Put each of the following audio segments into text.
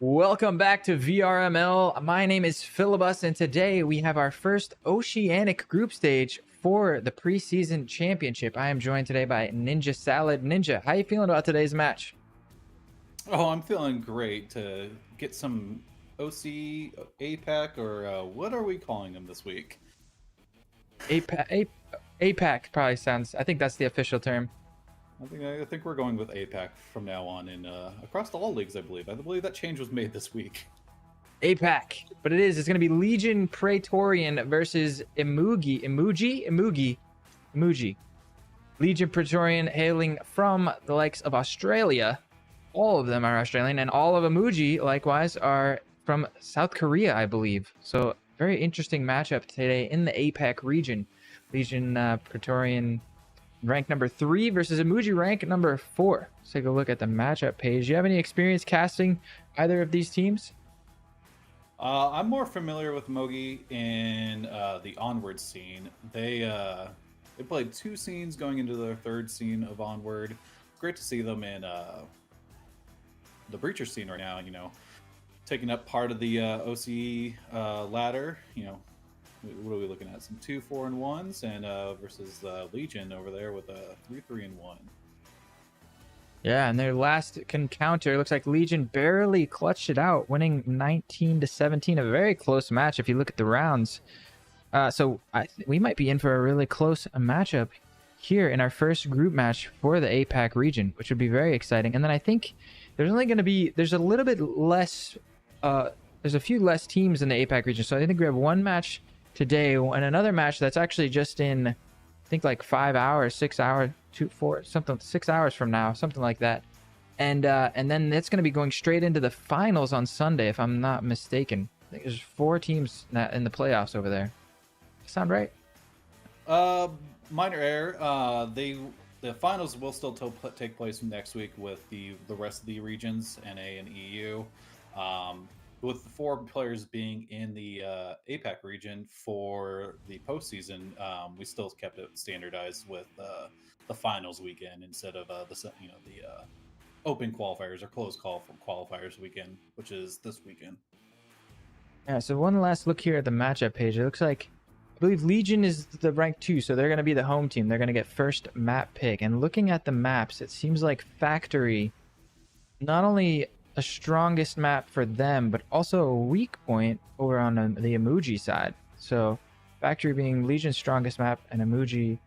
Welcome back to VRML. My name is Philibus, and today we have our first Oceanic group stage for the preseason championship. I am joined today by Ninja Salad. Ninja, how you feeling about today's match? Oh, I'm feeling great to get some OC, APAC, or what are we calling them this week? APAC probably sounds, I think that's the official term. I think we're going with APAC from now on in across all leagues. I believe that change was made this week. APAC, but it's going to be Legion Praetorian versus Emoji. Legion Praetorian hailing from the likes of Australia. All of them are Australian, and all of Emoji, likewise, are from South Korea, I believe. So, very interesting matchup today in the APAC region. Legion Praetorian rank number 3 versus Emoji rank number 4. Let's take a look at the matchup page. Do you have any experience casting either of these teams? I'm more familiar with Mogi in the Onward scene. They played 2 scenes going into their 3rd scene of Onward. Great to see them in the Breacher scene right now. Taking up part of the OCE ladder. What are we looking at? Some 2 4-1s and versus Legion over there with a 3-3-1. Yeah, and their last encounter looks like Legion barely clutched it out, winning 19-17. A very close match if you look at the rounds. So we might be in for a really close matchup here in our first group match for the APAC region, which would be very exciting. And then I think there's a little bit less, there's a few less teams in the APAC region. So I think we have one match today and another match that's actually just in, I think, like 5 hours, 6 hours, 6 hours from now, something like that. And then it's going to be going straight into the finals on Sunday, if I'm not mistaken. I think there's 4 teams in the playoffs over there. Sound right? Minor error. The finals will still take place next week with the rest of the regions, NA and EU. With the 4 players being in the APAC region for the postseason, we still kept it standardized with the finals weekend instead of the open qualifiers or closed call for qualifiers weekend, which is this weekend. Yeah. So one last look here at the matchup page. It looks like, I believe Legion is the rank 2, so they're going to be the home team. They're going to get first map pick. And looking at the maps, it seems like Factory, not only a strongest map for them, but also a weak point over on the Emoji side. So Factory being Legion's strongest map and Emoji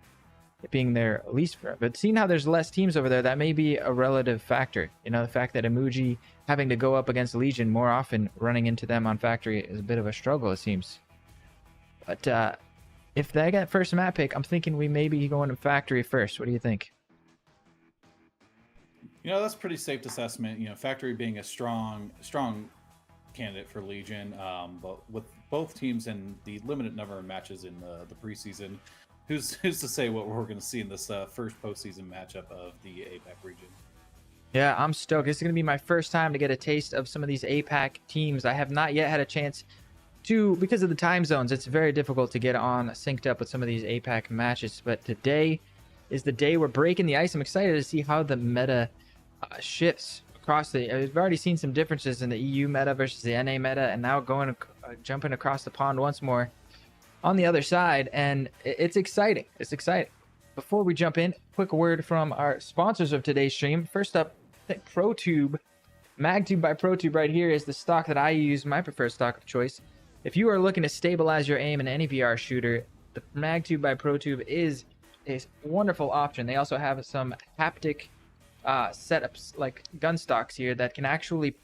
being their least. But seeing how there's less teams over there, that may be a relative factor. The fact that Emoji having to go up against Legion more often, running into them on Factory is a bit of a struggle, it seems. But if they get first map pick, I'm thinking we may be going to Factory first. What do you think? That's a pretty safe assessment. Factory being a strong candidate for Legion, but with both teams in the limited number of matches in the preseason, who's to say what we're going to see in this first postseason matchup of the APAC region? Yeah, I'm stoked. This is going to be my first time to get a taste of some of these APAC teams. I have not yet had a chance to, because of the time zones. It's very difficult to get on synced up with some of these APAC matches. But today is the day we're breaking the ice. I'm excited to see how the meta shifts across I've already seen some differences in the EU meta versus the NA meta, and now jumping across the pond once more on the other side, and it's exciting. It's exciting. Before we jump in, quick word from our sponsors of today's stream. First up, ProTube. MagTube by ProTube right here is the stock that I use, my preferred stock of choice. If you are looking to stabilize your aim in any VR shooter, the MagTube by ProTube is a wonderful option. They also have some haptic setups like gun stocks here that can actually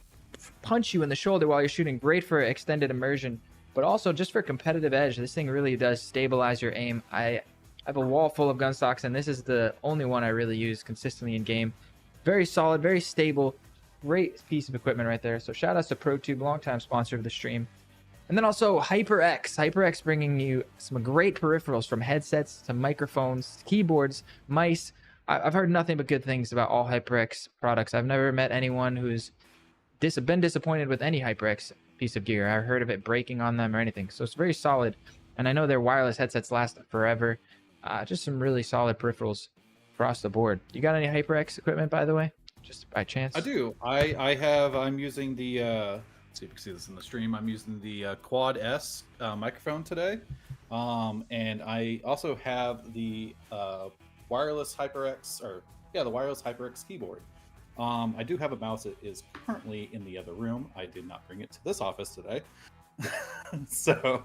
punch you in the shoulder while you're shooting. Great for extended immersion, but also just for competitive edge. This thing really does stabilize your aim. I have a wall full of gun stocks, and this is the only one I really use consistently in game. Very solid, very stable, great piece of equipment right there. So shout outs to ProTube, longtime sponsor of the stream. And then also HyperX bringing you some great peripherals, from headsets to microphones, keyboards, mice. I've heard nothing but good things about all HyperX products. I've never met anyone who's been disappointed with any HyperX piece of gear. I've heard of it breaking on them or anything. So it's very solid. And I know their wireless headsets last forever. Just some really solid peripherals across the board. You got any HyperX equipment, by the way? just by chance? I do. I'm using the let's see if you can see this in the stream. I'm using the Quad S microphone today. And I also have the wireless HyperX the wireless HyperX keyboard. I do have a mouse that is currently in the other room. I did not bring it to this office today. So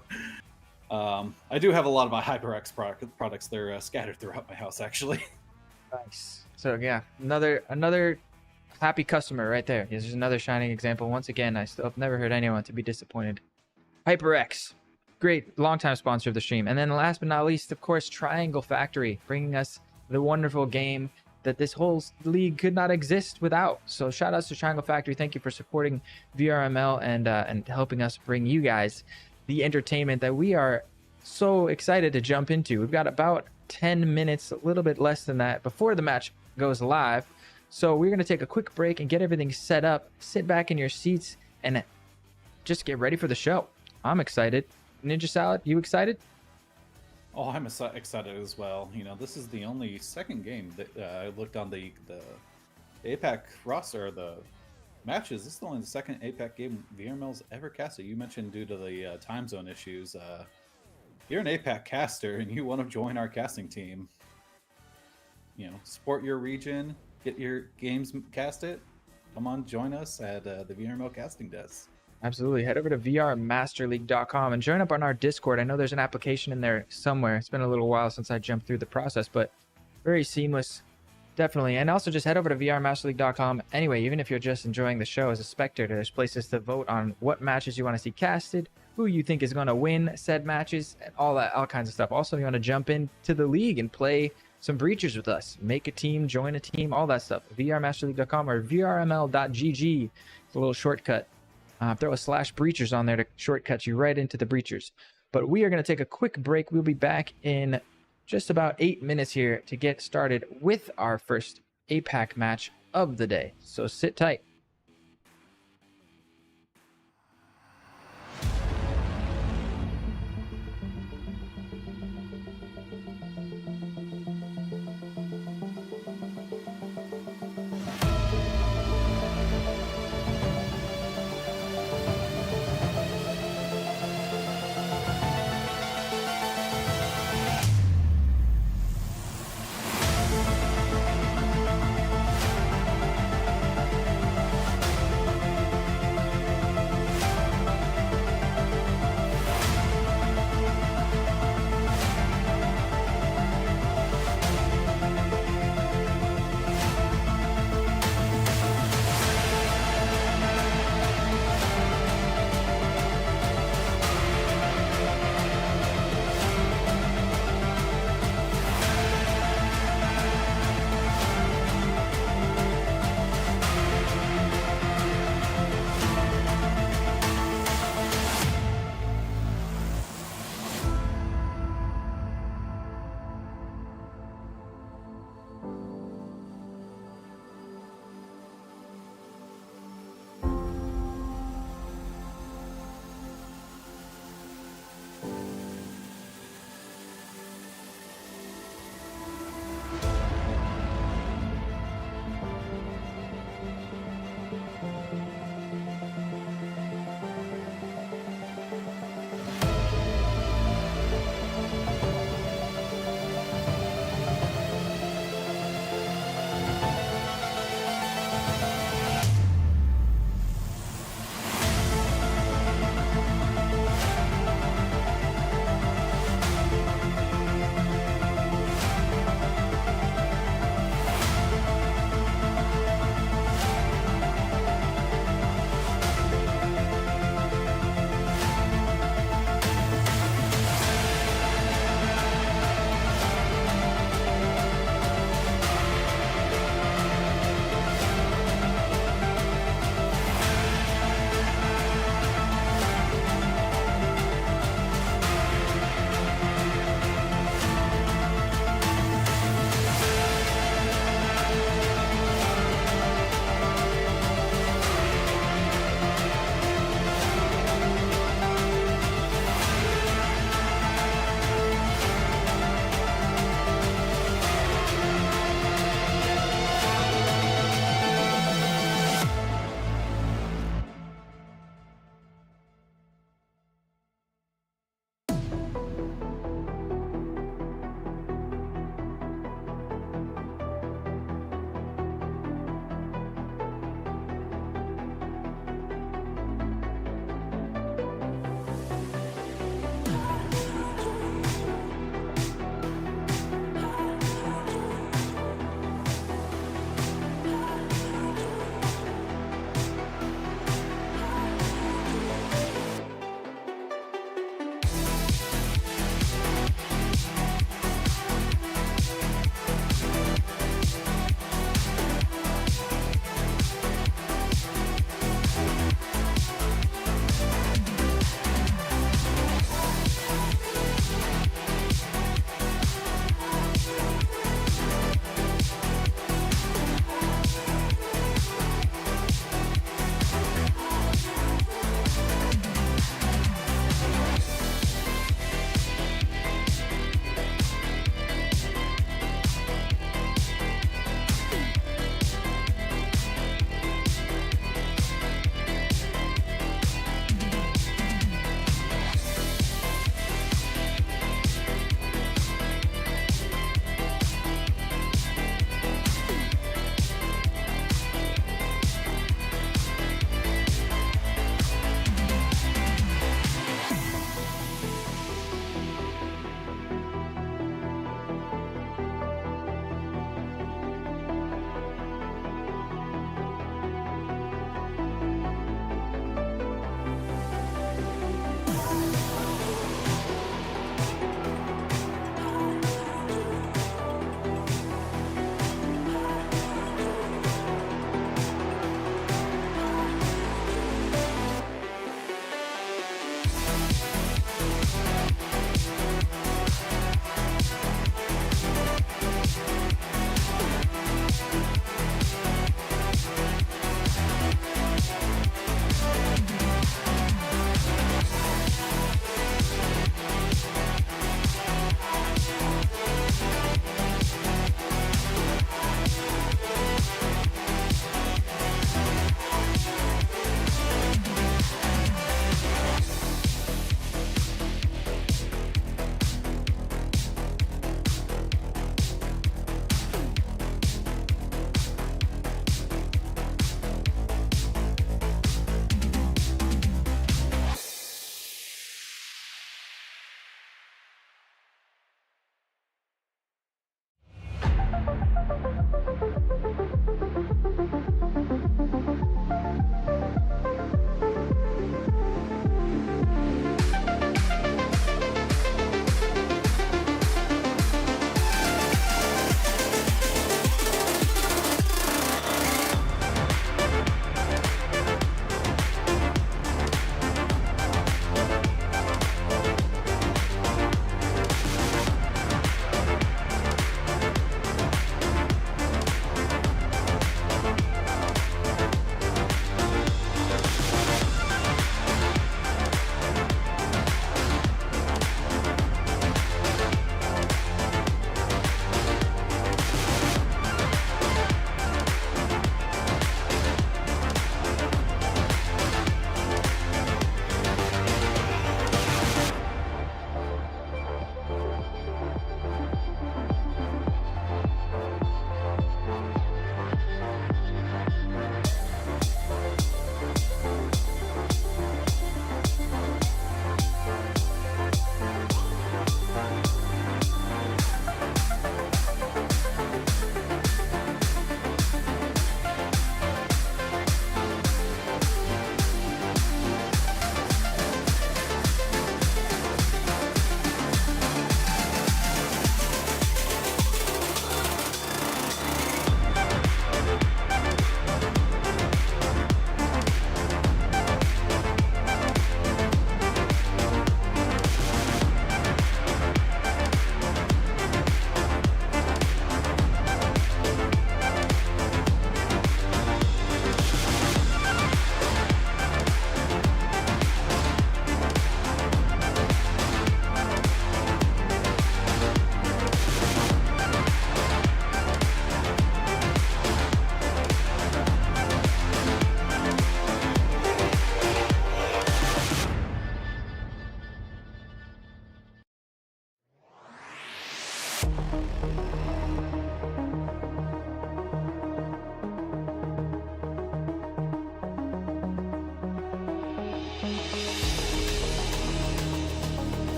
I do have a lot of my HyperX products. They're scattered throughout my house, actually. Nice. So yeah, another happy customer right there. Here's just another shining example. Once again, I still have never heard anyone to be disappointed. HyperX, great longtime sponsor of the stream. And then last but not least, of course, Triangle Factory, bringing us the wonderful game that this whole league could not exist without. So shout outs to Triangle Factory. Thank you for supporting VRML and helping us bring you guys the entertainment that we are so excited to jump into. We've got about 10 minutes, a little bit less than that, before the match goes live. So we're going to take a quick break and get everything set up, sit back in your seats, and just get ready for the show. I'm excited. Ninja Salad, you excited? Oh, I'm excited as well. You know, this is the only second game that I looked on the APAC roster, the matches. This is only the second APAC game VRML's ever casted. You mentioned due to the time zone issues. You're an APAC caster and you want to join our casting team. You know, support your region, get your games casted. Come on, join us at the VRML casting desk. Absolutely. Head over to vrmasterleague.com and join up on our Discord. I know there's an application in there somewhere. It's been a little while since I jumped through the process, but very seamless. Definitely. And also just head over to vrmasterleague.com. Anyway, even if you're just enjoying the show as a spectator, there's places to vote on what matches you want to see casted, who you think is going to win said matches, and all kinds of stuff. Also, if you want to jump into the league and play some breachers with us, make a team, join a team, all that stuff. vrmasterleague.com or vrml.gg. It's a little shortcut. Throw a /breachers on there to shortcut you right into the breachers. But we are going to take a quick break. We'll be back in just about 8 minutes here to get started with our first APAC match of the day. So sit tight.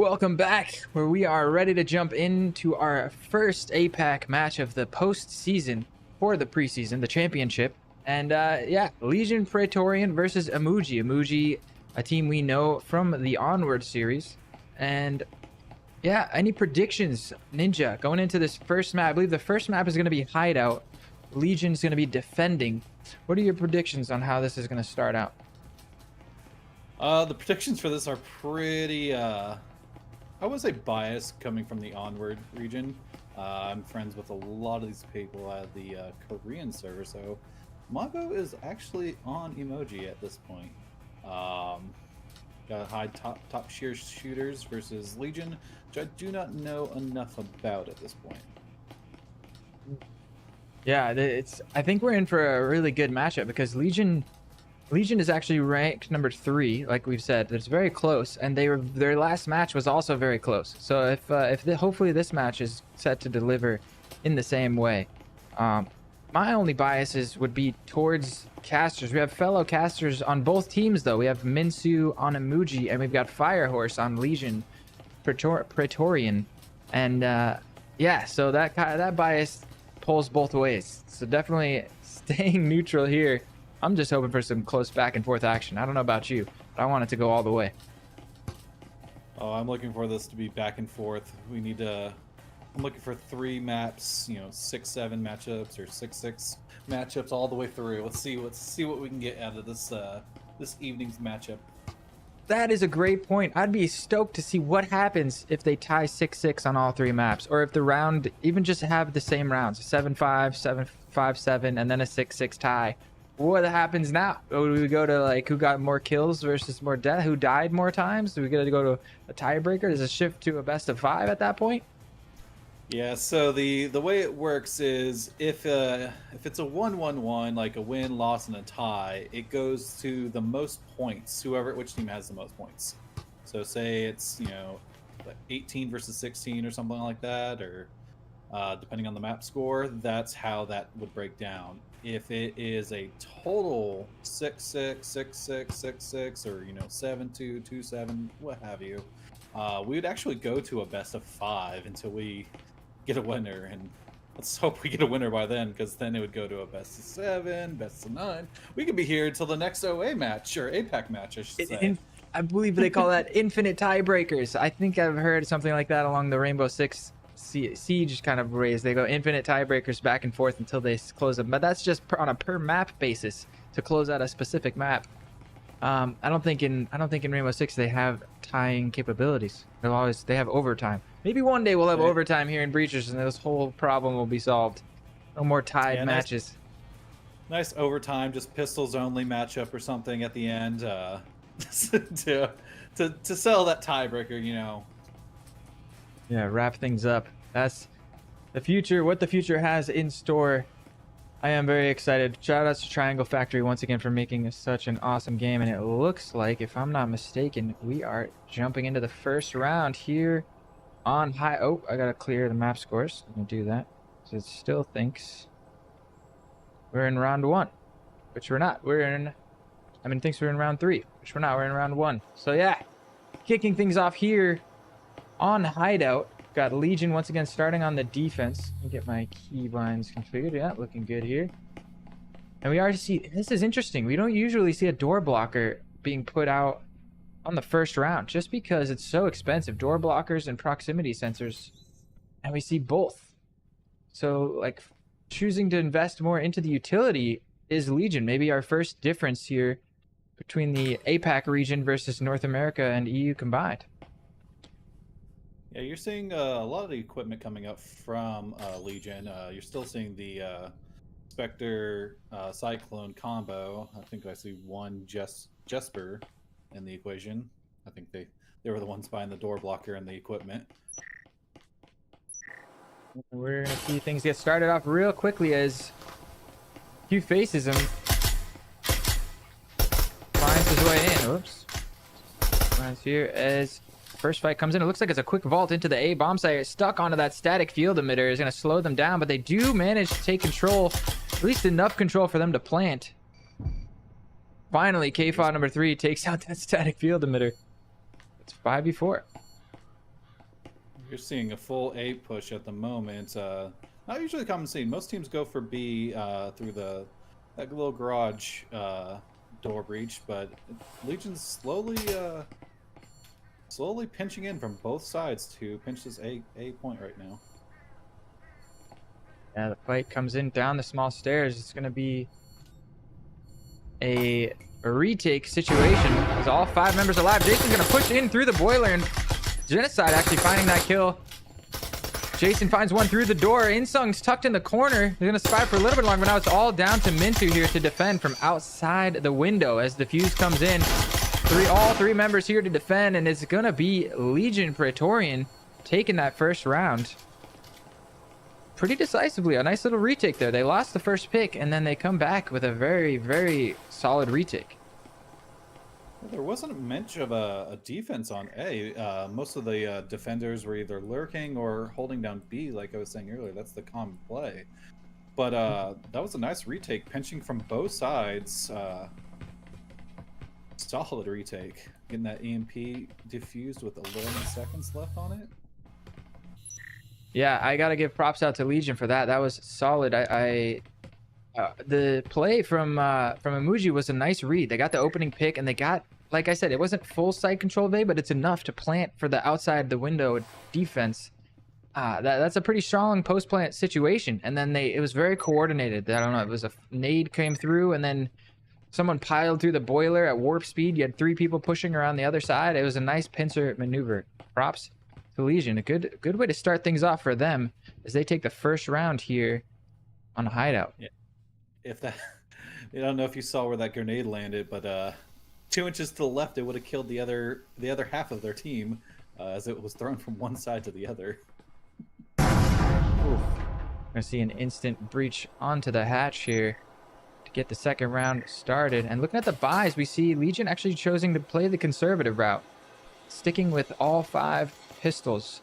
welcome back, where we are ready to jump into our first APAC match of the postseason for the preseason, the championship. And yeah, Legion Praetorian versus Emoji. Emoji, a team we know from the Onward series. And yeah, any predictions, Ninja, going into this first map? I believe the first map is going to be Hideout. Legion's going to be defending. What are your predictions on how this is going to start out? The predictions for this are pretty, I would say biased coming from the Onward region. I'm friends with a lot of these people at the Korean server, so my vote is actually on Emoji at this point. Got high top sheer shooters versus Legion, which I do not know enough about at this point. Yeah, I think we're in for a really good matchup because Legion is actually ranked number 3, like we've said. It's very close, and their last match was also very close. So hopefully this match is set to deliver in the same way. My only biases would be towards casters. We have fellow casters on both teams, though. We have Minsu on Emoji, and we've got Firehorse on Legion Praetorian. And yeah, so that bias pulls both ways. So definitely staying neutral here. I'm just hoping for some close back and forth action. I don't know about you, but I want it to go all the way. Oh, I'm looking for this to be back and forth. I'm looking for 3 maps, 6-7 matchups or 6-6 matchups all the way through. Let's see what we can get out of this this evening's matchup. That is a great point. I'd be stoked to see what happens if they tie 6-6 on all 3 maps, or if the round even just have the same rounds, 7-5, 7-5-7, and then a 6-6 tie. What happens now? Do we go to like who got more kills versus more death? Who died more times? Do we get to go to a tiebreaker? Does it shift to a best of 5 at that point? Yeah. So the way it works is if it's a 1-1-1, like a win, loss, and a tie, it goes to the most points. Which team has the most points. So say it's 18 versus 16 or something like that, or depending on the map score. That's how that would break down. If it is a total 6-6, 6-6, 6-6, or 7-2, 2-7, what have you, we would actually go to a best of 5 until we get a winner, and let's hope we get a winner by then, because then it would go to a best of 7, best of 9. We could be here until the next OA match, or APAC match, I should say. I believe they call that infinite tiebreakers. I think I've heard something like that along the Rainbow Six Siege kind of race. They go infinite tiebreakers back and forth until they close them, but that's just on a per map basis to close out a specific map. I don't think in Rainbow Six they have tying capabilities. They have overtime. Maybe one day we'll have overtime here in Breachers, and this whole problem will be solved. No more tied matches. Nice overtime, just pistols only matchup or something at the end to sell that tiebreaker. Yeah, wrap things up. That's the future, what the future has in store. I am very excited. Shout out to Triangle Factory once again for making such an awesome game. And it looks like, if I'm not mistaken, we are jumping into the first round here on high. Oh, I gotta clear the map scores. I'm gonna do that. So it still thinks we're in round 1, which we're not. Thinks we're in round 3, which we're not. We're in round 1. So yeah, kicking things off here on Hideout. Got Legion once again starting on the defense. Let me get my keybinds configured. Yeah, looking good here. And we already see, this is interesting. We don't usually see a door blocker being put out on the first round, just because it's so expensive. Door blockers and proximity sensors. And we see both. So like choosing to invest more into the utility is Legion. Maybe our first difference here between the APAC region versus North America and EU combined. Yeah, you're seeing a lot of the equipment coming up from Legion. You're still seeing the Spectre Cyclone combo. I think I see one Jesper in the equation. I think they were the ones buying the door blocker and the equipment. We're gonna see things get started off real quickly as Q faces him. Finds his way in. Oops. Finds here as first fight comes in. It looks like it's a quick vault into the A bomb site. Stuck onto that static field emitter is going to slow them down, but they do manage to take control, at least enough control for them to plant. Finally, KFOD number 3 takes out that static field emitter. It's 5v4. You're seeing a full A push at the moment. Not usually a common scene. Most teams go for B through that little garage door breach, but Legion's slowly pinching in from both sides to pinch this A point right now. Yeah, the fight comes in down the small stairs. It's going to be a retake situation. As all 5 members alive, Jason's going to push in through the boiler, and Genocide actually finding that kill. Jason finds one through the door. Insung's tucked in the corner. They're going to spy for a little bit longer, but now it's all down to Mintu here to defend from outside the window as the fuse comes in. All 3 members here to defend, and it's going to be Legion Praetorian taking that first round pretty decisively. A nice little retake there. They lost the first pick, and then they come back with a very, very solid retake. Well, there wasn't much of a defense on A. Most of the defenders were either lurking or holding down B, like I was saying earlier. That's the common play. But that was a nice retake, pinching from both sides. Solid retake. Getting that EMP diffused with 11 seconds left on it. Yeah, I gotta give props out to Legion for that. That was solid. The play from Emoji was a nice read. They got the opening pick, and they got, like I said, it wasn't full site control of A, but it's enough to plant for the outside the window defense. That's a pretty strong post plant situation. And then it was very coordinated. I don't know. It was a nade came through, and then someone piled through the boiler at warp speed. You had 3 people pushing around the other side. It was a nice pincer maneuver. Props to Legion. A good way to start things off for them as they take the first round here on a hideout. Yeah. If that, I don't know if you saw where that grenade landed, but 2 inches to the left, it would have killed the other half of their team, as it was thrown from one side to the other. Ooh. Gonna see an instant breach onto the hatch here to get the second round started. And looking at the buys, we see Legion actually choosing to play the conservative route, sticking with all 5 pistols,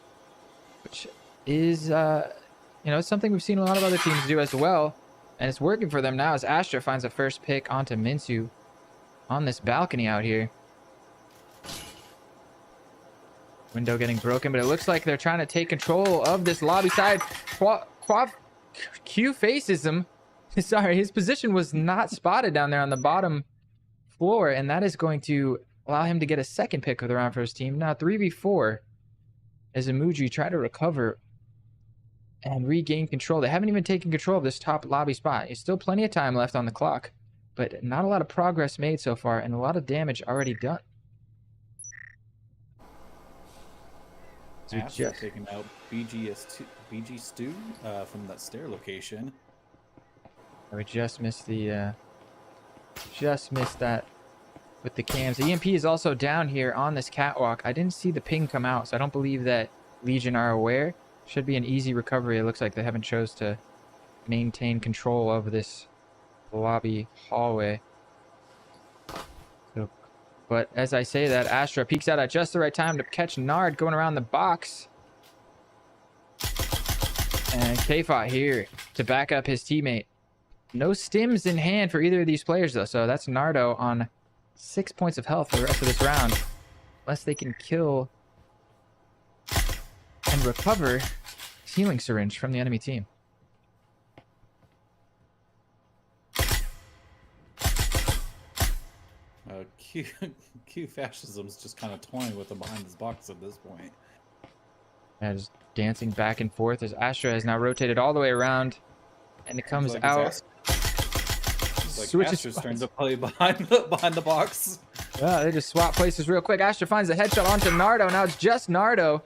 which is it's something we've seen a lot of other teams do as well, and it's working for them now as Astra finds the first pick onto Minsu on this balcony out here. Window getting broken, but it looks like they're trying to take control of this lobby side. Q faces him. Sorry, his position was not spotted down there on the bottom floor, and that is going to allow him to get a second pick of the round for his team. Now 3v4 as Emoji try to recover and regain control. They haven't even taken control of this top lobby spot. There's still plenty of time left on the clock, but not a lot of progress made so far, and a lot of damage already done. After taking out BG Stew from that stair location. We just missed that with the cams. The EMP is also down here on this catwalk. I didn't see the ping come out, so I don't believe that Legion are aware. Should be an easy recovery. It looks like they haven't chose to maintain control of this lobby hallway. So, but as I say that, Astra peeks out at just the right time to catch Nard going around the box. And K-Fought here to back up his teammate. No stims in hand for either of these players, though. So that's Nardo on 6 points of health for the rest of this round. Unless they can kill and recover healing syringe from the enemy team. Q fascism's just kind of toying with him behind this box at this point. Yeah, just dancing back and forth as Astra has now rotated all the way around, and it comes out. Switches Astra's turns to play behind the box. Yeah, they just swap places real quick. Astra finds a headshot onto Nardo. Now it's just Nardo.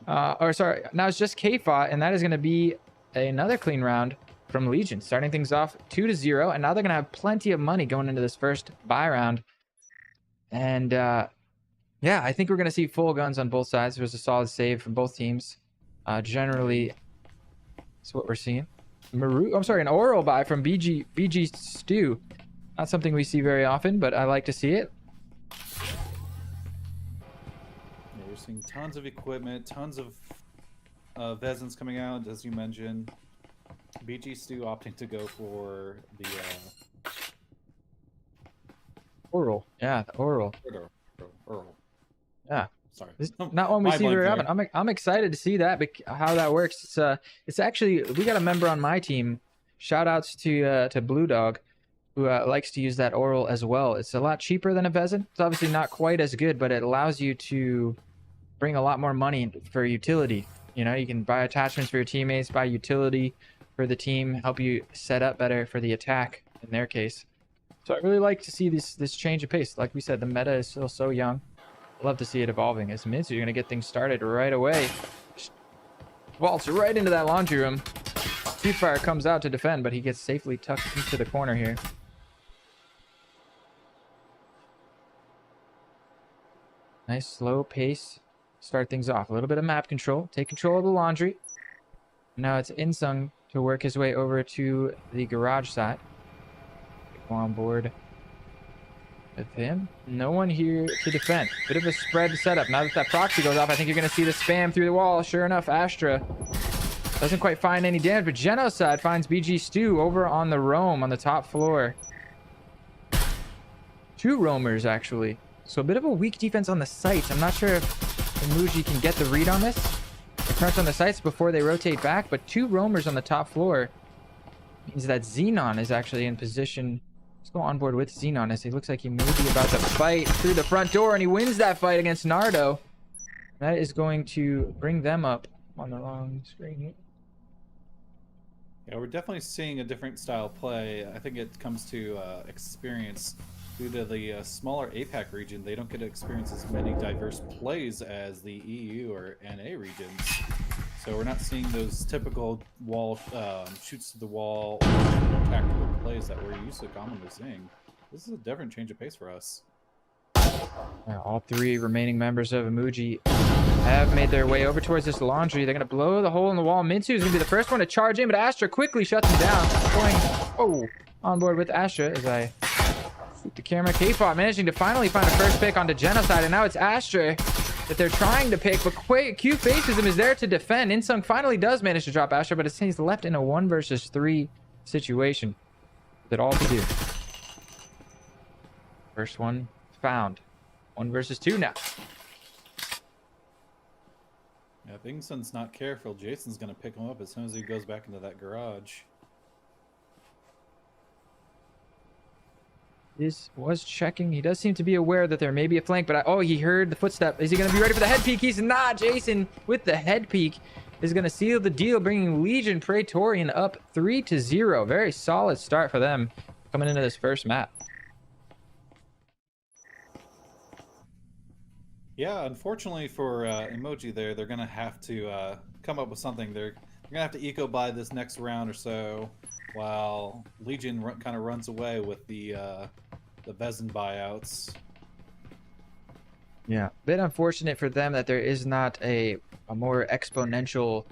Now it's just K-Fought, and that is going to be another clean round from Legion, starting things off 2-0, and now they're going to have plenty of money going into this first buy round. And yeah, I think we're going to see full guns on both sides. There was a solid save from both teams. Generally, that's what we're seeing. An oral buy from BG Stew. Not something we see very often, but I like to see it. Yeah, you're seeing tons of equipment, tons of Vezins coming out, as you mentioned. BG Stew opting to go for the oral. Yeah, the oral. Oral. Yeah. Sorry. This is not one we My see very blank often. there. I'm excited to see that, how that works. It's actually, we got a member on my team. Shout outs to Blue Dog, who likes to use that oral as well. It's a lot cheaper than a Vezin. It's obviously not quite as good, but it allows you to bring a lot more money for utility. You know, you can buy attachments for your teammates, buy utility for the team, help you set up better for the attack in their case. So I really like to see this change of pace. Like we said, the meta is still so young. Love to see it evolving. As Minsu, you're going to get things started right away. Vaults right into that laundry room. Fire comes out to defend, but he gets safely tucked into the corner here. Nice slow pace. Start things off. A little bit of map control. Take control of the laundry. Now it's Insung to work his way over to the garage side. Go on board with him. No one here to defend. Bit of a spread setup. Now that proxy goes off, I think you're going to see the spam through the wall. Sure enough, Astra doesn't quite find any damage, but Genocide finds BG Stew over on the roam on the top floor. 2 roamers, actually. So a bit of a weak defense on the sites. I'm not sure if Muji can get the read on this. It turns on the sites before they rotate back, but 2 roamers on the top floor means that Xenon is actually in position. Let's go on board with Xenon as he looks like he may be about to fight through the front door, and he wins that fight against Nardo. That is going to bring them up on the wrong screen here. Yeah, we're definitely seeing a different style play. I think it comes to experience. Due to the smaller APAC region, they don't get to experience as many diverse plays as the EU or NA regions. So we're not seeing those typical wall shoots to the wall tactical plays that we're used to commonly seeing. This is a different change of pace for us. Yeah, all 3 remaining members of Imuji have made their way over towards this laundry. They're going to blow the hole in the wall. Minsu is going to be the first one to charge in, but Astra quickly shuts him down. Going on board with Astra as I shoot the camera. K-Pop managing to finally find a first pick onto Genocide, and now it's Astra that they're trying to pick, but Q faces him, is there to defend. Insung finally does manage to drop Astra, but he's left in a 1 versus 3 situation. With it all to do. First one found. 1 versus 2 now. Yeah, if Insung's not careful, Jason's going to pick him up as soon as he goes back into that garage. This was checking. He does seem to be aware that there may be a flank, but he heard the footstep. Is he going to be ready for the head peek? He's not. Jason with the head peek is going to seal the deal, bringing Legion Praetorian up 3-0. Very solid start for them coming into this first map. Yeah, unfortunately for Emoji there, they're going to have to come up with something. They're going to have to eco buy this next round or so, while Legion kind of runs away with the Vezin buyouts. Yeah, bit unfortunate for them that there is not a more exponential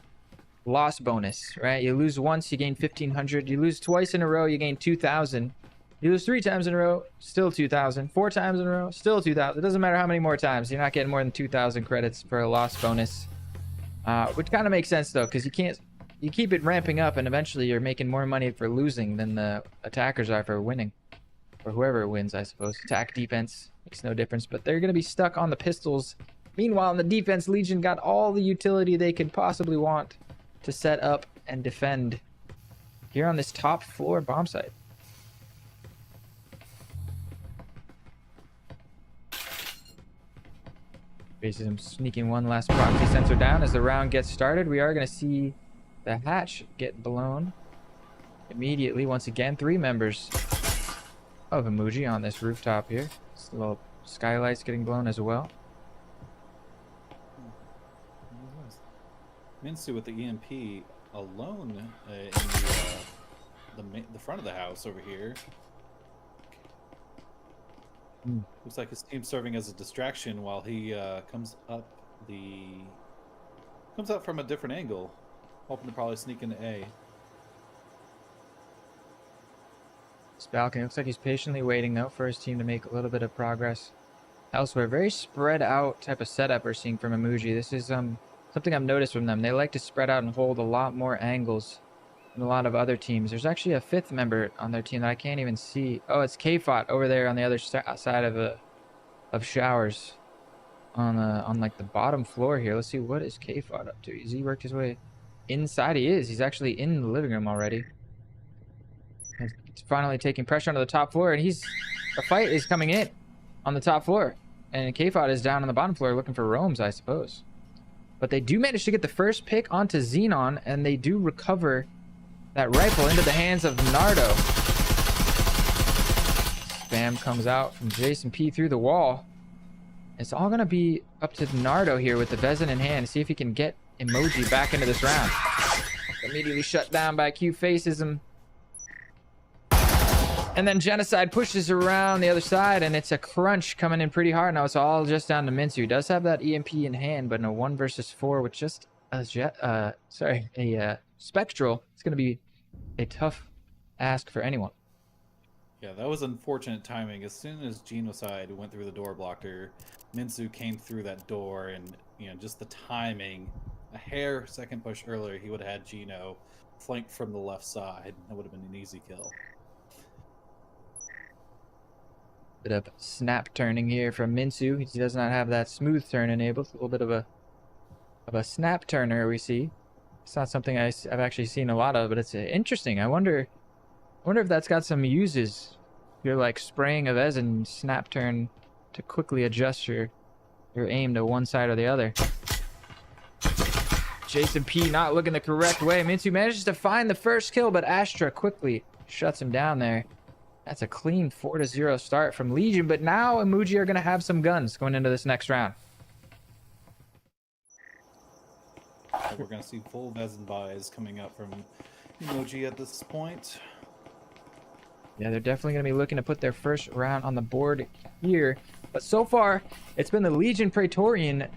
loss bonus, right? You lose once, you gain 1,500. You lose twice in a row, you gain 2,000. You lose 3 times in a row, still 2,000. 4 times in a row, still 2,000. It doesn't matter how many more times. You're not getting more than 2,000 credits for a loss bonus, which kind of makes sense though, because you keep it ramping up, and eventually you're making more money for losing than the attackers are for winning, or whoever wins, I suppose. Attack, defense makes no difference, but they're going to be stuck on the pistols. Meanwhile, in the defense, Legion got all the utility they could possibly want to set up and defend here on this top floor bomb site. Basically, I'm sneaking one last proxy sensor down as the round gets started. We are going to see the hatch get blown immediately. Once again, 3 members of Imuji on this rooftop here. This little skylights getting blown as well. Minsu with the EMP alone in the front of the house over here. Looks like his team's serving as a distraction while he comes up from a different angle, hoping to probably sneak into A. This balcony looks like he's patiently waiting though for his team to make a little bit of progress elsewhere. Very spread out type of setup we're seeing from Imuji. This is something I've noticed from them. They like to spread out and hold a lot more angles than a lot of other teams. There's actually a 5th member on their team that I can't even see. Oh, it's K-Fot over there on the other side of Showers. on like the bottom floor here. Let's see, what is K-Fod up to? Has he worked his way inside? He is. He's actually in the living room already. He's finally taking pressure onto the top floor, and the fight is coming in on the top floor. And K-Fod is down on the bottom floor looking for roams, I suppose. But they do manage to get the first pick onto Xenon, and they do recover that rifle into the hands of Nardo. Spam comes out from Jason P through the wall. It's all going to be up to Nardo here with the Vezin in hand. See if he can get Emoji back into this round. Immediately shut down by Q, faces him. And then Genocide pushes around the other side, and it's a crunch coming in pretty hard. Now it's all just down to Minsu. He does have that EMP in hand, but in a 1 versus 4 with just a Spectral, it's going to be a tough ask for anyone. Yeah, that was unfortunate timing. As soon as Genocide went through the door blocker, Minsu came through that door, and just the timing, a hair second push earlier, he would have had Geno flanked from the left side. That would have been an easy kill. Bit of snap turning here from Minsu. He does not have that smooth turn enabled. It's a little bit of a snap turner we see. It's not something I've actually seen a lot of, but it's interesting. I wonder if that's got some uses. You're like spraying a Vezin snap turn to quickly adjust your aim to one side or the other. Jason P not looking the correct way. Minsu manages to find the first kill, but Astra quickly shuts him down there. That's a clean 4-0 start from Legion, but now Emoji are going to have some guns going into this next round. We're going to see full Vezin buys coming up from Emoji at this point. Yeah, they're definitely going to be looking to put their first round on the board here. But so far, it's been the Legion Praetorian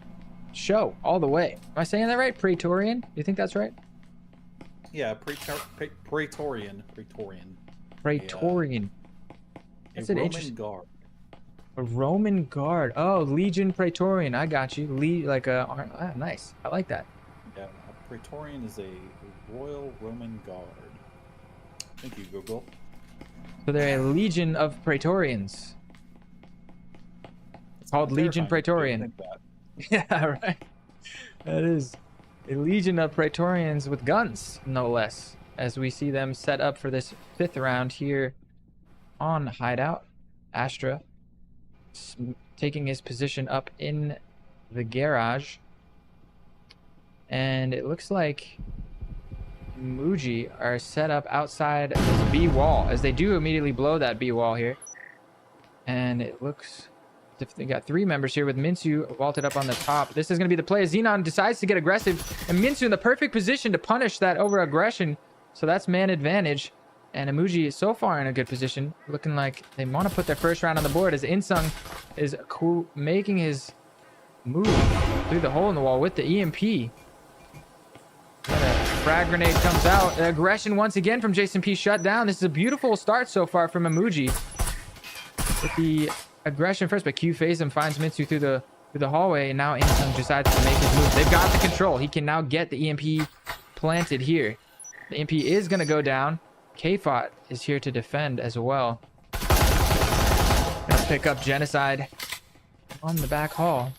show all the way. Am I saying that right? Praetorian? Do you think that's right? Yeah, Praetorian. Praetorian. That's an Roman guard. A Roman guard. Oh, Legion Praetorian. I got you. Nice. I like that. Yeah, a Praetorian is a Royal Roman Guard. Thank you, Google. So they're a legion of Praetorians. It's called Legion Praetorian. Yeah, right. That is a legion of Praetorians with guns, no less. As we see them set up for this 5th round here on Hideout. Astra taking his position up in the garage. And it looks like Muji are set up outside this B wall, as they do immediately blow that B wall here. And it looks as if they got 3 members here with Minsu vaulted up on the top. This is going to be the play as Xenon decides to get aggressive, and Minsu in the perfect position to punish that over aggression. So that's man advantage, and Emoji is so far in a good position, looking like they want to put their first round on the board as Insung is making his move through the hole in the wall with the EMP. But a frag grenade comes out. Aggression once again from Jason P shut down. This is a beautiful start so far from Emoji with the aggression first, but Q phase him, finds Mitsu through the hallway, and now Insung decides to make his move. They've got the control. He can now get the EMP planted here. The EMP is going to go down. K-Fot is here to defend as well. Gonna pick up Genocide on the back hall.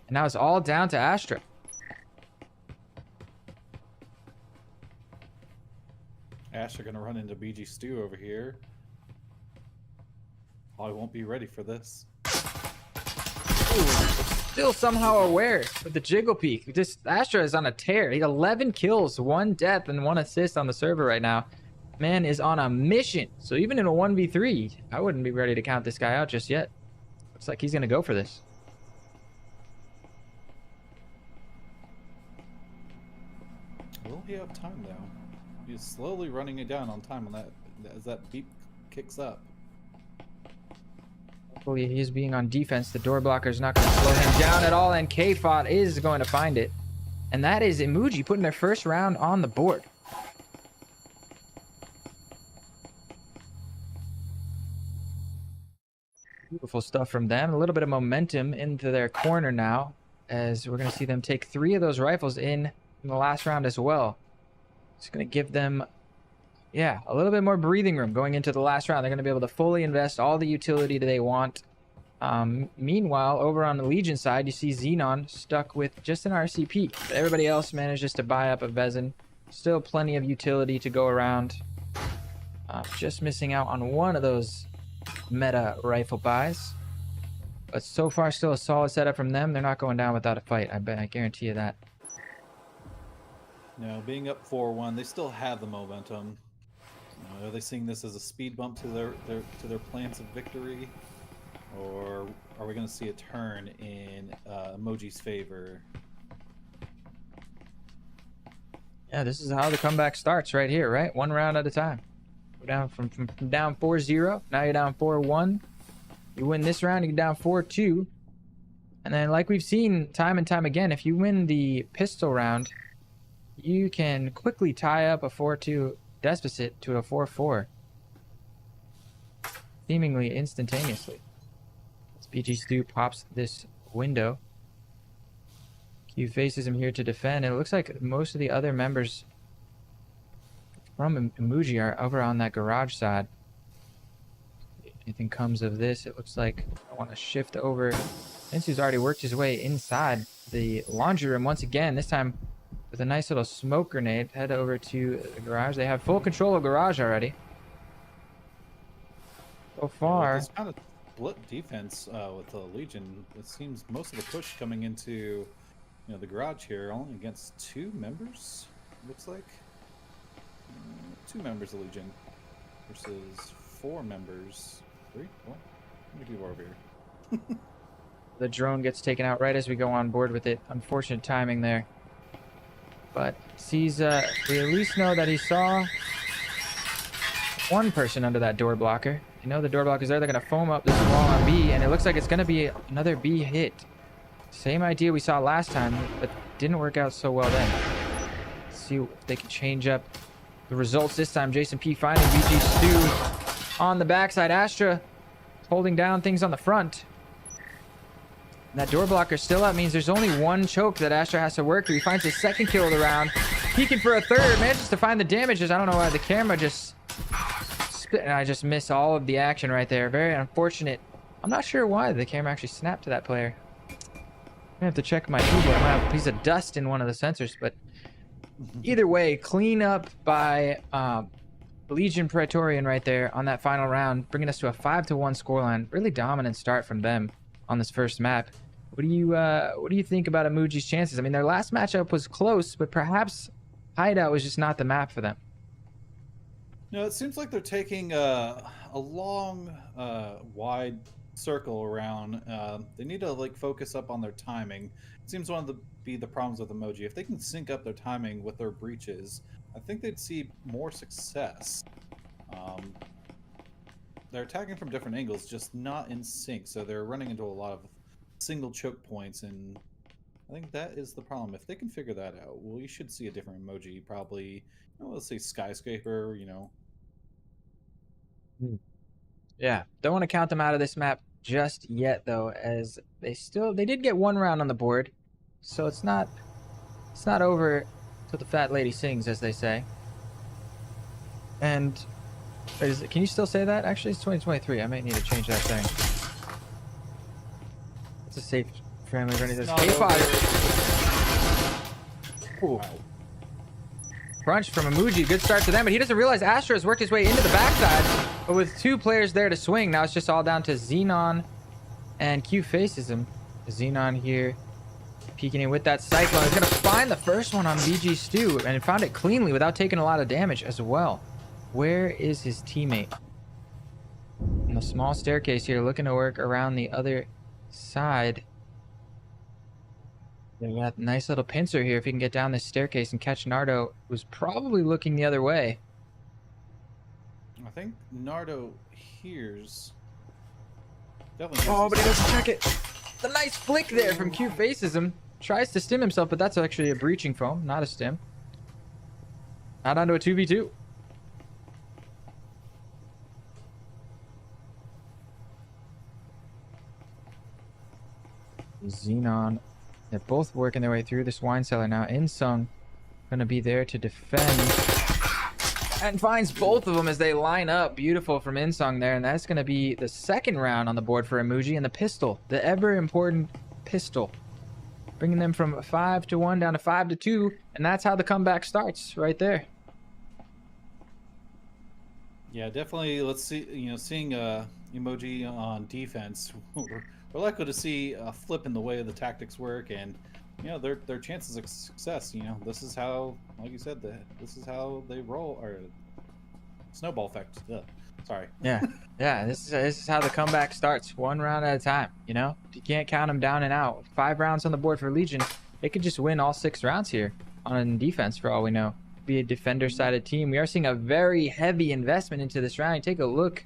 And now it's all down to Astra. Astra gonna run into BG Stew over here. I won't be ready for this. Ooh, still somehow aware with the jiggle peek. This Astra is on a tear. He 11 kills, 1 death, and 1 assist on the server right now. Man is on a mission. So even in a 1v3, I wouldn't be ready to count this guy out just yet. Looks like he's gonna go for this. Will he have time though? He's slowly running it down on time on that as that beep kicks up. Hopefully he's being on defense. The door blocker is not going to slow him down at all, and K-Fot is going to find it. And that is Emoji putting their first round on the board. Beautiful stuff from them. A little bit of momentum into their corner now, as we're going to see them take 3 of those rifles in the last round as well. It's going to give them, a little bit more breathing room going into the last round. They're going to be able to fully invest all the utility that they want Meanwhile, over on the Legion side, you see Xenon stuck with just an RCP. Everybody else manages to buy up a Vezin. Still plenty of utility to go around. Just missing out on one of those meta rifle buys. But so far, still a solid setup from them. They're not going down without a fight. I guarantee you that. No, being up 4-1, they still have the momentum. Are they seeing this as a speed bump to their plans of victory, or are we going to see a turn in Emoji's favor? Yeah, this is how the comeback starts right here, right? One round at a time. Go down from down 4-0. Now you're down 4-1. You win this round, you get down 4-2. And then, like we've seen time and time again, if you win the pistol round, you can quickly tie up a 4-2 deficit to a 4-4. Seemingly instantaneously. As BG Stu pops this window. Q faces him here to defend, and it looks like most of the other members from Emoji are over on that garage side. If anything comes of this, it looks like I want to shift over. Insu's already worked his way inside the laundry room once again, this time with a nice little smoke grenade. Head over to the garage. They have full control of garage already. So far, It's kind of split defense with the Legion. It seems most of the push coming into the garage here only against 2 members. Looks like 2 members of Legion versus 4 members. 3? Well, how many people are over here? the drone gets taken out right as we go on board with it. Unfortunate timing there. But sees, we at least know that he saw one person under that door blocker. You know the door blocker's there. They're going to foam up this wall on B, and it looks like it's going to be another B hit. Same idea we saw last time, but didn't work out so well then. Let's see if they can change up the results this time. Jason P finding BG Stu on the backside. Astra holding down things on the front. And that door blocker still up means there's only one choke that Astra has to work through. He finds his second kill of the round. Peeking for a third. Manages to find the damages. I don't know why the camera just spit, and I just missed all of the action right there. Very unfortunate. I'm not sure why the camera actually snapped to that player. I have to check my keyboard. I might have a piece of dust in one of the sensors, but either way, clean up by Legion Praetorian right there on that final round, bringing us to a 5-1 scoreline. Really dominant start from them on this first map. What do you think about Emoji's chances? I mean, their last matchup was close, but perhaps Hideout was just not the map for them. It seems like they're taking a long, wide circle around. They need to focus up on their timing. It seems one of the problems with Emoji. If they can sync up their timing with their breaches, I think they'd see more success. They're attacking from different angles, just not in sync, so they're running into a lot of single choke points, and I think that is the problem. If they can figure that out, we should see a different Emoji, probably, let's say Skyscraper, Yeah, don't want to count them out of this map just yet, though, as they did get one round on the board, so it's not over till the fat lady sings, as they say. And can you still say that? Actually, it's 2023. I might need to change that thing. It's a safe family running this. Ooh. Crunch from Emoji. Good start to them, but he doesn't realize Astra has worked his way into the backside. But with 2 players there to swing, now it's just all down to Xenon, and Q faces him. Xenon here, peeking in with that Cyclone. He's going to find the first one on BG Stu, and found it cleanly without taking a lot of damage as well. Where is his teammate? On the small staircase here, looking to work around the other side. They got a nice little pincer here if he can get down this staircase and catch Nardo, who's probably looking the other way. I think Nardo hears. Definitely. Oh, but he doesn't check it. The nice flick there from Q faces him. Tries to stim himself, but that's actually a breaching foam, not a stim. Not onto a 2v2. Xenon. They're both working their way through this wine cellar now. Insung gonna be there to defend. And finds both of them as they line up. Beautiful from Insung there. And that's going to be the second round on the board for Emoji and the pistol. The ever important pistol. Bringing them from 5-1 down to 5-2. And that's how the comeback starts right there. Yeah, definitely. Let's see, seeing Emoji on defense, we're likely to see a flip in the way the tactics work, and their chances of success. This is how, like you said, this is how they roll, or snowball effect. Sorry. Yeah, this is how the comeback starts, one round at a time. You can't count them down and out. 5 rounds on the board for Legion. They could just win all 6 rounds here on defense for all we know. Be a defender-sided team. We are seeing a very heavy investment into this round. Take a look.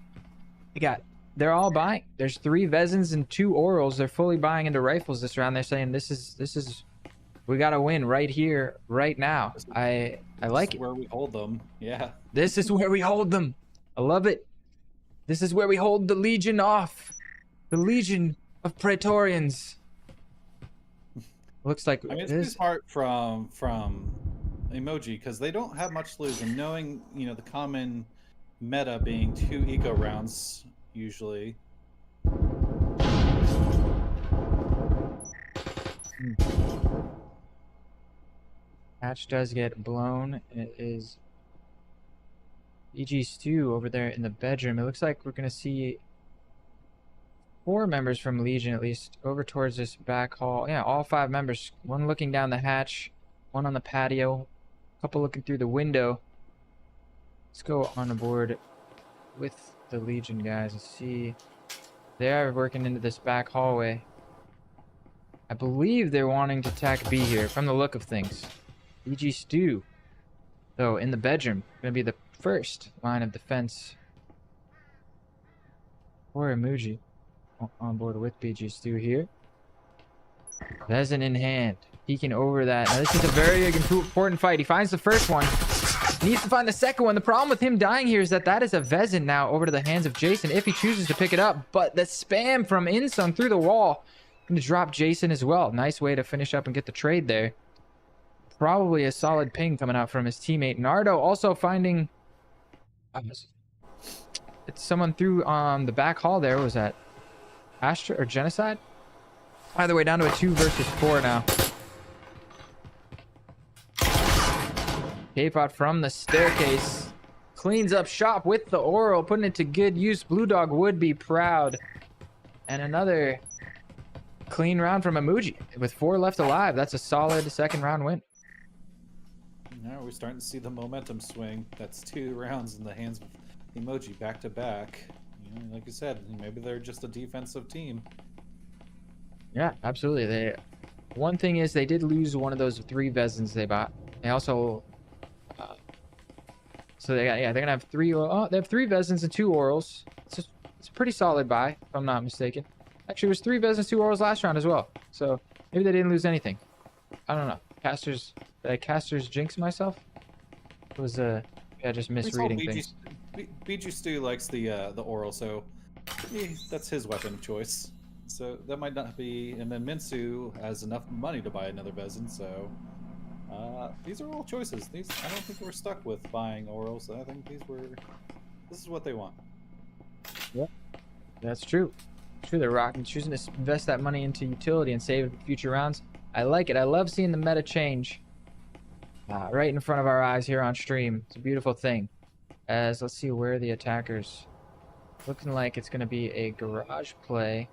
They're all buying. There's 3 Vezins and 2 Orals. They're fully buying into rifles this round. They're saying this is we gotta win right here, right now. I like it. Where we hold them. Yeah. This is where we hold them. I love it. This is where we hold the Legion off. The Legion of Praetorians. Looks like it's smart from Emoji, because they don't have much to lose, and knowing the common meta being 2 eco rounds usually. Hatch does get blown. It is EG Stew over there in the bedroom. It looks like we're gonna see 4 members from Legion at least over towards this back hall. Yeah, all 5 members. 1 looking down the hatch, 1 on the patio, a couple looking through the window. Let's go on the board with the Legion guys and see. They are working into this back hallway. I believe they're wanting to attack B here from the look of things. EG Stew, though, in the bedroom, gonna be the first line of defense for Emoji. On board with BG Stew here. Vezin in hand, peeking over that. Now this is a very important fight. He finds the first one, needs to find the second one. The problem with him dying here is that is a Vezin now over to the hands of Jason if he chooses to pick it up. But the spam from Insung through the wall, gonna drop Jason as well. Nice way to finish up and get the trade there. Probably a solid ping coming out from his teammate. Nardo also finding it's someone through on the back hall there. What was that Astra or Genocide? Either way, down to a 2 versus 4 now. K-Pot from the staircase cleans up shop with the Oral, putting it to good use. Blue Dog would be proud. And another clean round from Emoji with 4 left alive. That's a solid second round win. Now we're starting to see the momentum swing. That's 2 rounds in the hands of Emoji back to back. Like you said, maybe they're just a defensive team. Yeah, absolutely. One thing is they did lose one of those 3 Vezins they bought. They also so they're gonna have 3. They have 3 Vezins and 2 Orals. It's a pretty solid buy, if I'm not mistaken. Actually, it was 3 Vezins, 2 Orals last round as well. So maybe they didn't lose anything. I don't know. Did I casters jinx myself? It was yeah, just misreading things. BG Stew likes the Oral, so that's his weapon of choice. So that might not be. And then Minsu has enough money to buy another Vezin, so these are all choices. I don't think we're stuck with buying Orals. I think this is what they want. Yeah, that's true. They're choosing to invest that money into utility and save it for future rounds. I like it. I love seeing the meta change right in front of our eyes here on stream. It's a beautiful thing. As let's see where the attackers. Looking like it's going to be a garage play.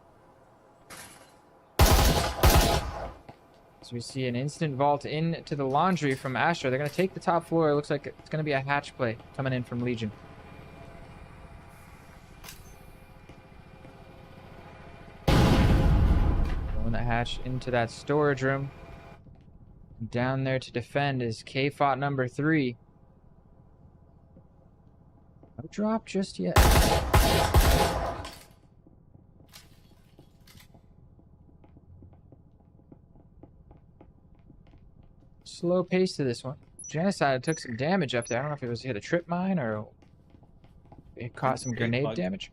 So we see an instant vault into the laundry from Astra. They're going to take the top floor. It looks like it's going to be a hatch play coming in from Legion. Throwing the hatch into that storage room. Down there to defend is K-Fought number 3. No drop just yet. Slow pace to this one. Genocide took some damage up there. I don't know if it was hit a trip mine or it caught some grenade damage.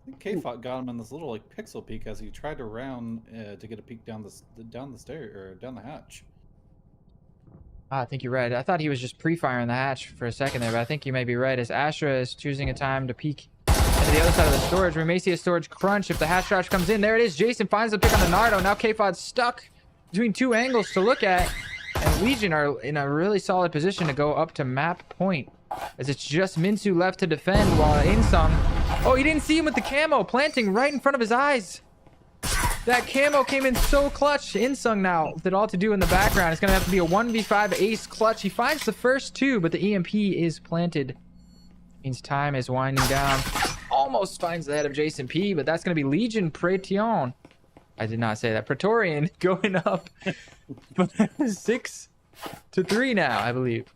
I think K-Fought got him in this little pixel peek as he tried to round to get a peek down the stair or down the hatch. I think you're right. I thought he was just pre-firing the hatch for a second there, but I think you may be right as Astra is choosing a time to peek into the other side of the storage. We may see a storage crunch if the hatch crash comes in. There it is. Jason finds the pick on the Nardo. Now K-Fod's stuck between two angles to look at, and Legion are in a really solid position to go up to map point, as it's just Minsu left to defend while Insung... Oh, he didn't see him with the camo planting right in front of his eyes. That camo came in so clutch. Insung now with it all to do in the background. It's going to have to be a 1v5 ace clutch. He finds the first two, but the EMP is planted. Means time is winding down. Almost finds the head of Jason P, but that's going to be Legion Preseason. I did not say that. Praetorian going up 6-3 now, I believe.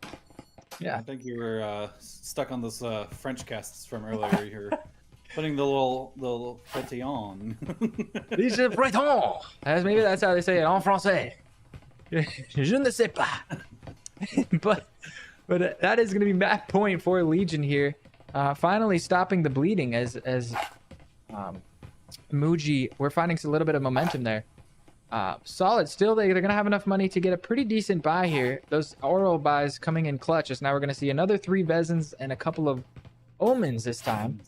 Yeah. I think you were stuck on those French casts from earlier. You're putting the little Preseason. Legion Preseason. Maybe that's how they say it en français. Je ne sais pas. but that is going to be map point for Legion here. Finally stopping the bleeding as Muji, we're finding a little bit of momentum there. Solid still. They're going to have enough money to get a pretty decent buy here. Those oral buys coming in clutch, as now we're going to see another 3 Vezins and a couple of Omens this time.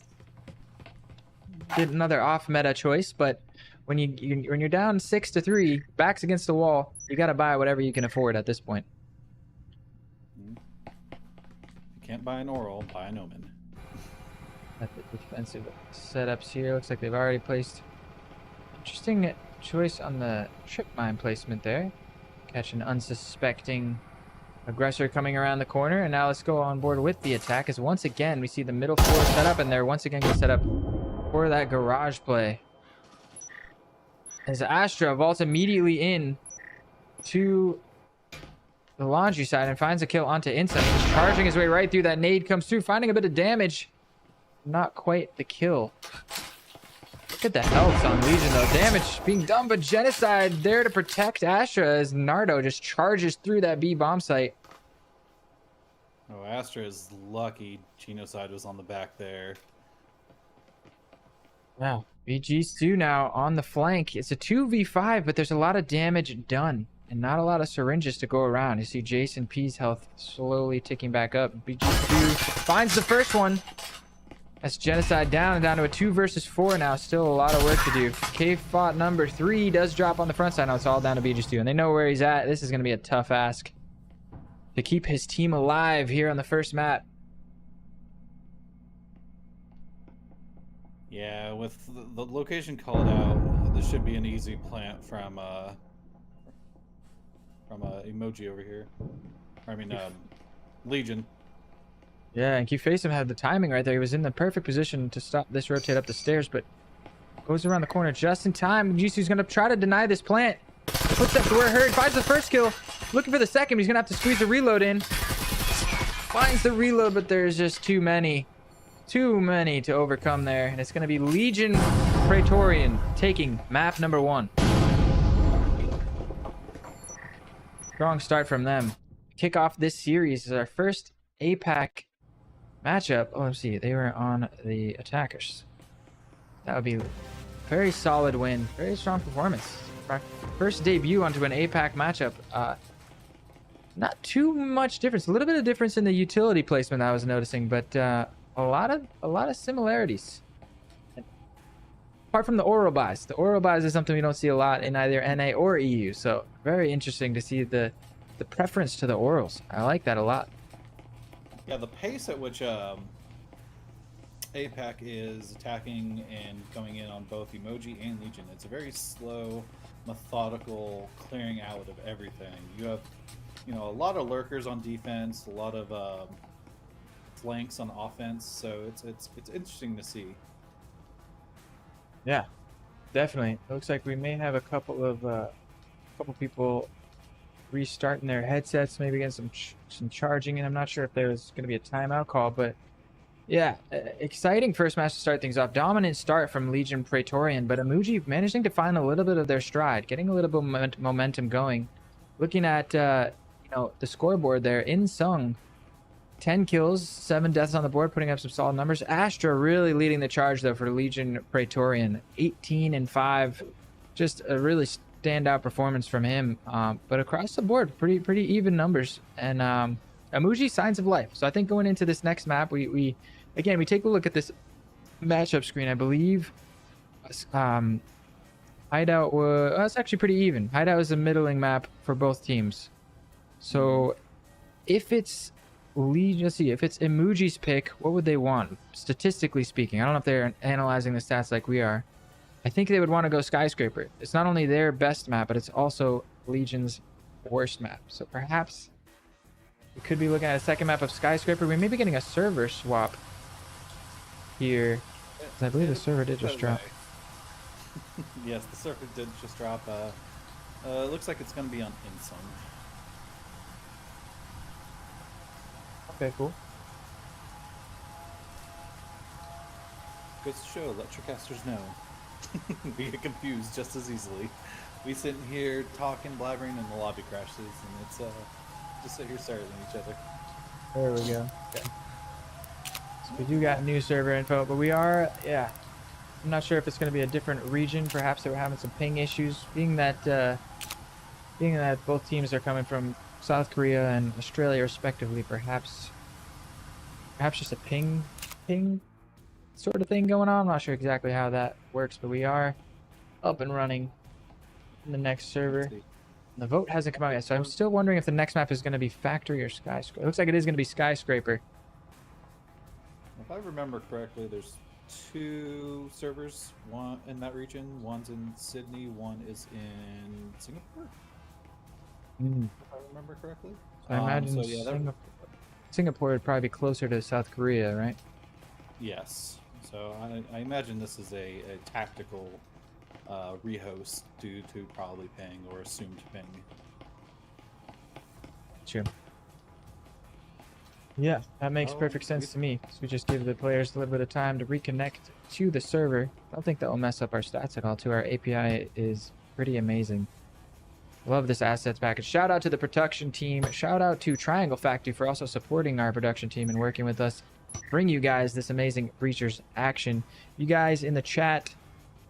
Did another off meta choice, but when you're down 6-3, backs against the wall, you got to buy whatever you can afford at this point. If you can't buy an oral, buy an Omen. At the defensive setups here, looks like they've already placed interesting choice on the trip mine placement there. Catch an unsuspecting aggressor coming around the corner, and now let's go on board with the attack as once again we see the middle floor set up, and they're once again going to set up for that garage play. As Astra vaults immediately in to the laundry side and finds a kill onto Insect. He's charging his way right through. That nade comes through, finding a bit of damage. Not quite the kill. Look at the health on Legion though. Damage being done, but Genocide there to protect Astra as Nardo just charges through that B bomb site. Oh, Astra is lucky Genocide was on the back there. Wow. BG2 now on the flank. It's a 2v5, but there's a lot of damage done and not a lot of syringes to go around. You see Jason P's health slowly ticking back up. BG2 finds the first one. That's Genocide down and down to a 2 versus 4 now. Still a lot of work to do. K-Fought number 3 does drop on the front side. Now it's all down to BG2, and they know where he's at. This is going to be a tough ask to keep his team alive here on the first map. Yeah, with the location called out, this should be an easy plant from Emoji over here. I mean, Legion. Yeah, and Q-Facem had the timing right there. He was in the perfect position to stop this rotate up the stairs, but goes around the corner just in time. Jisu's going to try to deny this plant. Puts up to where it hurt, finds the first kill. Looking for the second, he's going to have to squeeze the reload in. Finds the reload, but there's just too many to overcome there, and it's going to be Legion Praetorian taking map number 1. Strong start from them. Kick off this series is our first APAC matchup. Oh, let's see, they were on the attackers. That would be a very solid win, very strong performance. Our first debut onto an APAC matchup. Not too much difference, a little bit of difference in the utility placement I was noticing, but a lot of similarities. Apart from the oral buys. The oral buys is something we don't see a lot in either NA or EU. So very interesting to see the preference to the orals. I like that a lot. Yeah, the pace at which APAC is attacking and going in on both Emoji and Legion, it's a very slow, methodical clearing out of everything. You have, a lot of lurkers on defense, a lot of flanks on offense, so it's interesting to see. Yeah, definitely. It looks like we may have a couple people restarting their headsets, maybe getting some charging, and I'm not sure if there's going to be a timeout call, but yeah, exciting first match to start things off. Dominant start from Legion Praetorian, but Amuji managing to find a little bit of their stride, getting a little bit of momentum going. Looking at the scoreboard there, Insung 10 kills, 7 deaths on the board, putting up some solid numbers. Astra really leading the charge though for Legion Praetorian, 18-5. Just a really standout performance from him. But across the board, pretty even numbers. And Emoji, signs of life. So I think going into this next map, we take a look at this matchup screen. I believe Hideout was it's actually pretty even. Hideout was a middling map for both teams. So if it's let's see, if it's Emoji's pick, what would they want? Statistically speaking, I don't know if they're analyzing the stats like we are. I think they would want to go Skyscraper. It's not only their best map, but it's also Legion's worst map. So perhaps we could be looking at a second map of Skyscraper. We may be getting a server swap here. I believe the server did just drop. Yes, the server did just drop. Looks like it's going to be on Insum. Okay, cool. Goes to show, Electrocasters know. We get confused just as easily. We sit here talking, blabbering, and the lobby crashes, and it's just sit here staring at each other. There we go. Okay. So we do got new server info, but we are, yeah. I'm not sure if it's going to be a different region. Perhaps they were having some ping issues, being that both teams are coming from South Korea and Australia respectively. Perhaps just a ping sort of thing going on. I'm not sure exactly how that works, but we are up and running in the next server. The vote hasn't come out yet, so I'm still wondering if the next map is going to be Factory or Skyscraper. It looks like it is going to be Skyscraper. If I remember correctly, there's 2 servers, one in that region. One's in Sydney, one is in Singapore. If I remember correctly. So I imagine Singapore would probably be closer to South Korea, right? Yes. So I imagine this is a tactical rehost due to probably ping or assumed ping. Sure. Yeah, that makes perfect sense to me. So we just give the players a little bit of time to reconnect to the server. I don't think that will mess up our stats at all, too. Our API is pretty amazing. Love this assets package. Shout out to the production team. Shout out to Triangle Factory for also supporting our production team and working with us. Bring you guys this amazing Breachers action. You guys in the chat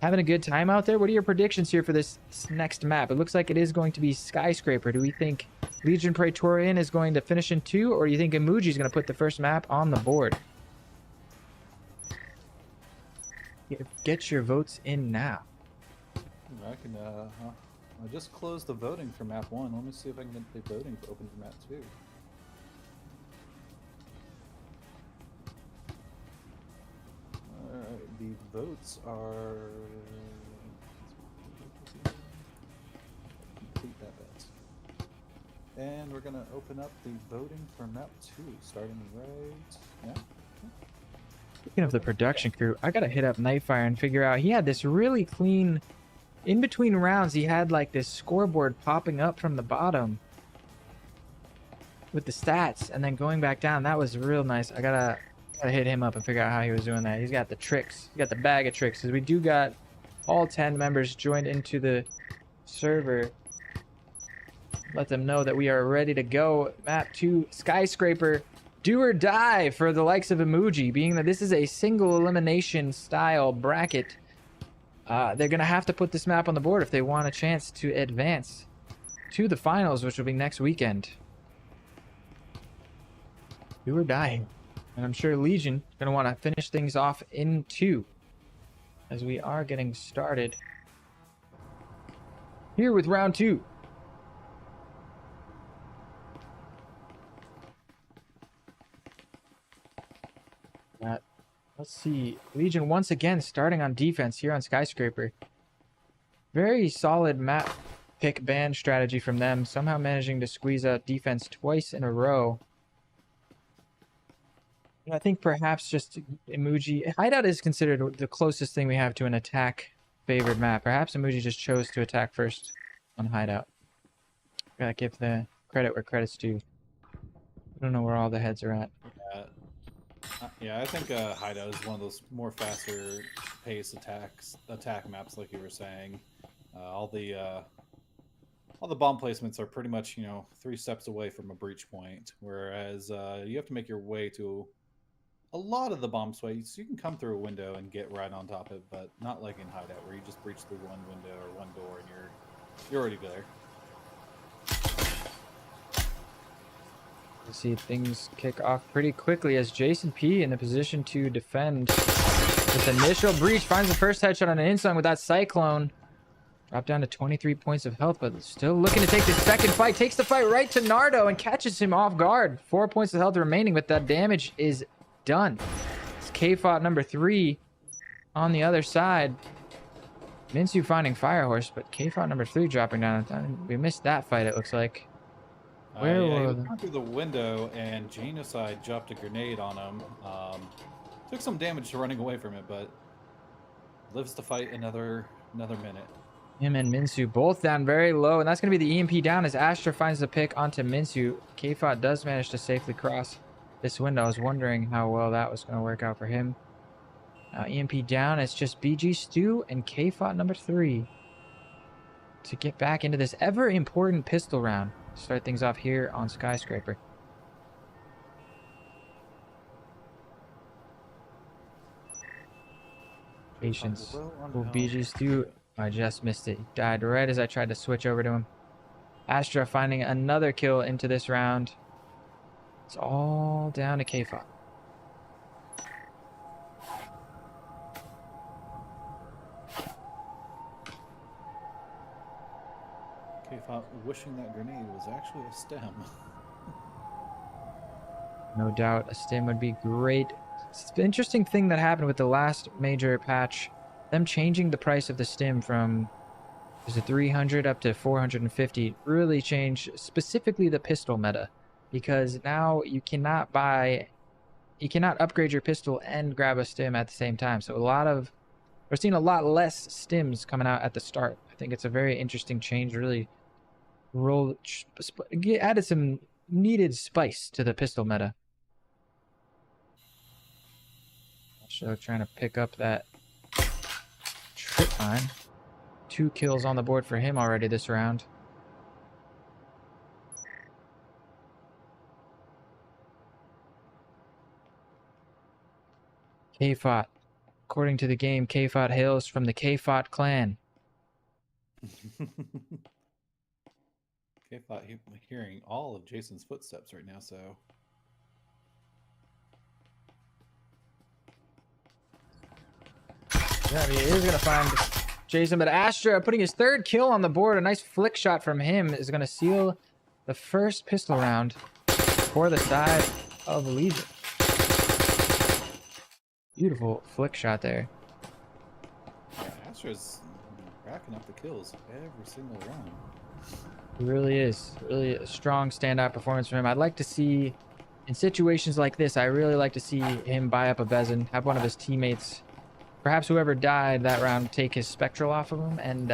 having a good time out there? What are your predictions here for this next map? It looks like it is going to be Skyscraper. Do we think Legion Praetorian is going to finish in 2, or do you think Emoji is going to put the first map on the board? Get your votes in now. I can. I just closed the voting for map 1. Let me see if I can get the voting open for map 2. Alright, the votes are... Complete that bet. And we're gonna open up the voting for map 2, starting right now. Speaking of the production crew, I gotta hit up Nightfire and figure out, he had this really clean, in between rounds, he had like this scoreboard popping up from the bottom with the stats and then going back down. That was real nice. I gotta hit him up and figure out how he was doing that. He's got the tricks. He got the bag of tricks, because we do got all 10 members joined into the server. Let them know that we are ready to go. Map 2, Skyscraper. Do or die for the likes of Emoji, being that this is a single elimination style bracket. They're going to have to put this map on the board if they want a chance to advance to the finals, which will be next weekend. Do or die. And I'm sure Legion is going to want to finish things off in 2 as we are getting started here with round 2. Let's see. Legion once again starting on defense here on Skyscraper. Very solid map pick ban strategy from them. Somehow managing to squeeze out defense twice in a row. And I think perhaps just Emoji... Hideout is considered the closest thing we have to an attack favored map. Perhaps Emoji just chose to attack first on Hideout. Gotta give the credit where credit's due. I don't know where all the heads are at. Yeah, I think Hideout is one of those more faster pace attack maps, like you were saying. All the bomb placements are pretty much 3 steps away from a breach point, whereas you have to make your way to a lot of the bomb sites. You can come through a window and get right on top of it, but not like in Hideout, where you just breach through one window or one door and you're You're already there. You see things kick off pretty quickly as Jason P in a position to defend. This initial breach finds the first headshot on an Insung with that Cyclone. Dropped down to 23 points of health, but still looking to take the second fight. Takes the fight right to Nardo and catches him off guard. 4 points of health remaining, but that damage is done. It's K-Fought number 3 on the other side. Minsu finding Firehorse, but K-Fought number 3 dropping down. We missed that fight, it looks like. Where yeah, he was went through the window, and Genocide dropped a grenade on him. Took some damage to running away from it, but lives to fight another minute. him and Minsu both down very low, and that's going to be the EMP down as Astra finds the pick onto Minsu. K-Fought does manage to safely cross this window. I was wondering how well that was going to work out for him. Now EMP down, it's just BG Stu and K-Fought number 3 to get back into this ever important pistol round. Start things off here on Skyscraper. Patience. Oh, BG Stu. I just missed it. He died right as I tried to switch over to him. Astra finding another kill into this round. It's all down to K-Fought. K-Fought wishing that grenade was actually a stem. No doubt a stim would be great. It's an interesting thing that happened with the last major patch. Them changing the price of the stim from was it 300 up to 450 really changed specifically the pistol meta, because now you cannot upgrade your pistol and grab a stim at the same time. So we're seeing a lot less stims coming out at the start. I think it's a very interesting change. Really added some needed spice to the pistol meta. So trying to pick up that trip line. 2 kills on the board for him already this round. K-Fought. According to the game, K-Fought hails from the K-Fought clan. K-Fought hearing all of Jason's footsteps right now, so... Yeah, he is going to find Jason, but Astra putting his 3rd kill on the board. A nice flick shot from him is going to seal the first pistol round for the side of Legion. Beautiful flick shot there. Yeah, Astra's racking up the kills every single round. It really is. Really a strong standout performance from him. I'd like to see, in situations like this, I really like to see him buy up a Vezin, have one of his teammates, perhaps whoever died that round, take his Spectral off of him and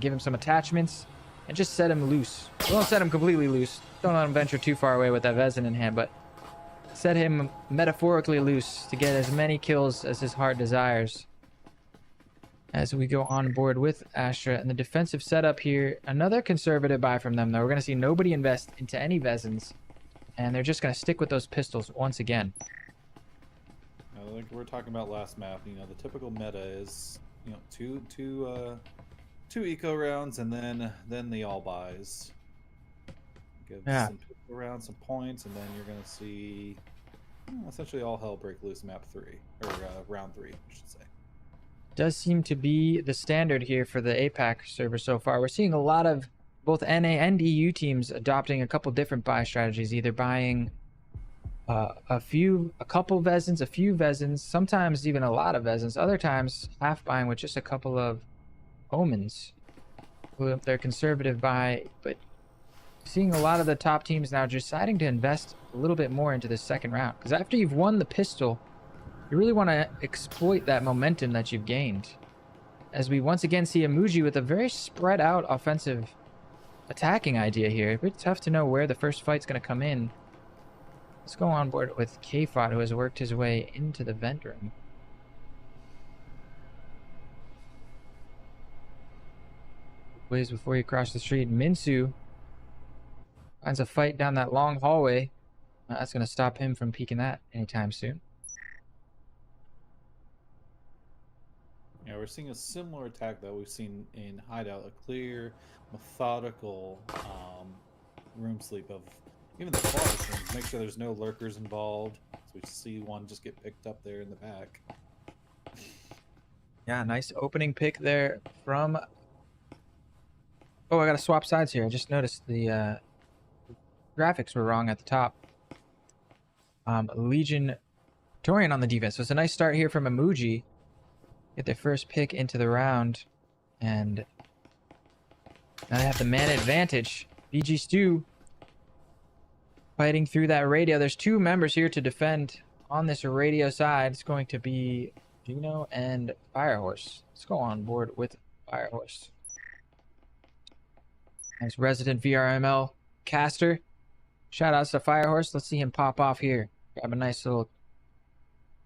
give him some attachments and just set him loose. Don't set him completely loose. Don't let him venture too far away with that Vezin in hand, but set him metaphorically loose to get as many kills as his heart desires. As we go on board with Astra and the defensive setup here, another conservative buy from them, though. We're going to see nobody invest into any Vezins, and they're just going to stick with those pistols once again. Like we were talking about last map, the typical meta is, two eco rounds and then the all buys. Give some eco rounds some points, and then you're going to see essentially all hell break loose map 3 or round 3, I should say. Does seem to be the standard here for the APAC server so far. We're seeing a lot of both NA and EU teams adopting a couple different buy strategies, either buying a couple Vezins, a few Vezins, sometimes even a lot of Vezins, other times half buying with just a couple of Omens. They're conservative buy, but seeing a lot of the top teams now deciding to invest a little bit more into this second round, because after you've won the pistol, you really want to exploit that momentum that you've gained. As we once again see Amuji with a very spread out offensive attacking idea here. A bit tough to know where the first fight's going to come in. Let's go on board with K-Fought, who has worked his way into the vent room. Ways before you cross the street. Minsu finds a fight down that long hallway. That's going to stop him from peeking that anytime soon. Yeah, we're seeing a similar attack that we've seen in Hideout, a clear, methodical room sleep of even the farthest rooms. Make sure there's no lurkers involved. So we see one just get picked up there in the back. Yeah, nice opening pick there from... Oh, I gotta swap sides here. I just noticed the graphics were wrong at the top. Legion Torian on the defense. So it's a nice start here from Emoji. Get their first pick into the round. And now they have the man advantage. BG Stew fighting through that radio. There's two members here to defend on this radio side. It's going to be Gino and Firehorse. Let's go on board with Firehorse. Nice resident VRML caster. Shout outs to Firehorse. Let's see him pop off here. Grab a nice little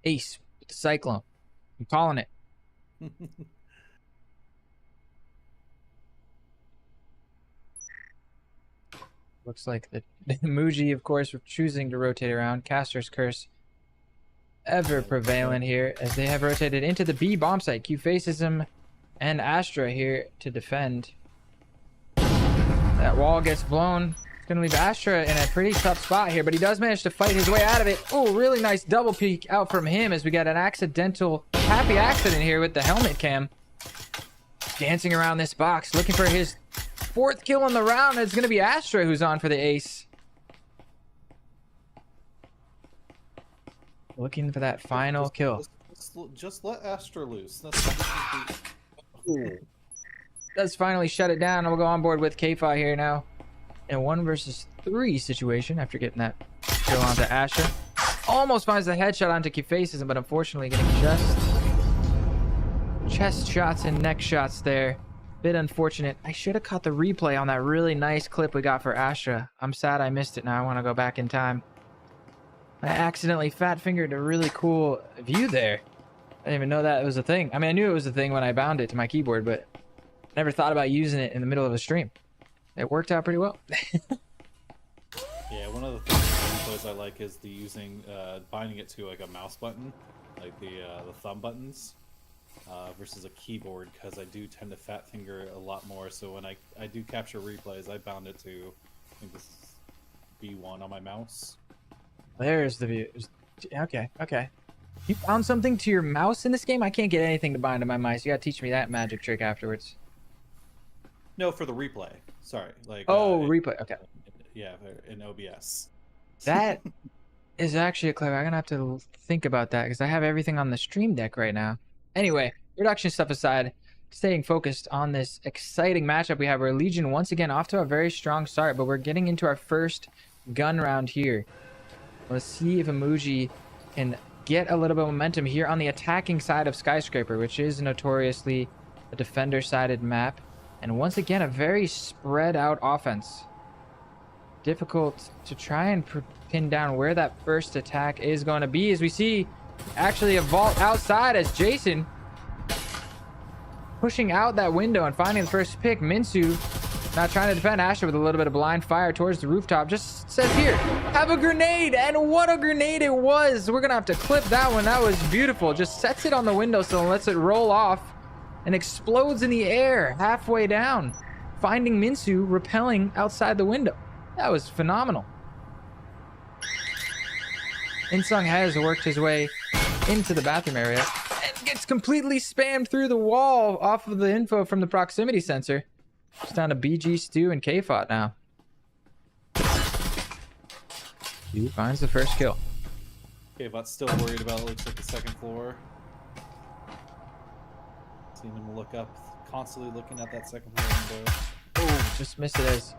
ace with the Cyclone. I'm calling it. Looks like the Muji, of course, choosing to rotate around. Caster's Curse ever prevalent here as they have rotated into the B bomb site. Q faces him and Astra here to defend. That wall gets blown. It's going to leave Astra in a pretty tough spot here, but he does manage to fight his way out of it. Oh, really nice double peek out from him as we got an accidental happy accident here with the helmet cam. Dancing around this box, looking for his fourth kill in the round. It's going to be Astra who's on for the ace. Looking for that final kill. Just let Astra loose. Does finally shut it down, and we'll go on board with K-Fi here now. In a 1 versus 3 situation after getting that kill onto Astra. Almost finds the headshot onto Q-Faces, but unfortunately getting chest shots and neck shots there. Bit unfortunate. I should have caught the replay on that really nice clip we got for Astra. I'm sad I missed it now. I want to go back in time. I accidentally fat fingered a really cool view there. I didn't even know that it was a thing. I mean, I knew it was a thing when I bound it to my keyboard, but never thought about using it in the middle of a stream. It worked out pretty well. Yeah, one of the things I like is the binding it to like a mouse button, like the thumb buttons, versus a keyboard, because I do tend to fat finger a lot more. So when I do capture replays, I bound it to, I think this is B1 on my mouse. There's the view. Okay. You found something to your mouse in this game? I can't get anything to bind to my mice. You gotta teach me that magic trick afterwards. No, for the replay. Sorry. Replay. Okay. Yeah, in OBS. That is actually a clever. I'm gonna have to think about that because I have everything on the stream deck right now. Anyway, production stuff aside, staying focused on this exciting matchup we have where Legion once again off to a very strong start, but we're getting into our first gun round here. Let's see if Emoji can get a little bit of momentum here on the attacking side of Skyscraper, which is notoriously a defender-sided map. And once again, a very spread out offense. Difficult to try and pin down where that first attack is going to be, as we see actually a vault outside as Jason pushing out that window and finding the first pick. Minsu not trying to defend. Asher with a little bit of blind fire towards the rooftop. Just says here, have a grenade, and what a grenade it was. We're gonna have to clip that one. That was beautiful. Just sets it on the windowsill and lets it roll off and explodes in the air halfway down, finding Minsu repelling outside the window. That was phenomenal. Insung has worked his way into the bathroom area and gets completely spammed through the wall off of the info from the proximity sensor. It's down to BG, Stu, and K-Fot now. Stu finds the first kill. K-Fot's still worried about, looks like, the second floor. Seeing him look up, constantly looking at that second floor window. Oh, just missed it as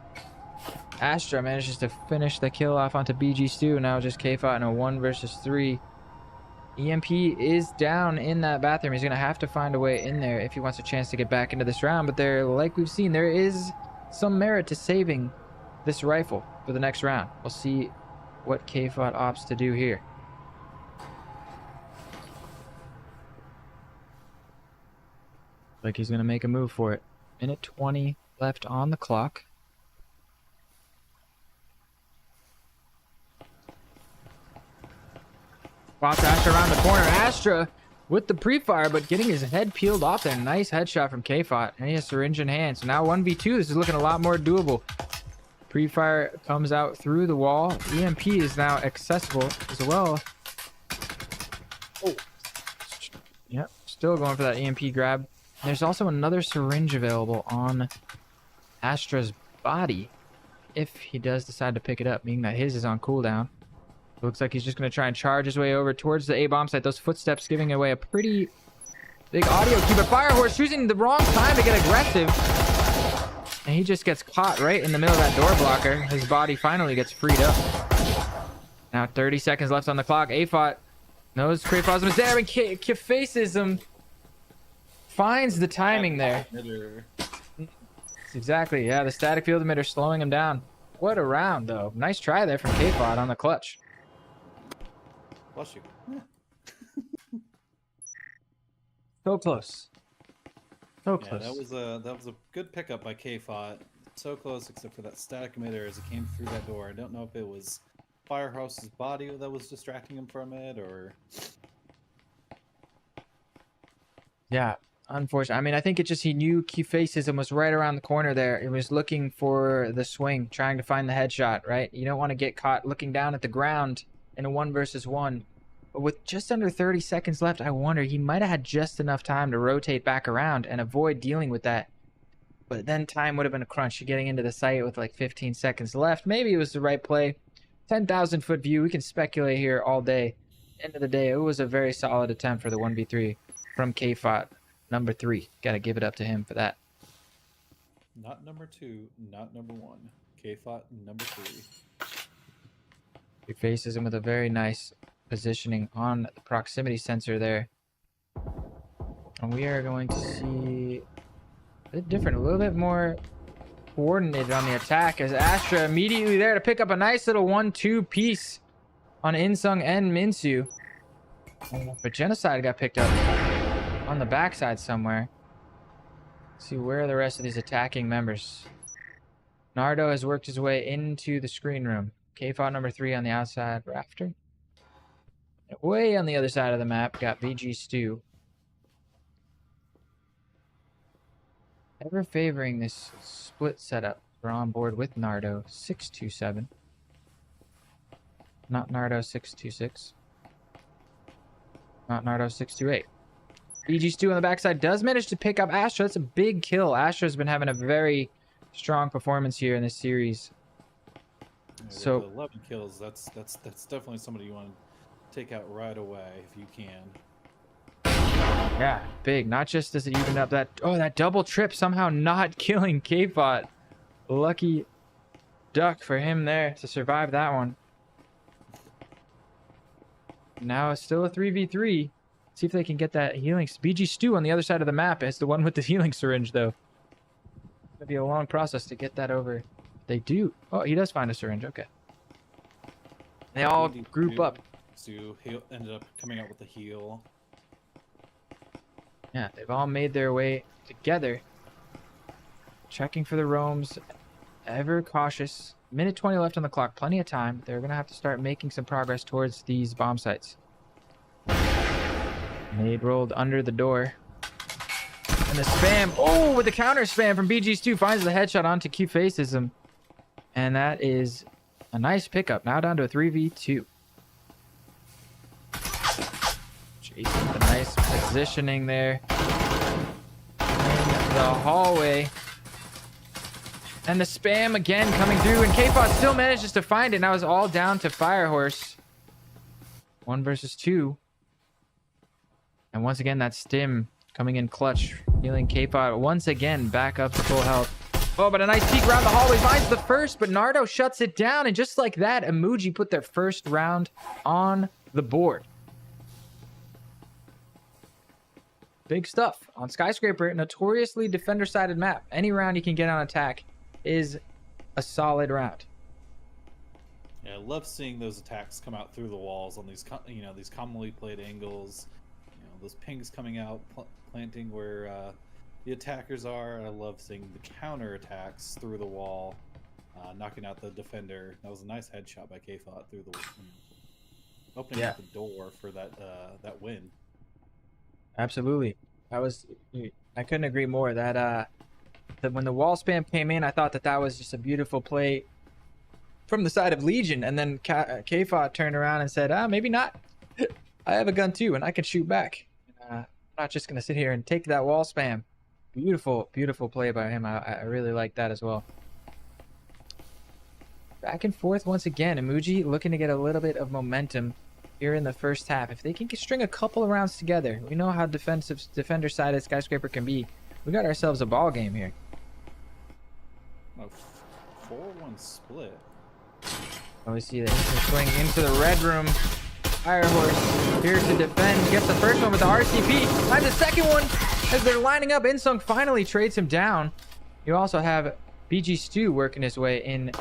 Astra manages to finish the kill off onto BG Stu. Now just K-Fot in a 1 versus 3. EMP is down in that bathroom. He's going to have to find a way in there if he wants a chance to get back into this round. But there, like we've seen, there is some merit to saving this rifle for the next round. We'll see what K-Fot opts to do here. Like he's going to make a move for it. Minute 20 left on the clock. Spots Astra around the corner. Astra with the pre-fire, but getting his head peeled off there. Nice headshot from K-Fot. And he has syringe in hand. So now 1v2. This is looking a lot more doable. Pre-fire comes out through the wall. EMP is now accessible as well. Oh. Yep, still going for that EMP grab. There's also another syringe available on Astra's body if he does decide to pick it up, meaning that his is on cooldown. Looks like he's just going to try and charge his way over towards the A-bomb site. Those footsteps giving away a pretty big audio cue, but Firehorse choosing the wrong time to get aggressive. And he just gets caught right in the middle of that door blocker. His body finally gets freed up. Now 30 seconds left on the clock. AFOT knows Crayfosm is there, and Facism finds the timing there. Exactly, yeah, the static field emitter slowing him down. What a round, though. Nice try there from K-Fot on the clutch. Bless you. So close. So close. Yeah, that was a good pickup by K-Fot. So close, except for that static emitter as it came through that door. I don't know if it was Firehouse's body that was distracting him from it, or... Yeah, unfortunately. I mean, I think it just he knew Facism was right around the corner there. He was looking for the swing, trying to find the headshot, right? You don't want to get caught looking down at the ground in a 1v1. But with just under 30 seconds left, I wonder he might have had just enough time to rotate back around and avoid dealing with that. But then time would have been a crunch. Getting into the site with like 15 seconds left. Maybe it was the right play. 10,000 foot view. We can speculate here all day. End of the day, it was a very solid attempt for the 1v3 from K-Fot. Number 3. Got to give it up to him for that. Not number 2, not number 1. K-Fot, number 3. He faces him with a very nice positioning on the proximity sensor there. And we are going to see a bit different, a little bit more coordinated on the attack, as Astra immediately there to pick up a nice little 1-2 piece on Insung and Minsu. But Genocide got picked up on the backside somewhere. Let's see where are the rest of these attacking members. Nardo has worked his way into the screen room. K-Fot number 3 on the outside rafter. Way on the other side of the map, got VG Stew. Ever favoring this split setup. We're on board with Nardo 627. Not Nardo 626. Not Nardo 628. VG Stew on the backside does manage to pick up Astra. That's a big kill. Astra's been having a very strong performance here in this series. Yeah, so 11 kills. That's definitely somebody you want to take out right away if you can. Yeah, big. Not just does it even up that... Oh, that double trip somehow not killing K-Bot. Lucky duck for him there to survive that one. Now it's still a 3v3. See if they can get that healing. BG Stew on the other side of the map is the one with the healing syringe, though. It'll be a long process to get that over. They do. Oh, he does find a syringe. Okay. They all group up. Stew ended up coming out with a heal. Yeah, they've all made their way together. Checking for the roams. Ever cautious. Minute 20 left on the clock. Plenty of time. They're going to have to start making some progress towards these bomb sites. Nade rolled under the door. And the spam. Oh, with the counter spam from BG Stew finds the headshot onto Q-Facism. And that is a nice pickup. Now down to a 3v2. Jason with a nice positioning there. In the hallway. And the spam again coming through. And K-Fot still manages to find it. Now it's all down to Firehorse. 1 versus 2. And once again, that stim coming in clutch. Healing K-Fot once again back up to full health. Oh, but a nice peek around the hallway. Finds the first, but Nardo shuts it down. And just like that, Emoji put their first round on the board. Big stuff on Skyscraper, notoriously defender-sided map. Any round you can get on attack is a solid round. Yeah, I love seeing those attacks come out through the walls on these, these commonly played angles. Those pings coming out, planting where the attackers are. I love seeing the counter attacks through the wall, knocking out the defender. That was a nice headshot by K-Fot through the opening up the door for that that win. Absolutely. I couldn't agree more. That when the wall spam came in, I thought that was just a beautiful play from the side of Legion, and then Kfot turned around and said, maybe not. I have a gun too, and I can shoot back. I'm not just gonna sit here and take that wall spam. Beautiful, beautiful play by him. I really like that as well. Back and forth once again. Emoji looking to get a little bit of momentum here in the first half. If they can string a couple of rounds together, we know how defender sided Skyscraper can be. We got ourselves a ball game here. A 4-1 split. Oh, we see the instant swing into the red room. Firehorse here to defend. Gets the first one with the RCP. Finds the second one as they're lining up. Insung finally trades him down. You also have BG Stu working his way in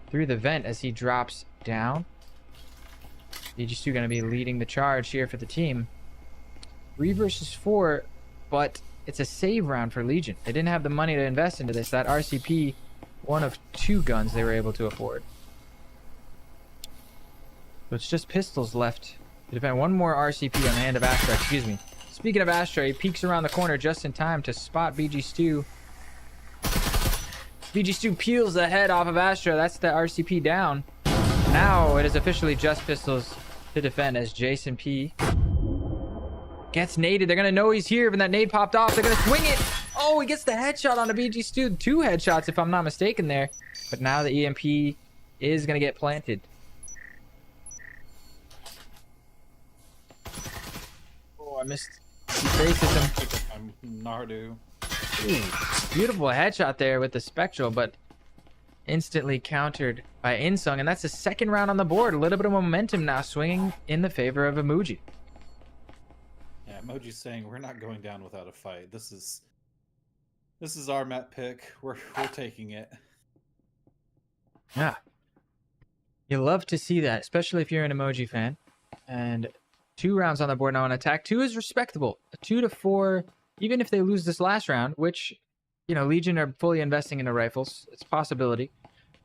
through the vent as he drops down. BG Stu going to be leading the charge here for the team. 3 versus 4, but it's a save round for Legion. They didn't have the money to invest into this. That RCP, one of 2 guns they were able to afford. So it's just pistols left to defend. One more RCP on the hand of Astra. Excuse me. Speaking of Astra, he peeks around the corner just in time to spot BG Stu. BG Stu peels the head off of Astra. That's the RCP down. Now it is officially just pistols to defend as Jason P gets naded. They're going to know he's here when that nade popped off. They're going to swing it. Oh, he gets the headshot on the BG Stu. 2 headshots if I'm not mistaken there. But now the EMP is going to get planted. I missed. He faces him. I'm Nardu. Ooh, beautiful headshot there with the Spectral, but instantly countered by Insung, and that's the second round on the board. A little bit of momentum now swinging in the favor of Emoji. Yeah, Emoji's saying we're not going down without a fight. This is our map pick. We're taking it. Yeah. You love to see that, especially if you're an Emoji fan. And 2 rounds on the board now on attack. 2 is respectable. A 2 to 4, even if they lose this last round, which, you know, Legion are fully investing into rifles. It's a possibility.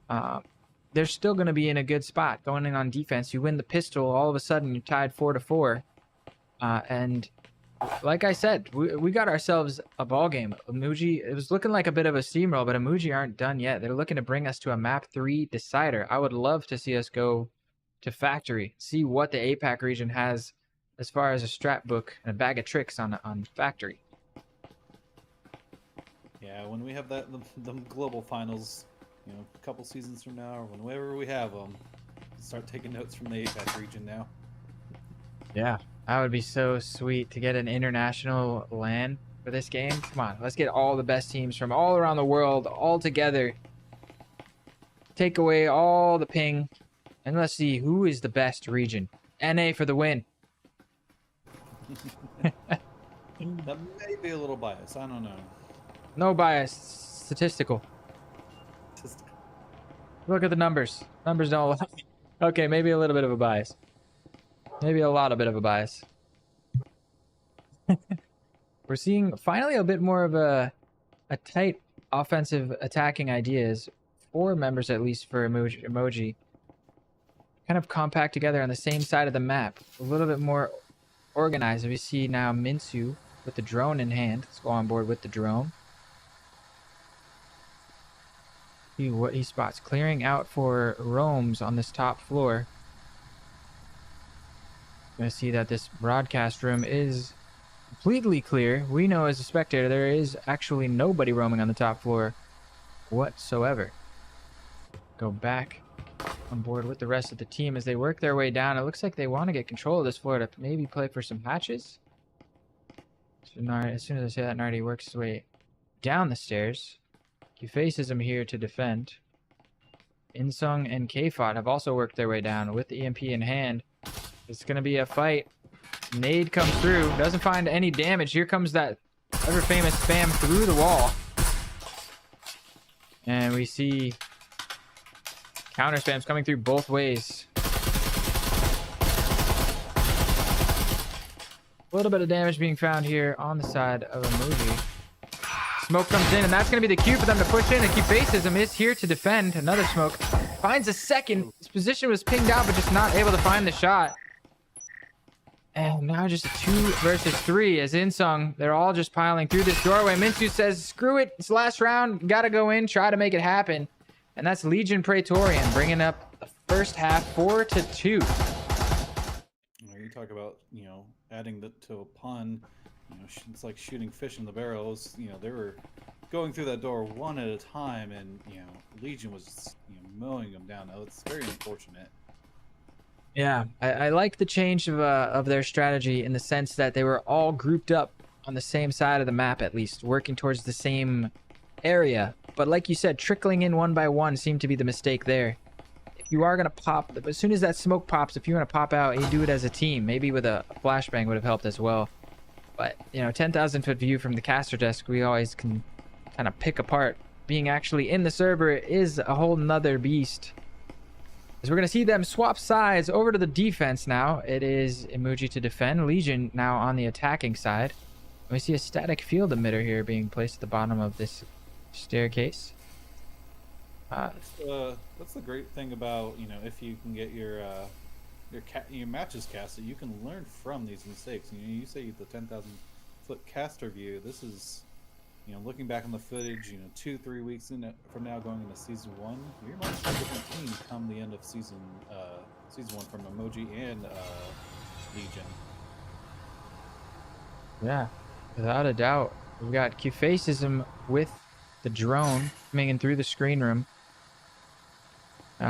They're still going to be in a good spot going in on defense. You win the pistol, all of a sudden you're tied 4 to 4. And like I said, we got ourselves a ball game. Emoji, it was looking like a bit of a steamroll, but Emoji aren't done yet. They're looking to bring us to a map 3 decider. I would love to see us go to Factory, see what the APAC region has as far as a strat book and a bag of tricks on Factory. Yeah, when we have the global finals, you know, a couple seasons from now, or whenever we have them, start taking notes from the APAC region now. Yeah, that would be so sweet to get an international LAN for this game. Come on, let's get all the best teams from all around the world all together. Take away all the ping, and let's see who is the best region. NA for the win. That may be a little biased. I don't know. No bias. Statistical. Look at the numbers. Numbers don't lie. Okay, maybe a little bit of a bias. Maybe a lot of bit of a bias. We're seeing finally a bit more of a tight offensive attacking ideas. 4 members at least for Emoji. Kind of compact together on the same side of the map. A little bit more organized. We see now Minsu with the drone in hand. Let's go on board with the drone. See what he spots. Clearing out for roams on this top floor. Gonna see that this broadcast room is completely clear. We know as a spectator there is actually nobody roaming on the top floor whatsoever. Go back on board with the rest of the team as they work their way down. It looks like they want to get control of this floor to maybe play for some hatches. So as soon as I say that, Nardi works his way down the stairs. He faces him here to defend. Insung and Kfot have also worked their way down with the EMP in hand. It's going to be a fight. Nade comes through. Doesn't find any damage. Here comes that ever-famous spam through the wall. And we see counter spams coming through both ways. A little bit of damage being found here on the side of Emoji. Smoke comes in, and that's going to be the cue for them to push in. And he faces him, is here to defend. Another smoke. Finds a second. His position was pinged out, but just not able to find the shot. And now just a 2 versus 3 as Insung, they're all just piling through this doorway. Minsu says, screw it, it's last round, gotta go in, try to make it happen. And that's Legion Praetorian bringing up the first half 4-2. You talk about, adding to a pun, it's like shooting fish in the barrels. They were going through that door one at a time, and, Legion was, mowing them down. It's very unfortunate. Yeah, I like the change of their strategy in the sense that they were all grouped up on the same side of the map, at least working towards the same area. But like you said, trickling in one by one seemed to be the mistake there. If you are going to pop, as soon as that smoke pops, if you want to pop out, you do it as a team. Maybe with a flashbang would have helped as well. But, 10,000 foot view from the caster desk, we always can kind of pick apart. Being actually in the server is a whole nother beast. As we're going to see them swap sides over to the defense now. It is Emoji to defend. Legion now on the attacking side. We see a static field emitter here being placed at the bottom of this staircase. That's the great thing about, if you can get your matches casted, you can learn from these mistakes. You say the 10,000 foot caster view. This is, looking back on the footage, 2-3 weeks from now going into season 1, you're much a different team come the end of season 1 from Emoji and Legion. Yeah, without a doubt. We've got Q-Facism with the drone coming in through the screen room.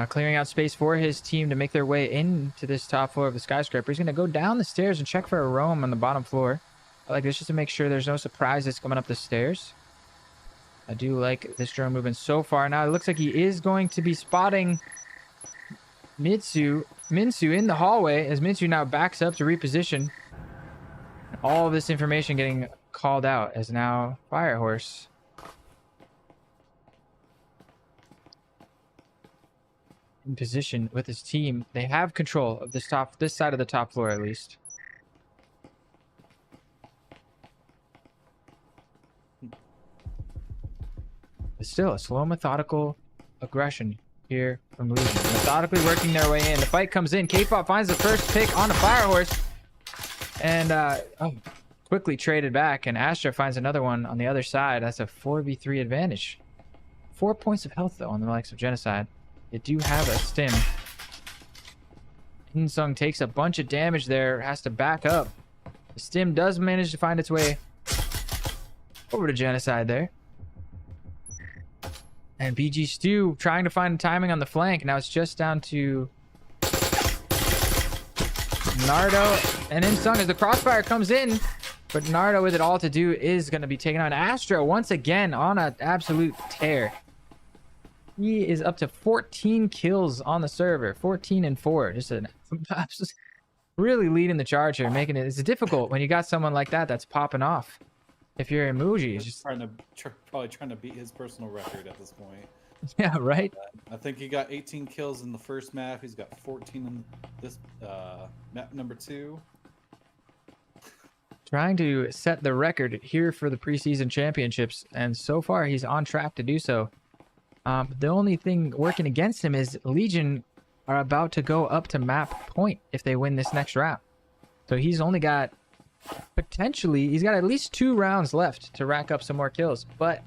Clearing out space for his team to make their way into this top floor of the skyscraper. He's going to go down the stairs and check for a roam on the bottom floor. I like this just to make sure there's no surprises coming up the stairs. I do like this drone moving so far. Now it looks like he is going to be spotting Minsu in the hallway as Minsu now backs up to reposition. All of this information getting called out as now Firehorse in position with his team. They have control of this side of the top floor at least. But still, a slow, methodical aggression here from Legion. Methodically working their way in. The fight comes in. K-pop finds the first pick on the Firehorse. And quickly traded back. And Astra finds another one on the other side. That's a 4v3 advantage. 4 points of health, though, on the likes of Genocide. They do have a stim. Insung takes a bunch of damage there. Has to back up. The stim does manage to find its way over to Genocide there. And BG Stu trying to find timing on the flank. Now it's just down to Nardo and Insung as the crossfire comes in. But Nardo with it all to do is going to be taken on. Astro once again on an absolute tear. He is up to 14 kills on the server. 14-4. Just an really leading the charge here. Making it's difficult when you got someone like that that's popping off. If you're Emoji, he's just probably trying to beat his personal record at this point. Yeah, right. I think he got 18 kills in the first map. He's got 14 in this map number 2. Trying to set the record here for the preseason championships, and so far he's on track to do so. The only thing working against him is Legion are about to go up to map point if they win this next round. So he's only got he's got at least 2 rounds left to rack up some more kills. But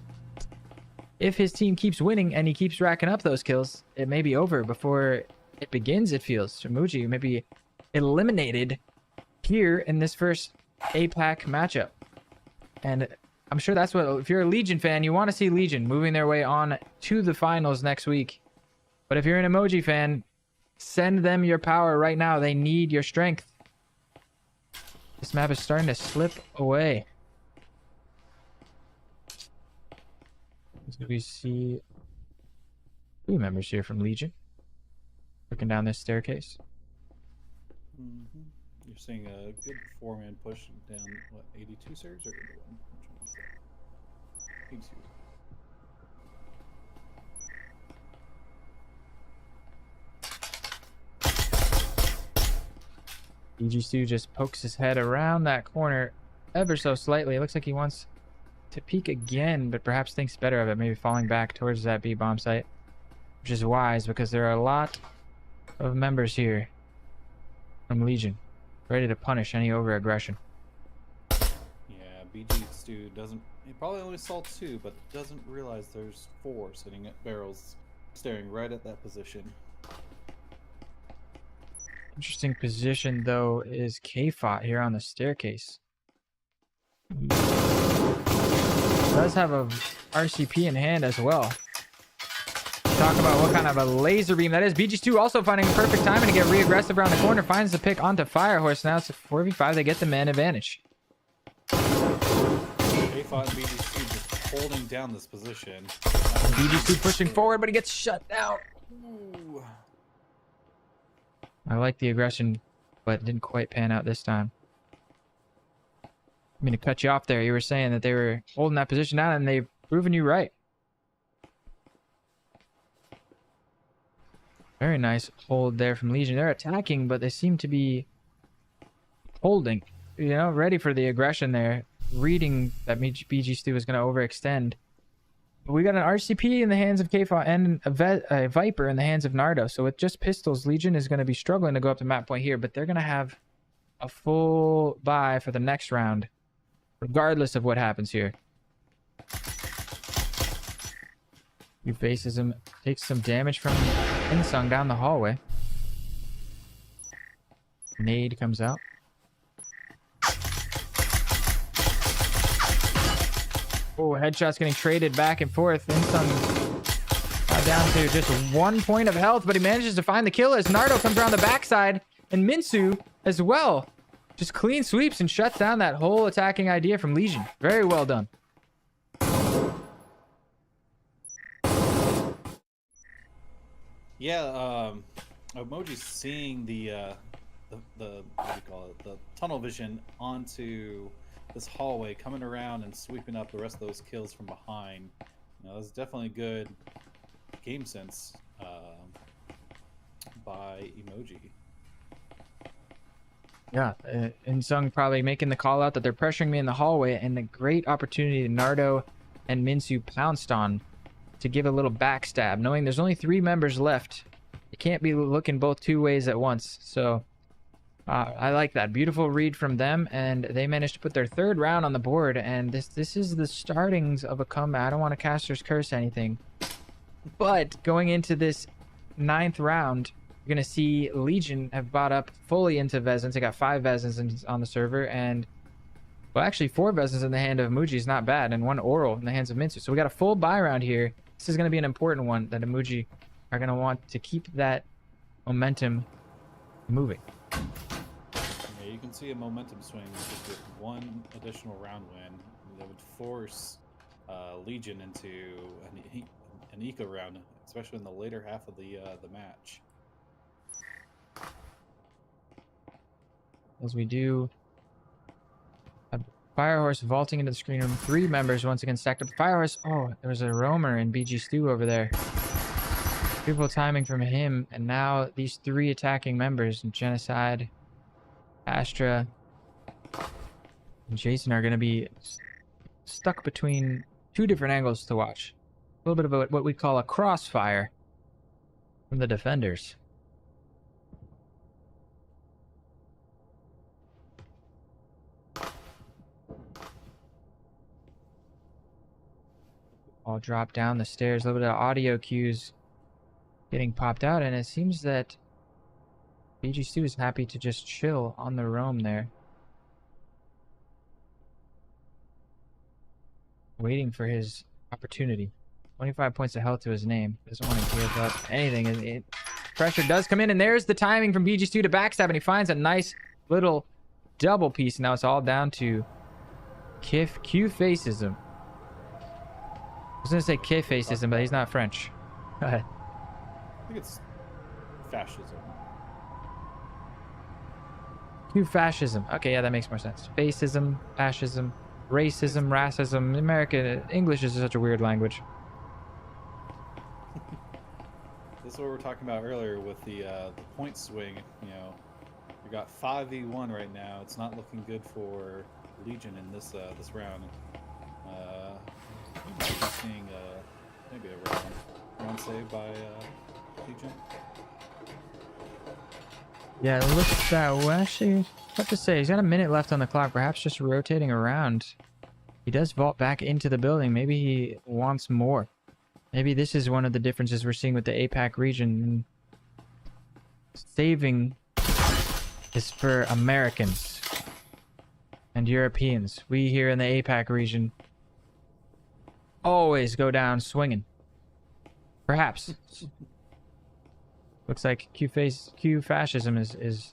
if his team keeps winning and he keeps racking up those kills, it may be over before it begins, it feels. Muji may be eliminated here in this first APAC matchup. And I'm sure that's what, if you're a Legion fan, you want to see Legion moving their way on to the finals next week. But if you're an Emoji fan, send them your power right now. They need your strength. This map is starting to slip away. We see 3 members here from Legion looking down this staircase. Mm-hmm. You're seeing a good 4-man push down, what, 82 surge or 81? Which one is that? 82. BG Stu just pokes his head around that corner ever so slightly. It looks like he wants to peek again, but perhaps thinks better of it, maybe falling back towards that B bomb site, which is wise because there are a lot of members here from Legion. ready to punish any over-aggression. Yeah, BG Stu doesn't. He probably only saw 2, but doesn't realize there's 4 sitting at barrels, staring right at that position. Interesting position, though, is K-Fot here on the staircase. Does have a RCP in hand as well. Talk about what kind of a laser beam that is. BG2 also finding perfect timing to get re-aggressive around the corner. Finds the pick onto Firehorse. Now it's a 4v5. They get the man advantage. K-Fot and BG2 just holding down this position. BG2 pushing forward, but he gets shut down. Ooh. I like the aggression, but didn't quite pan out this time. I'm going to cut you off there. You were saying that they were holding that position down, and they've proven you right. Very nice hold there from Legion. They're attacking, but they seem to be holding, you know, ready for the aggression there. Reading that BG Stu is going to overextend. We got an RCP in the hands of K-Fot and a Viper in the hands of Nardo. So with just pistols, Legion is going to be struggling to go up to map point here, but they're going to have a full buy for the next round, regardless of what happens here. He faces him, takes some damage from Insung down the hallway. Nade comes out. Oh, headshots getting traded back and forth. Insung down to just 1 point of health, but he manages to find the kill as Nardo comes around the backside, and Minsu as well. Just clean sweeps and shuts down that whole attacking idea from Legion. Very well done. Yeah, Emoji's seeing the what do you call it? The tunnel vision onto this hallway, coming around and sweeping up the rest of those kills from behind. You know, that's definitely good game sense by Emoji. Yeah, Insung probably making the call out that they're pressuring me in the hallway, and the great opportunity Nardo and Minsu pounced on to give a little backstab, knowing there's only 3 members left. You can't be looking both 2 ways at once. So I like that. Beautiful read from them, and they managed to put their 3rd round on the board, and this is the startings of a comeback. I don't want to Caster's Curse anything, but going into this 9th round, you're going to see Legion have bought up fully into Vezins. They got 5 Vezins on the server, and well, actually 4 Vezins in the hand of Emoji is not bad, and 1 Oral in the hands of Minsu. So we got a full buy round here. This is going to be an important one that Emoji are going to want to keep that momentum moving. Yeah, you can see a momentum swing just with 1 additional round win that would force Legion into an eco round, especially in the later half of the match. As we do a Firehorse vaulting into the screen room. 3 members once again stacked up. Firehorse. Oh, there was a roamer in BG Stu over there. Beautiful timing from him. And now these 3 attacking members, Genocide, Astra, and Jason, are going to be stuck between 2 different angles to watch. A little bit of what we call a crossfire from the defenders. All drop down the stairs. A little bit of audio cues getting popped out, and it seems that BG Stu is happy to just chill on the roam there, waiting for his opportunity. 25 points of health to his name. Doesn't want to give up anything. Pressure does come in, and there's the timing from BG Stu to backstab, and he finds a nice little double piece. Now it's all down to Q faces him. I was going to say K facism, but he's not French. Go ahead. I think it's fascism. Q fascism. Okay, yeah, that makes more sense. Fascism, fascism, racism, racism. American English is such a weird language. This is what we were talking about earlier with the point swing. You know, we got 5v1 right now. It's not looking good for Legion in this this round. We might be seeing maybe a round save by Legion. Yeah, it looks that way. Actually, What to say? He's got a minute left on the clock. Perhaps just rotating around. He does vault back into the building. Maybe he wants more. Maybe this is one of the differences we're seeing with the APAC region. Saving is for Americans and Europeans. We here in the APAC region always go down swinging. Perhaps. Looks like Q fascism is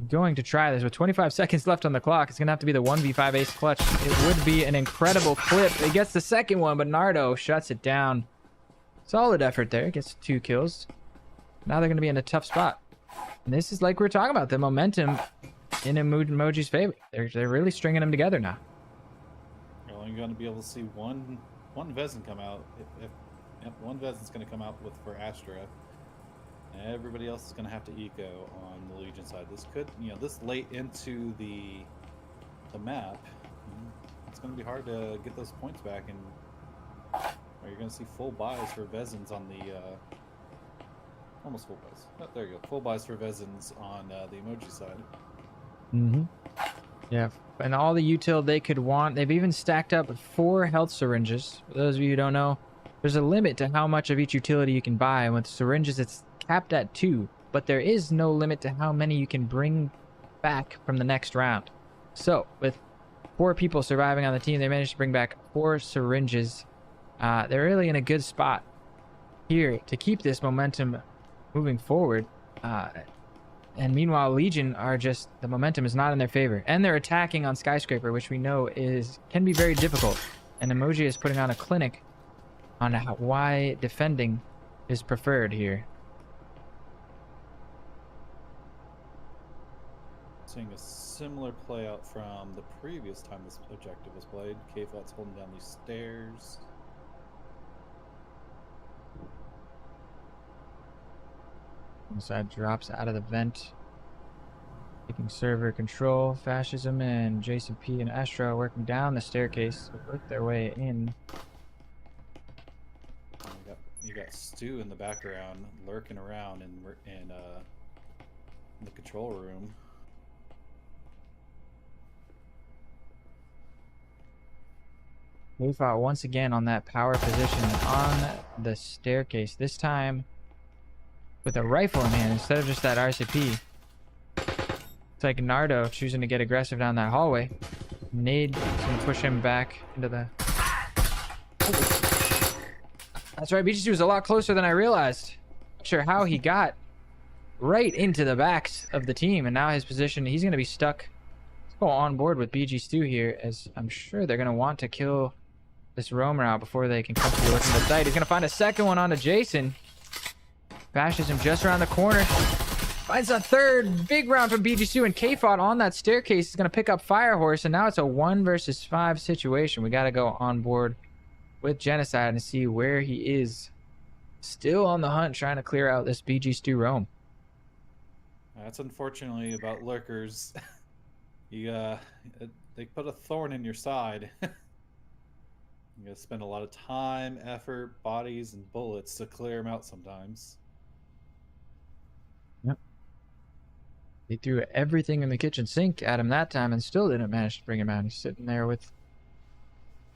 going to try this with 25 seconds left on the clock. It's gonna have to be the 1v5 ace clutch. It would be an incredible clip. He gets the second one, but Nardo shuts it down. Solid effort there. Gets 2 kills. Now they're gonna be in a tough spot. And this is like we were talking about, the momentum in Emoji's favor. They're really stringing them together now. You're only going to be able to see one Vezin come out. Yep, one Vezin's going to come out for Astra. Everybody else is going to have to eco on the Legion side. This could, this late into the map, it's going to be hard to get those points back, and you're going to see full buys for Vezins on the almost full buys. Oh, there you go. Full buys for Vezins on the Emoji side. Yeah, and all the util they could want. They've even stacked up 4 health syringes. For those of you who don't know, there's a limit to how much of each utility you can buy. And with syringes, it's capped at 2. But there is no limit to how many you can bring back from the next round. So, with 4 people surviving on the team, they managed to bring back 4 syringes. They're really in a good spot here to keep this momentum moving forward. And meanwhile, Legion are just, the momentum is not in their favor. And they're attacking on Skyscraper, which we know can be very difficult. And Emoji is putting on a clinic on why defending is preferred here. Seeing a similar play out from the previous time this objective was played. K-Flat's holding down these stairs. Inside drops out of the vent. Taking server control. Fascism and Jason P and Astra working down the staircase to work their way in. You got Stu in the background lurking around in the control room. We fought once again on that power position on the staircase. This time with a rifle in hand instead of just that RCP. It's like Nardo choosing to get aggressive down that hallway. Nade is going to push him back into the... That's right, BG2 was a lot closer than I realized. Not sure how he got right into the backs of the team, and now his position, he's going to be stuck. Let's go on board with BG Stu here, as I'm sure they're going to want to kill this roamer out before they can come to the site. He's going to find a second one onto Jason. Bashes him just around the corner. Finds a third big round from BG2, and K-Fought on that staircase is going to pick up Firehorse, and now it's a 1 versus 5 situation. We got to go on board with Genocide and see where he is. Still on the hunt, trying to clear out this BG2 roam. That's unfortunately about lurkers. They put a thorn in your side. You gotta spend a lot of time, effort, bodies, and bullets to clear them out sometimes. Yep. He threw everything in the kitchen sink at him that time and still didn't manage to bring him out. He's sitting there with...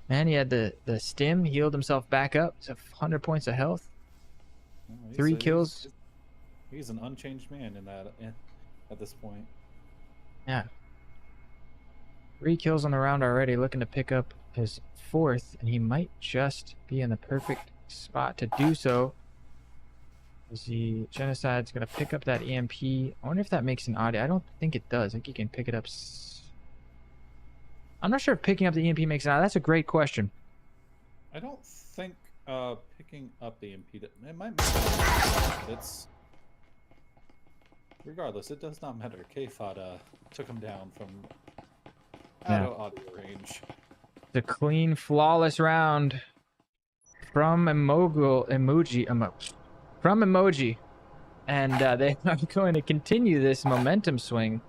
Man, he had the stim, healed himself back up. He's 100 points of health. Well, 3 kills. He's an unchanged man at this point. Yeah. 3 kills on the round already, looking to pick up his 4th, and he might just be in the perfect spot to do so. The Genocide's going to pick up that EMP. I wonder if that makes an audio. I don't think it does. I think you can pick it up. I'm not sure if picking up the EMP makes an audio. That's a great question. I don't think picking up the EMP, it might make it's... Regardless, it does not matter. K-Fought took him down from out of audio range. The clean, flawless round from Emoji, and they are going to continue this momentum swing.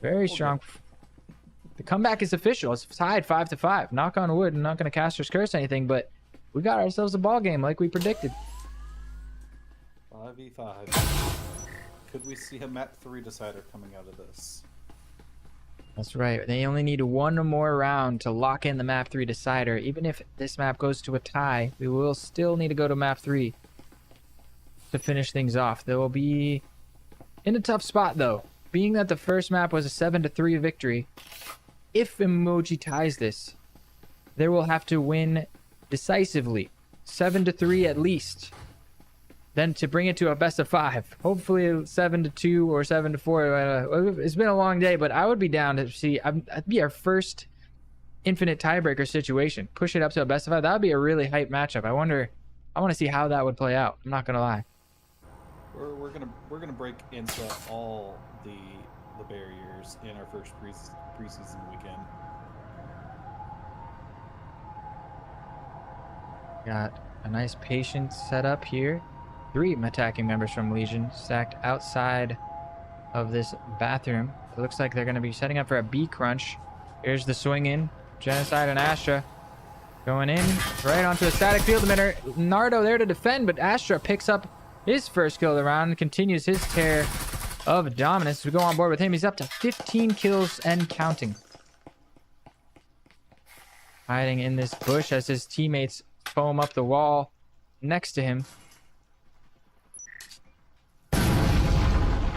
Very strong. The comeback is official. It's tied 5-5. Knock on wood. I'm not going to caster's curse anything, but we got ourselves a ball game like we predicted. 5v5. Could we see a map 3 decider coming out of this? That's right. They only need one more round to lock in the map 3 decider. Even if this map goes to a tie, we will still need to go to map 3 to finish things off. They will be in a tough spot, though. Being that the first map was a 7-3 victory, if Emoji ties this, they will have to win decisively. 7-3 at least. Then to bring it to a best of 5. Hopefully 7-2 or 7-4. It's been a long day, but I would be down to see. That'd be our first infinite tiebreaker situation. Push it up to a best of 5. That would be a really hype matchup. I want to see how that would play out. I'm not gonna lie. We're gonna break into all the barriers in our first preseason weekend. Got a nice patient set up here. 3 attacking members from Legion stacked outside of this bathroom. It looks like they're going to be setting up for a B crunch. Here's the swing in. Genocide and Astra going in right onto a static field emitter. Nardo there to defend, but Astra picks up his first kill of the round and continues his tear of dominance. We go on board with him. He's up to 15 kills and counting. Hiding in this bush as his teammates foam up the wall next to him.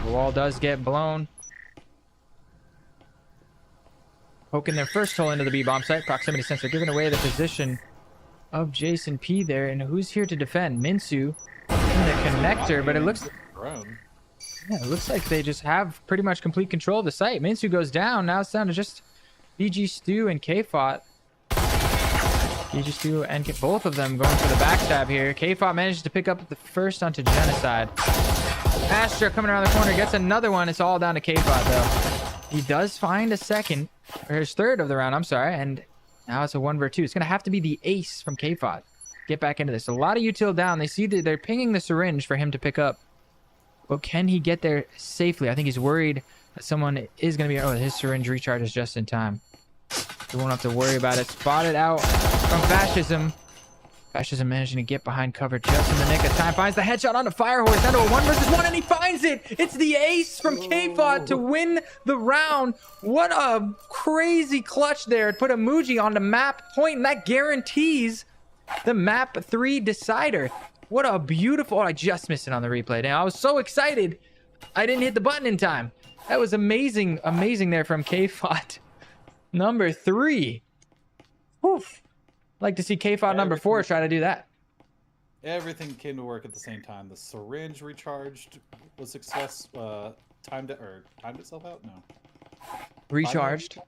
The wall does get blown. Poking their first hole into the B-bomb site. Proximity sensor giving away the position of Jason P there. And who's here to defend? Minsu in the connector, but it looks like they just have pretty much complete control of the site. Minsu goes down. Now it's down to just BG Stu and K-Fought. BG Stu and both of them going for the backstab here. K-Fought manages to pick up the first onto Genocide. Astra coming around the corner, gets another one. It's all down to K-Fought, though. He does find a second, or his third of the round, I'm sorry, and now it's a 1v2. It's going to have to be the ace from K-Fought. Get back into this. A lot of util down. They see that they're pinging the syringe for him to pick up. But can he get there safely? I think he's worried that someone is going to be... Oh, his syringe recharges just in time. We won't have to worry about it. Spotted out from Fascism. Fascism managing to get behind cover just in the nick of time. Finds the headshot on the Firehorse. Down to a 1v1, and he finds it! It's the ace from K-Fought to win the round. What a crazy clutch there. Put a Muji on the map point, and that guarantees the map 3 decider. What a beautiful... Oh, I just missed it on the replay. Damn, I was so excited. I didn't hit the button in time. That was amazing. Amazing there from K-Fought. Number 3. Oof. Like to see K-Fought number 4 try to do that. Everything came to work at the same time. The syringe recharged was success. Timed itself out? No. Recharged.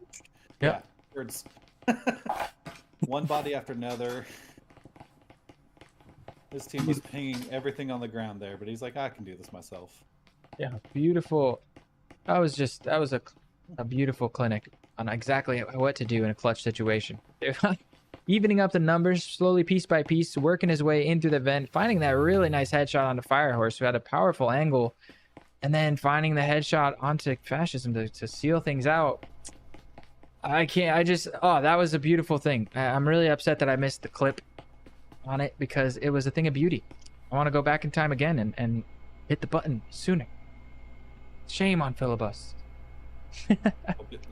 Yep. Yeah. Words. One body after another. His team was pinging everything on the ground there, but he's like, I can do this myself. Yeah, beautiful. That was a beautiful clinic on exactly what to do in a clutch situation. Evening up the numbers slowly, piece by piece, working his way in through the vent, finding that really nice headshot onto Firehorse, who had a powerful angle, and then finding the headshot onto Fascism to seal things out. That was a beautiful thing. I'm really upset that I missed the clip on it because it was a thing of beauty. I want to go back in time again and hit the button sooner. Shame on Filibust.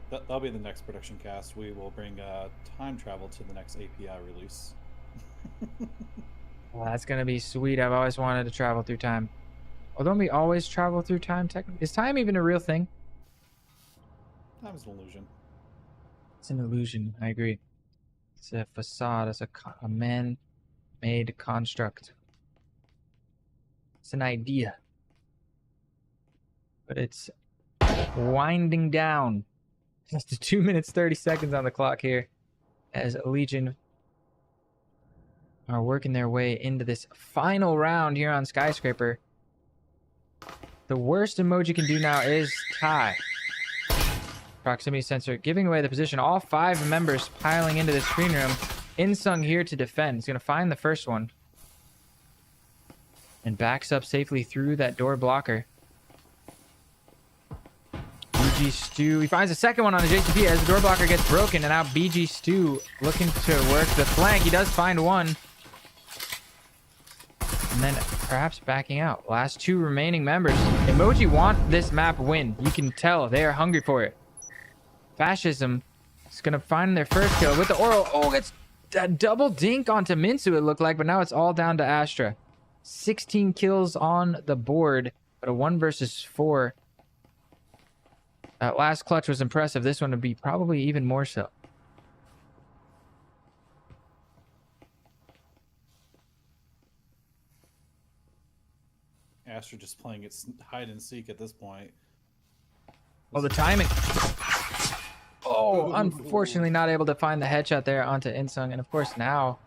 That'll be the next production cast. We will bring time travel to the next API release. Well, that's gonna be sweet. I've always wanted to travel through time. Well, don't we always travel through time technically? Is time even a real thing? Time is an illusion. It's an illusion. I agree. It's a facade. It's a man-made construct. It's an idea. But it's winding down. Just 2 minutes 30 seconds on the clock here as Legion are working their way into this final round here on Skyscraper. The worst Emoji can do now is tie. Proximity sensor giving away the position. All 5 members piling into the screen room. Insung here to defend. He's going to find the first one and backs up safely through that door blocker. BG Stu, he finds the second one on the JCP as the door blocker gets broken, and now BG Stu looking to work the flank. He does find one. And then perhaps backing out. Last 2 remaining members. Emoji want this map win. You can tell they are hungry for it. Fascism is going to find their first kill with the oral. Oh, it's a double dink onto Minsu, it looked like, but now it's all down to Astra. 16 kills on the board, but a 1 versus 4. That last clutch was impressive. This one would be probably even more so. Astra just playing its hide and seek at this point. Oh, the timing. Oh, unfortunately not able to find the headshot there onto Insung. And of course, now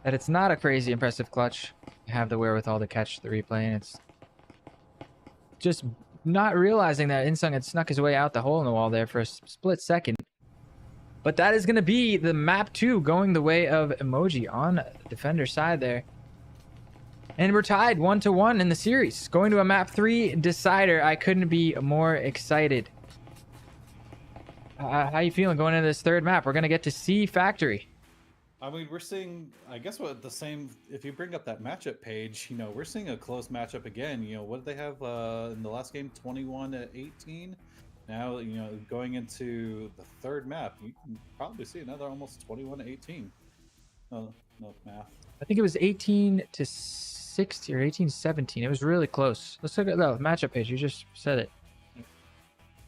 that it's not a crazy impressive clutch, you have the wherewithal to catch the replay. And it's just not realizing that Insung had snuck his way out the hole in the wall there for a split second. But that is going to be the map 2 going the way of Emoji on the defender side there. And we're tied 1-1 in the series. Going to a map 3 decider. I couldn't be more excited. How you feeling going into this third map? We're going to get to C Factory. I mean, we're seeing, I guess, what the same, if you bring up that matchup page, you know, we're seeing a close matchup again. You know, what did they have in the last game? 21-18. Now, you know, going into the third map, you can probably see another almost 21-18. No math. I think it was 18-16 or 18-17. It was really close. Let's look at the matchup page. You just said it.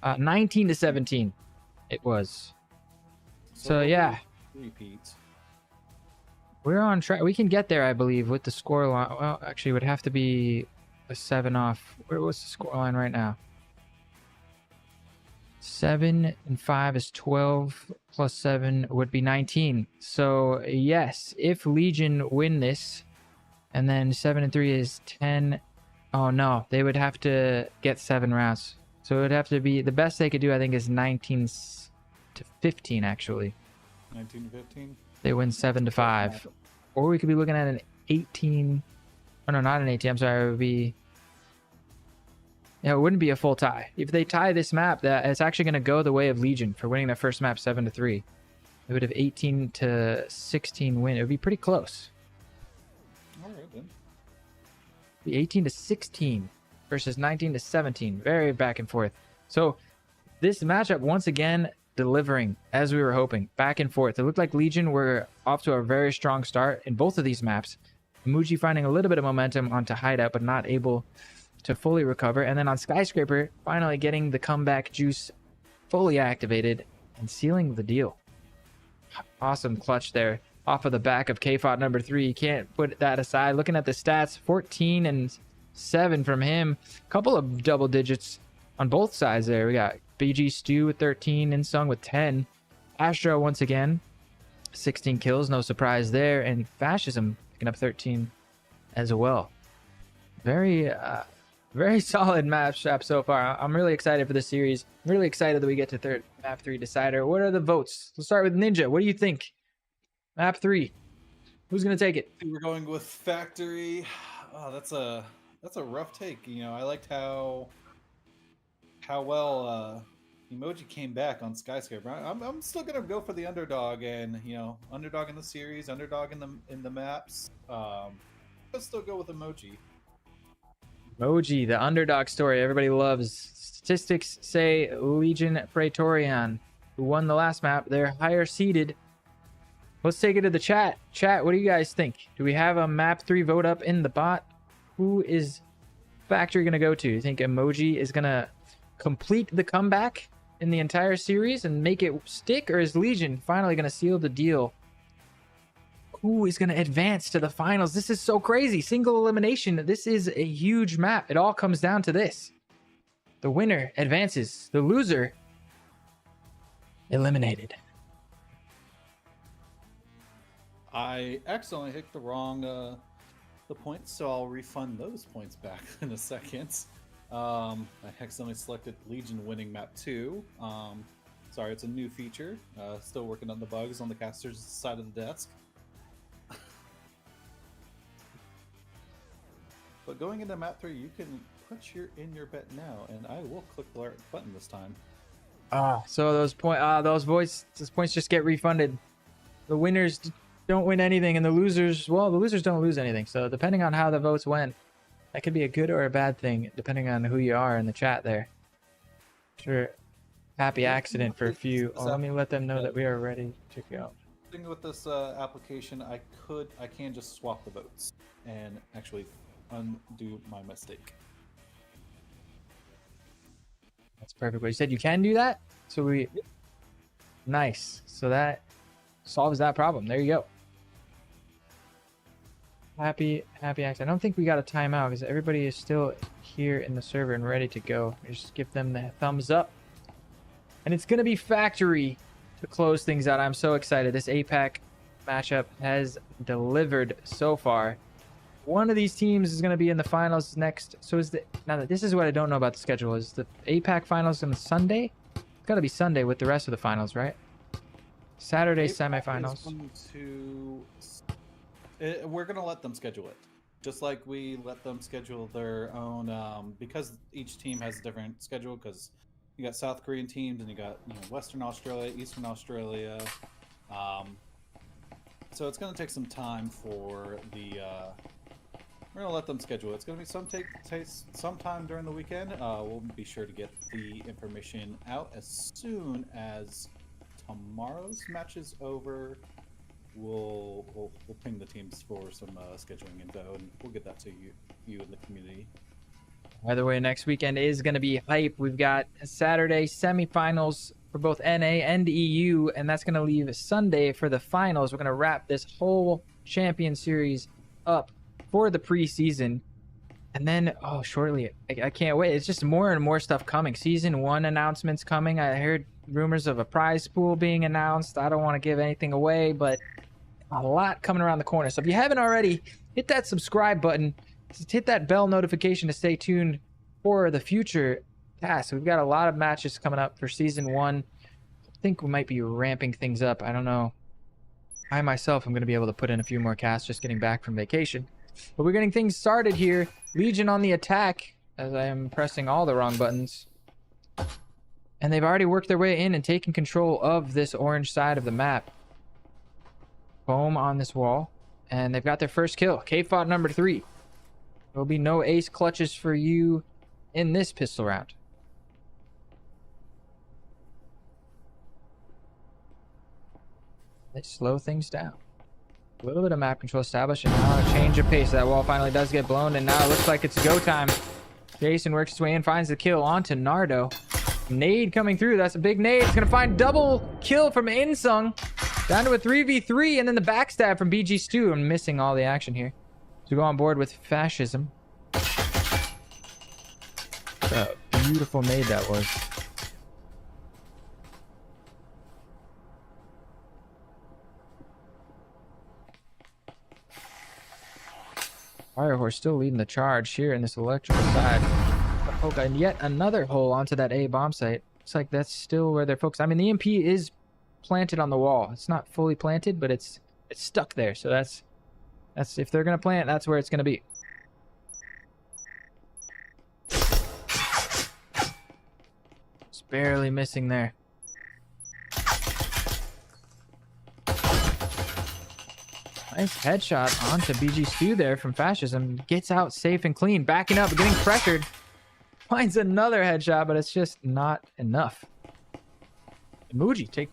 19-17 it was. So yeah. Repeat. We're on track. We can get there, I believe, with the score line. Well, actually, it would have to be a 7 off. What's the score line right now? 7 and 5 is 12, plus 7 would be 19. So yes, if Legion win this, and then 7 and 3 is 10. Oh no, they would have to get 7 rounds. So it would have to be, the best they could do, I think, is 19-15 actually. 19-15. They win 7-5, or we could be looking at an 18. Oh no, not an 18. I'm sorry. It would be. Yeah, it wouldn't be a full tie. If they tie this map, that it's actually going to go the way of Legion for winning their first map 7-3. They would have 18-16 win. It would be pretty close. All right then. Be 18-16 versus 19-17. Very back and forth. So this matchup once again delivering as we were hoping. Back and forth. It looked like Legion were off to a very strong start in both of these maps. Muji finding a little bit of momentum onto Hideout, but not able to fully recover. And then on Skyscraper, finally getting the comeback juice fully activated and sealing the deal. Awesome clutch there off of the back of KFOT number 3. You can't put that aside. Looking at the stats, 14 and 7 from him. Couple of double digits on both sides there. We got BG Stu with 13, Insung with 10. Astro once again, 16 kills, no surprise there. And Fascism picking up 13 as well. Very solid matchup so far. I'm really excited for this series. I'm really excited that we get to third map 3 decider. What are the votes? Let's start with Ninja. What do you think? Map 3. Who's gonna take it? We're going with Factory. Oh, that's a rough take. You know, I liked how well Emoji came back on Skyscraper. I'm still gonna go for the underdog, and you know, underdog in the series, underdog in the maps. I'll still go with Emoji. Emoji, the underdog story everybody loves. Statistics say Legion Praetorian, who won the last map, they're higher seeded. Let's take it to the chat. Chat, what do you guys think? Do we have a map 3 vote up in the bot? Who is Factory gonna go to? You think Emoji is gonna complete the comeback in the entire series and make it stick, or is Legion finally gonna seal the deal? Who is going to advance to the finals? This is so crazy. Single elimination. This is a huge map. It all comes down to this. The winner advances. The loser eliminated. I accidentally hit the wrong the points, so I'll refund those points back in a second. I accidentally selected Legion winning map 2. Sorry, it's a new feature. Still working on the bugs on the caster's side of the desk. But going into map 3, you can put in your bet now, and I will click the right button this time. So those points just get refunded. The winners don't win anything, and the losers don't lose anything. So depending on how the votes went, that could be a good or a bad thing, depending on who you are in the chat there. Sure. happy accident for a few. Oh, This let me let them know yeah, that we are ready to go. thing with this application, I can just swap the votes and actually undo my mistake. That's perfect. You said you can do that? So we... Yep. Nice. So that solves that problem. There you go. Happy accident. I don't think we got a timeout because everybody is still here in the server and ready to go. Just give them the thumbs up. And it's going to be Factory to close things out. I'm so excited. This APAC matchup has delivered so far. One of these teams is going to be in the finals next. So is the... Now, this is what I don't know about the schedule. Is the APAC finals on Sunday? It's got to be Sunday with the rest of the finals, right? Saturday semifinals. We're gonna let them schedule it, just like we let them schedule their own. Because each team has a different schedule. Because you got South Korean teams and you got Western Australia, Eastern Australia. So it's gonna take some time for the. We're gonna let them schedule it. It's gonna be sometime during the weekend. We'll be sure to get the information out as soon as tomorrow's match is over. We'll ping the teams for some scheduling info, and we'll get that to you in the community. Either way, next weekend is going to be hype. We've got Saturday semifinals for both NA and EU, and that's going to leave Sunday for the finals. We're going to wrap this whole Champion Series up for the preseason. And then, shortly, I can't wait. It's just more and more stuff coming. Season 1 announcements coming. I heard rumors of a prize pool being announced. I don't want to give anything away, but a lot coming around the corner. So if you haven't already, hit that subscribe button. Hit that bell notification to stay tuned for the future casts. We've got a lot of matches coming up for Season 1. I think we might be ramping things up. I don't know. I myself am going to be able to put in a few more casts just getting back from vacation. But we're getting things started here. Legion on the attack as I am pressing all the wrong buttons. And they've already worked their way in and taken control of this orange side of the map. Foam on this wall. And they've got their first kill. K-Fought number 3. There'll be no ace clutches for you in this pistol round. Let's slow things down. A little bit of map control established, and now a change of pace. That wall finally does get blown, and now it looks like it's go time. Jason works his way in, finds the kill onto Nardo. Nade coming through. That's a big nade. It's going to find double kill from Insung. Down to a 3v3, and then the backstab from BG Stu. I'm missing all the action here. To go on board with Fascism. What a beautiful nade that was. Firehorse still leading the charge here in this electrical side. Okay, and yet another hole onto that A bomb site. Looks like that's still where they're focused. I mean, the EMP is planted on the wall. It's not fully planted, but it's stuck there. So that's if they're gonna plant, that's where it's gonna be. Just barely missing there. Nice headshot onto BG Stu there from Fascism. Gets out safe and clean. Backing up, getting pressured. Finds another headshot, but it's just not enough. Emoji, take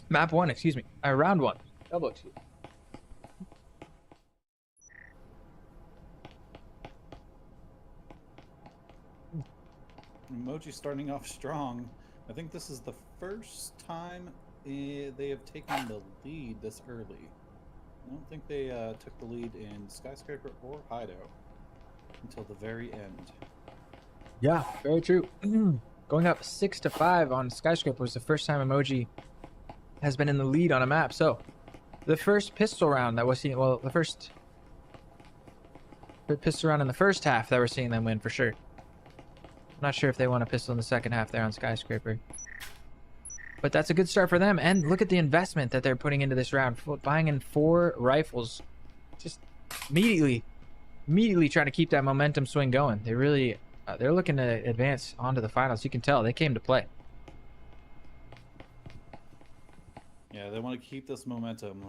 map 1, excuse me. Round 1. Double excuse. Emoji starting off strong. I think this is the first time they have taken the lead this early. I don't think they took the lead in Skyscraper or Hideout until the very end. Yeah, very true. Going up 6-5 on Skyscraper was the first time Emoji has been in the lead on a map. So, the first pistol round that we're seeing, well, the first pistol round in the first half that we're seeing them win for sure. I'm not sure if they want a pistol in the second half there on Skyscraper. But that's a good start for them. And look at the investment that they're putting into this round. Buying in 4 rifles. Just immediately trying to keep that momentum swing going. They really, they're looking to advance onto the finals. You can tell they came to play. Yeah, they want to keep this momentum.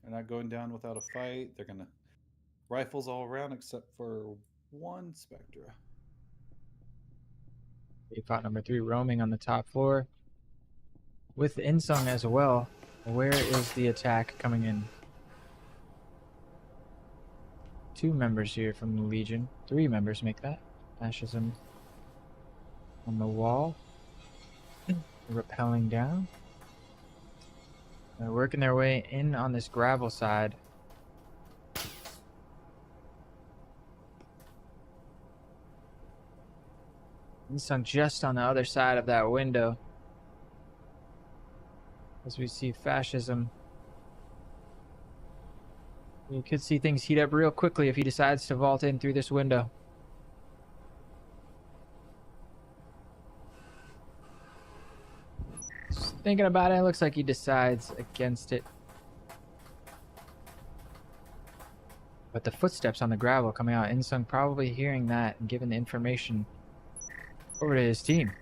They're not going down without a fight. They're going to rifles all around except for one Spectra. Bot number 3 roaming on the top floor with Insung as well. Where is the attack coming in? 2 members here from the Legion. 3 members make that. Fascism on the wall. Rappelling down. They're working their way in on this gravel side. Insung just on the other side of that window. As we see Fascism. You could see things heat up real quickly if he decides to vault in through this window. Just thinking about it, it looks like he decides against it. But the footsteps on the gravel coming out, Insung probably hearing that and giving the information over to his team.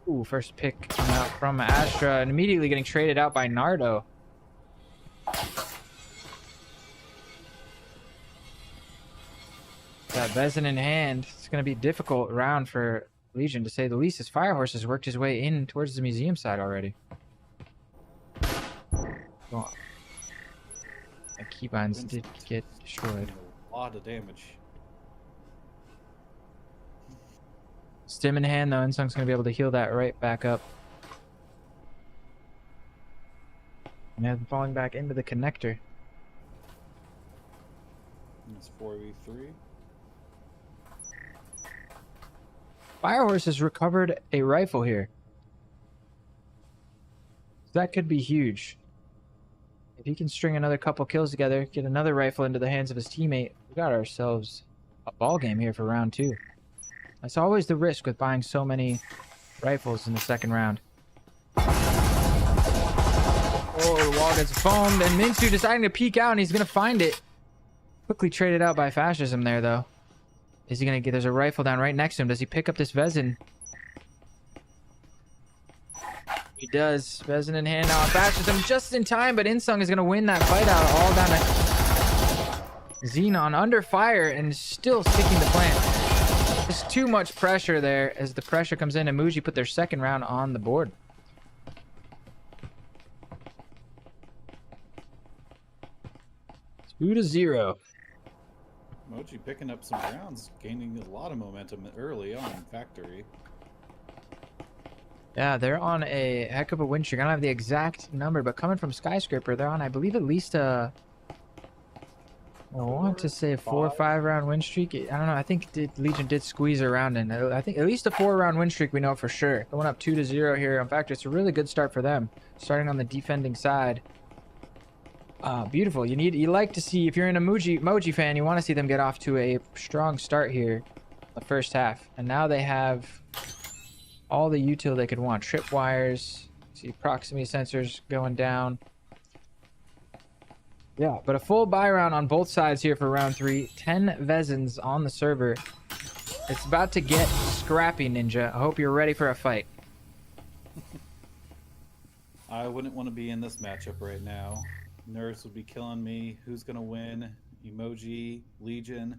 Ooh, first pick coming out from Astra and immediately getting traded out by Nardo. That Vezin in hand, it's going to be a difficult round for Legion to say the least, as Firehorse has worked his way in towards the museum side already. Well, the keybinds did get destroyed. A lot of damage. Stim in hand, though. Insung's going to be able to heal that right back up. And then falling back into the connector. It's 4v3. Firehorse has recovered a rifle here. That could be huge. If he can string another couple kills together, get another rifle into the hands of his teammate, we got ourselves a ball game here for round 2. That's always the risk with buying so many rifles in the second round. Oh, the wall gets foamed, and Minsu deciding to peek out, and he's going to find it. Quickly traded out by Fascism there, though. Is he going to get... There's a rifle down right next to him. Does he pick up this Vezin? He does. Vezin in hand now. Fascism just in time, but Insung is going to win that fight out all down to Xenon under fire and still sticking the plant. There's too much pressure there as the pressure comes in, and Muji put their second round on the board. It's 2-0. Moji picking up some rounds, gaining a lot of momentum early on in Factory. Yeah, they're on a heck of a win streak. I don't have the exact number, but coming from Skyscraper, they're on, I believe, at least a... I want to say a 4 or 5 round win streak. I don't know. I think Legion did squeeze around, and I think at least a 4 round win streak we know for sure. Going up 2-0 here on Factory. It's a really good start for them. Starting on the defending side. Beautiful. You like to see, if you're an Moji fan, you want to see them get off to a strong start here, the first half. And now they have all the util they could want. Tripwires, see proximity sensors going down. Yeah, but a full buy round on both sides here for round 3. 10 Vezins on the server. It's about to get scrappy, Ninja. I hope you're ready for a fight. I wouldn't want to be in this matchup right now. Nurse would be killing me. Who's going to win? Emoji, Legion.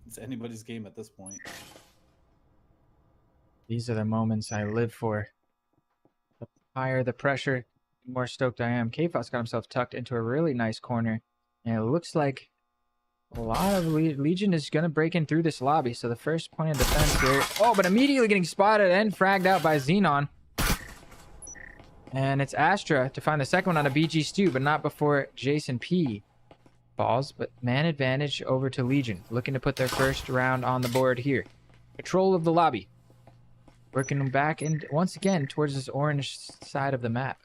It's anybody's game at this point. These are the moments I live for. The higher the pressure, the more stoked I am. Kfos got himself tucked into a really nice corner. And it looks like a lot of Legion is going to break in through this lobby. So the first point of defense here. Oh, but immediately getting spotted and fragged out by Xenon. And it's Astra to find the second one on a BG Stew, but not before Jason P falls. But man advantage over to Legion. Looking to put their first round on the board here. Control of the lobby. Working back in once again towards this orange side of the map.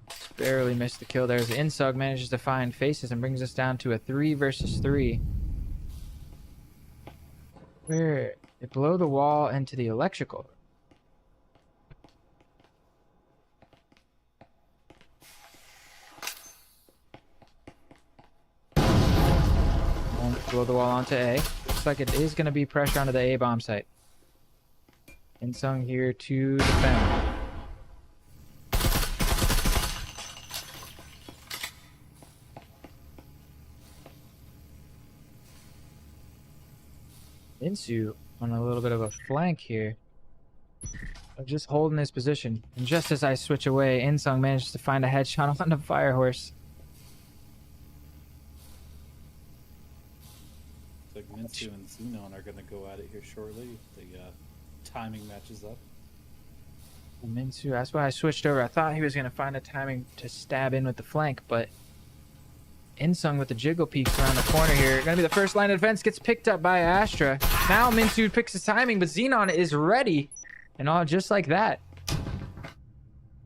Just barely missed the kill there as Insug manages to find faces and brings us down to a 3 versus 3. Where they blow the wall into the electrical. Blow the wall onto A. Looks like it is going to be pressure onto the A bomb site. Insung here to defend. Insu on a little bit of a flank here. Just holding his position. And just as I switch away, Insung manages to find a headshot on the Firehorse. Like Minsu and Xenon are going to go at it here shortly. The timing matches up. Minsu, that's why I switched over. I thought he was going to find a timing to stab in with the flank, but Insung with the jiggle peeks around the corner here. Going to be the first line of defense. Gets picked up by Astra. Now Minsu picks his timing, but Xenon is ready. And all just like that.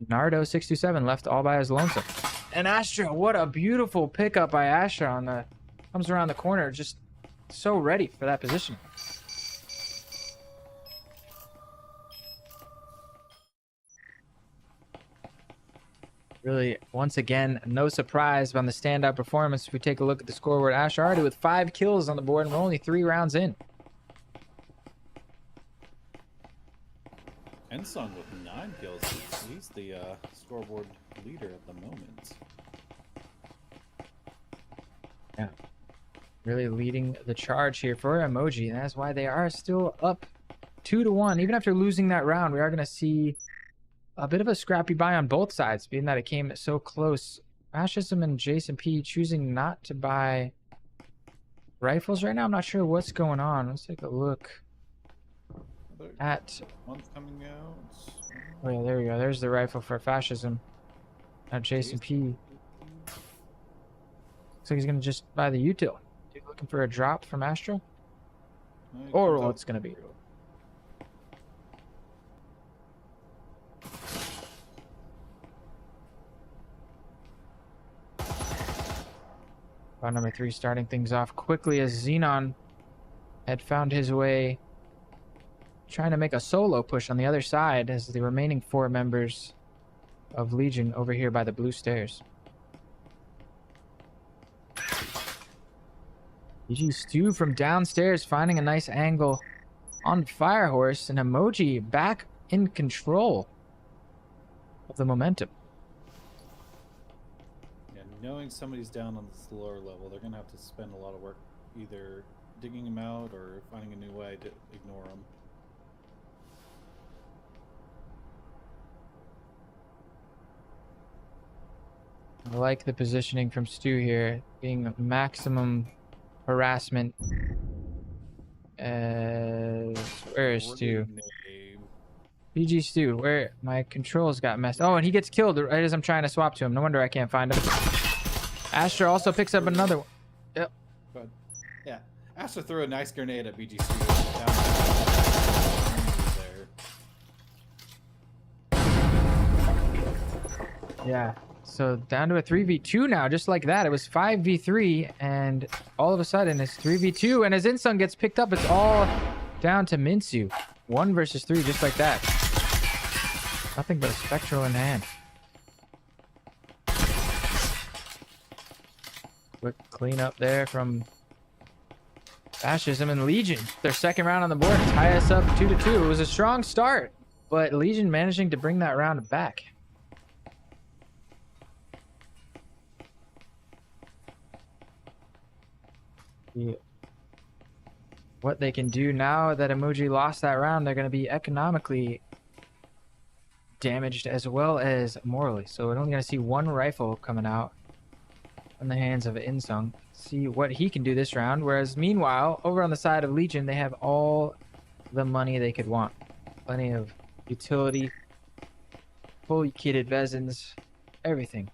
Nardo 627 left all by his lonesome. And Astra, what a beautiful pickup by Astra on the comes around the corner, just so ready for that position. Really, once again, no surprise on the standout performance. If we take a look at the scoreboard, Astra already with 5 kills on the board, and we're only 3 rounds in. Ensong with 9 kills. He's the scoreboard leader at the moment. Yeah. Really leading the charge here for Emoji, and that's why they are still up 2-1. Even after losing that round, we are going to see a bit of a scrappy buy on both sides, being that it came so close. Fascism and Jason P choosing not to buy rifles right now. I'm not sure what's going on. Let's take a look at... One's coming out. Oh yeah, there we go. There's the rifle for Fascism. Now Jason P. Looks like he's going to just buy the util. Looking for a drop from Astra? Or what's going to be? Round number 3 starting things off quickly as Xenon had found his way trying to make a solo push on the other side as the remaining 4 members of Legion over here by the blue stairs. GG Stu from downstairs finding a nice angle on Firehorse, and Emoji back in control of the momentum. Yeah, knowing somebody's down on this lower level, they're going to have to spend a lot of work either digging him out or finding a new way to ignore him. I like the positioning from Stu here, being maximum harassment. Where is Stu? PG Stu, where my controls got messed. Oh, and he gets killed right as I'm trying to swap to him. No wonder I can't find him. Astra also picks up another one. Yep. But yeah, Astra threw a nice grenade at BG Stu. Yeah. So down to a 3v2 now, just like that. It was 5v3, and all of a sudden it's 3v2, and as Insung gets picked up, it's all down to Minsu. 1 versus 3, just like that. Nothing but a spectral in hand. Quick cleanup there from Fascism and Legion. Their second round on the board, tie us up 2-2. It was a strong start, but Legion managing to bring that round back. What they can do now that Emoji lost that round, they're going to be economically damaged as well as morally. So we're only going to see 1 rifle coming out in the hands of Insung. See what he can do this round. Whereas meanwhile, over on the side of Legion, they have all the money they could want. Plenty of utility, fully kitted Vezins, everything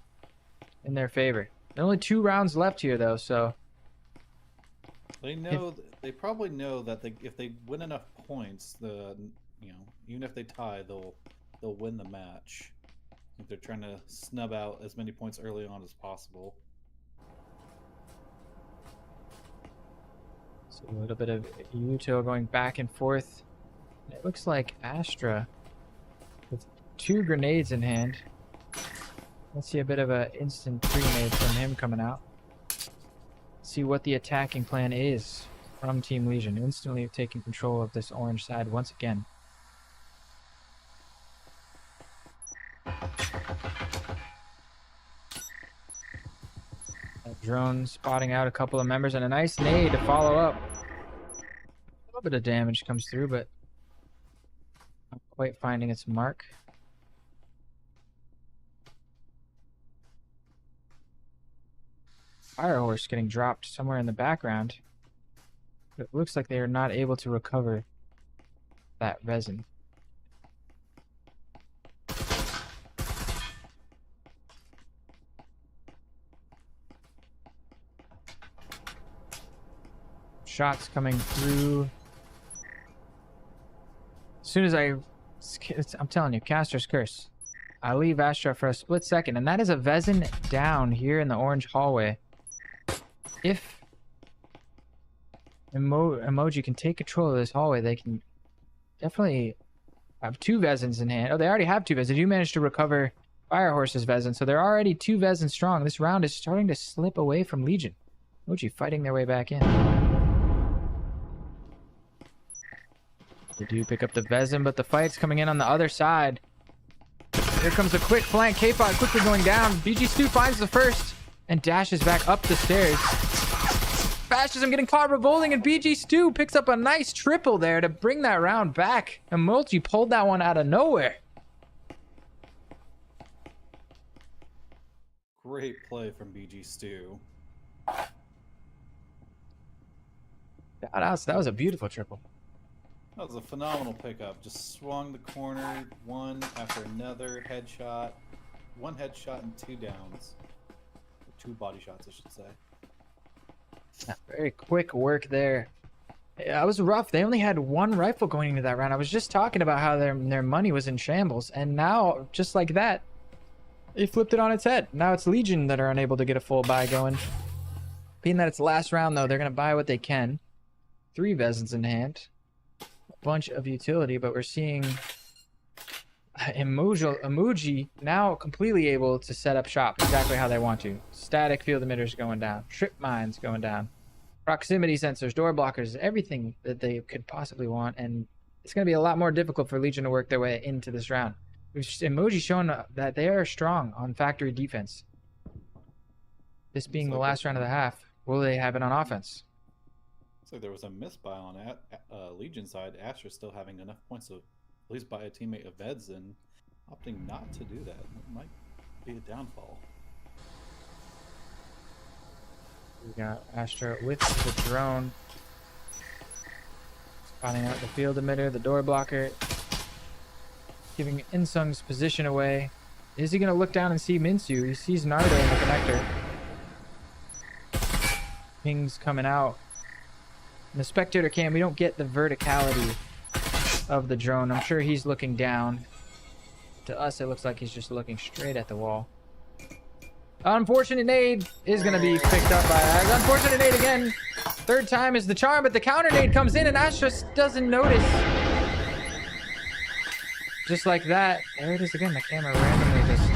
in their favor. There are only 2 rounds left here though, so... They know. They probably know that if they win enough points, even if they tie, they'll win the match. They're trying to snub out as many points early on as possible. So a little bit of util going back and forth. It looks like Astra with 2 grenades in hand. Let's see a bit of an instant grenade from him coming out. See what the attacking plan is from Team Legion. Instantly taking control of this orange side once again. A drone spotting out a couple of members and a nice nade to follow up. bit of damage comes through, but not quite finding its mark. Fire horse getting dropped somewhere in the background. It looks like they are not able to recover that resin. Shots coming through. As soon as I'm telling you, Caster's Curse. I leave Astra for a split second, and that is a Vezin down here in the orange hallway. If Emoji can take control of this hallway, they can definitely have 2 Vezins in hand. Oh, they already have 2 Vezins. You managed to recover Fire Horse's Vezin, so they're already 2 Vezins strong. This round is starting to slip away from Legion. Emoji fighting their way back in. They do pick up the Vezin, but the fight's coming in on the other side. Here comes a quick flank. K-Pod quickly going down. BG Stu finds the first and dashes back up the stairs. Fascism getting caught revolting, and BG Stu picks up a nice triple there to bring that round back. And Multi pulled that one out of nowhere. Great play from BG Stu. That was a beautiful triple. That was a phenomenal pickup. Just swung the corner, one after another headshot. 1 headshot and 2 downs. 2 body shots, I should say. Yeah, very quick work there. Yeah, it was rough. They only had 1 rifle going into that round. I was just talking about how their money was in shambles, and now, just like that, they flipped it on its head. Now it's Legion that are unable to get a full buy going. Being that it's last round, though, they're going to buy what they can. 3 Vezins in hand. Bunch of utility, but we're seeing Emoji now completely able to set up shop exactly how they want to. Static field emitters going down, trip mines going down, proximity sensors, door blockers, everything that they could possibly want, and it's going to be a lot more difficult for Legion to work their way into this round. Emoji showing that they are strong on factory defense. This being the last round of the half, will they have it on offense? So there was a misbuy on Legion side. Astra still having enough points to at least buy a teammate of Veds, and opting not to do that might be a downfall. We got Astra with the drone. Spotting out the field emitter, the door blocker. Giving Insung's position away. Is he going to look down and see Minsu? He sees Nardo in the connector. Ping's coming out. In the spectator cam, we don't get the verticality of the drone. I'm sure he's looking down. To us, it looks like he's just looking straight at the wall. Unfortunate nade is going to be picked up by Ag. Unfortunate nade again. 3rd time is the charm, but the counter nade comes in and Ash just doesn't notice. Just like that. There it is again. The camera randomly just...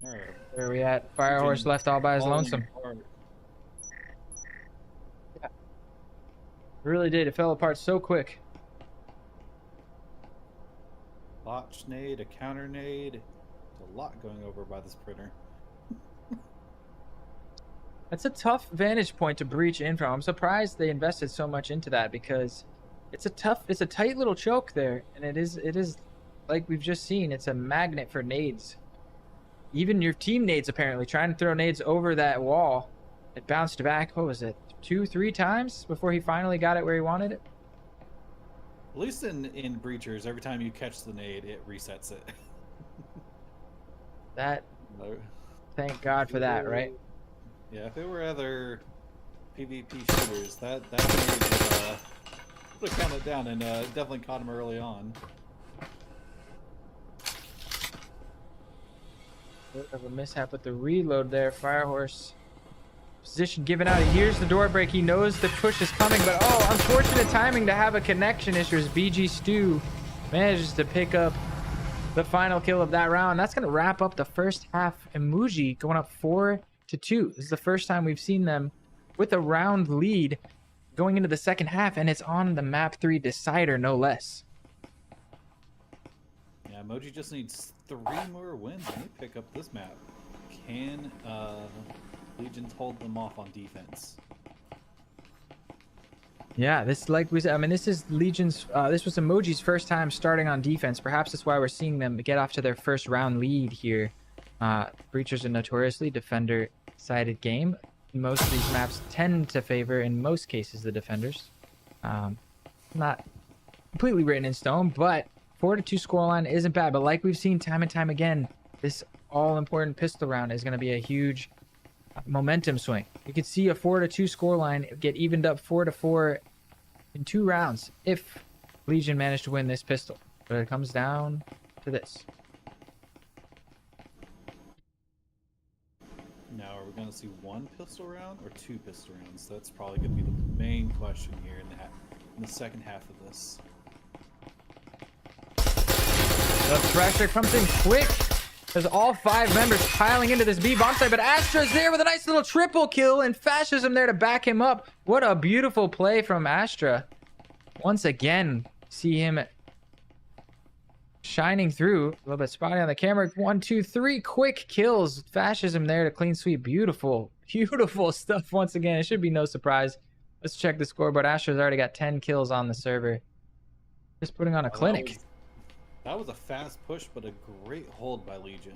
Alright. Where are we at? Firehorse left all by his lonesome. Yeah. It really did. It fell apart so quick. Botch nade, a counter nade. There's a lot going over by this printer. That's a tough vantage point to breach in from. I'm surprised they invested so much into that because it's a tight little choke there, and it is like we've just seen, it's a magnet for nades. Even your team nades apparently trying to throw nades over that wall. It bounced back, what was it, 2-3 times before he finally got it where he wanted it? At least in Breachers, every time you catch the nade, it resets it. That, thank God for that, right? Yeah, if it were other PvP shooters, that nade would have counted down, and definitely caught him early on. Bit of a mishap with the reload there. Firehorse position given out. He hears the door break. He knows the push is coming, but oh, unfortunate timing to have a connection issue as BG Stu manages to pick up the final kill of that round. That's going to wrap up the first half. Emoji going up 4-2. This is the first time we've seen them with a round lead going into the second half, and it's on the map 3 decider, no less. Yeah, Emoji just needs 3 more wins and they pick up this map. Can Legions hold them off on defense? Yeah, this, like we said, I mean, this is Legion's, this was Emoji's first time starting on defense. Perhaps that's why we're seeing them get off to their first round lead here. Breachers are notoriously defender-sided game. Most of these maps tend to favor, in most cases, the defenders. Not completely written in stone, but 4-2 scoreline isn't bad. But like we've seen time and time again, this all-important pistol round is going to be a huge momentum swing. You could see a 4-2 scoreline get evened up 4-4 in 2 rounds if Legion managed to win this pistol. But it comes down to this. Now, are we going to see 1 pistol round or 2 pistol rounds? That's probably going to be the main question here in the second half of this. The pressure comes in quick. There's all 5 members piling into this B bomb site, but Astra's there with a nice little triple kill, and Fascism there to back him up. What a beautiful play from Astra. Once again, see him shining through. A little bit spotty on the camera. 1, 2, 3 quick kills. Fascism there to clean sweep. Beautiful, beautiful stuff once again. It should be no surprise. Let's check the scoreboard. Astra's already got 10 kills on the server. Just putting on a clinic. That was a fast push, but a great hold by Legion.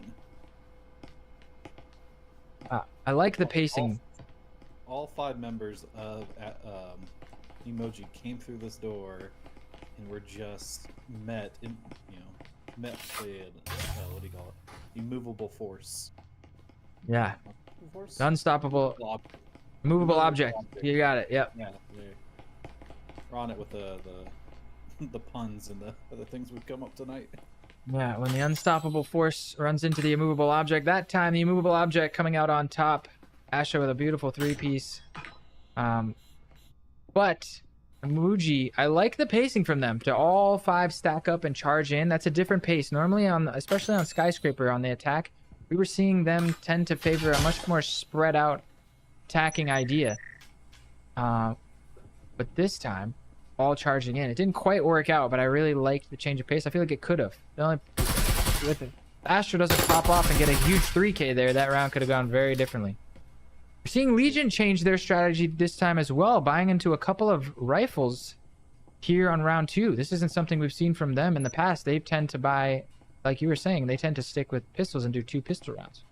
I like the pacing. All 5 members of Emoji came through this door and were just met with what do you call it? Immovable force. Yeah. Force? Unstoppable. Movable object. You got it. Yep. Yeah. We're on it with the puns and the other things we've come up tonight. Yeah, when the unstoppable force runs into the immovable object, that time the immovable object coming out on top. Asha with a beautiful 3-piece. But Emoji, I like the pacing from them to all 5 stack up and charge in. That's a different pace. Normally especially on Skyscraper on the attack, we were seeing them tend to favor a much more spread out attacking idea. But this time, all charging in. It didn't quite work out, but I really liked the change of pace. I feel like it could have. If Astra doesn't pop off and get a huge 3K there, that round could have gone very differently. We're seeing Legion change their strategy this time as well, buying into a couple of rifles here on round 2. This isn't something we've seen from them in the past. They tend to buy, like you were saying, they tend to stick with pistols and do 2 pistol rounds.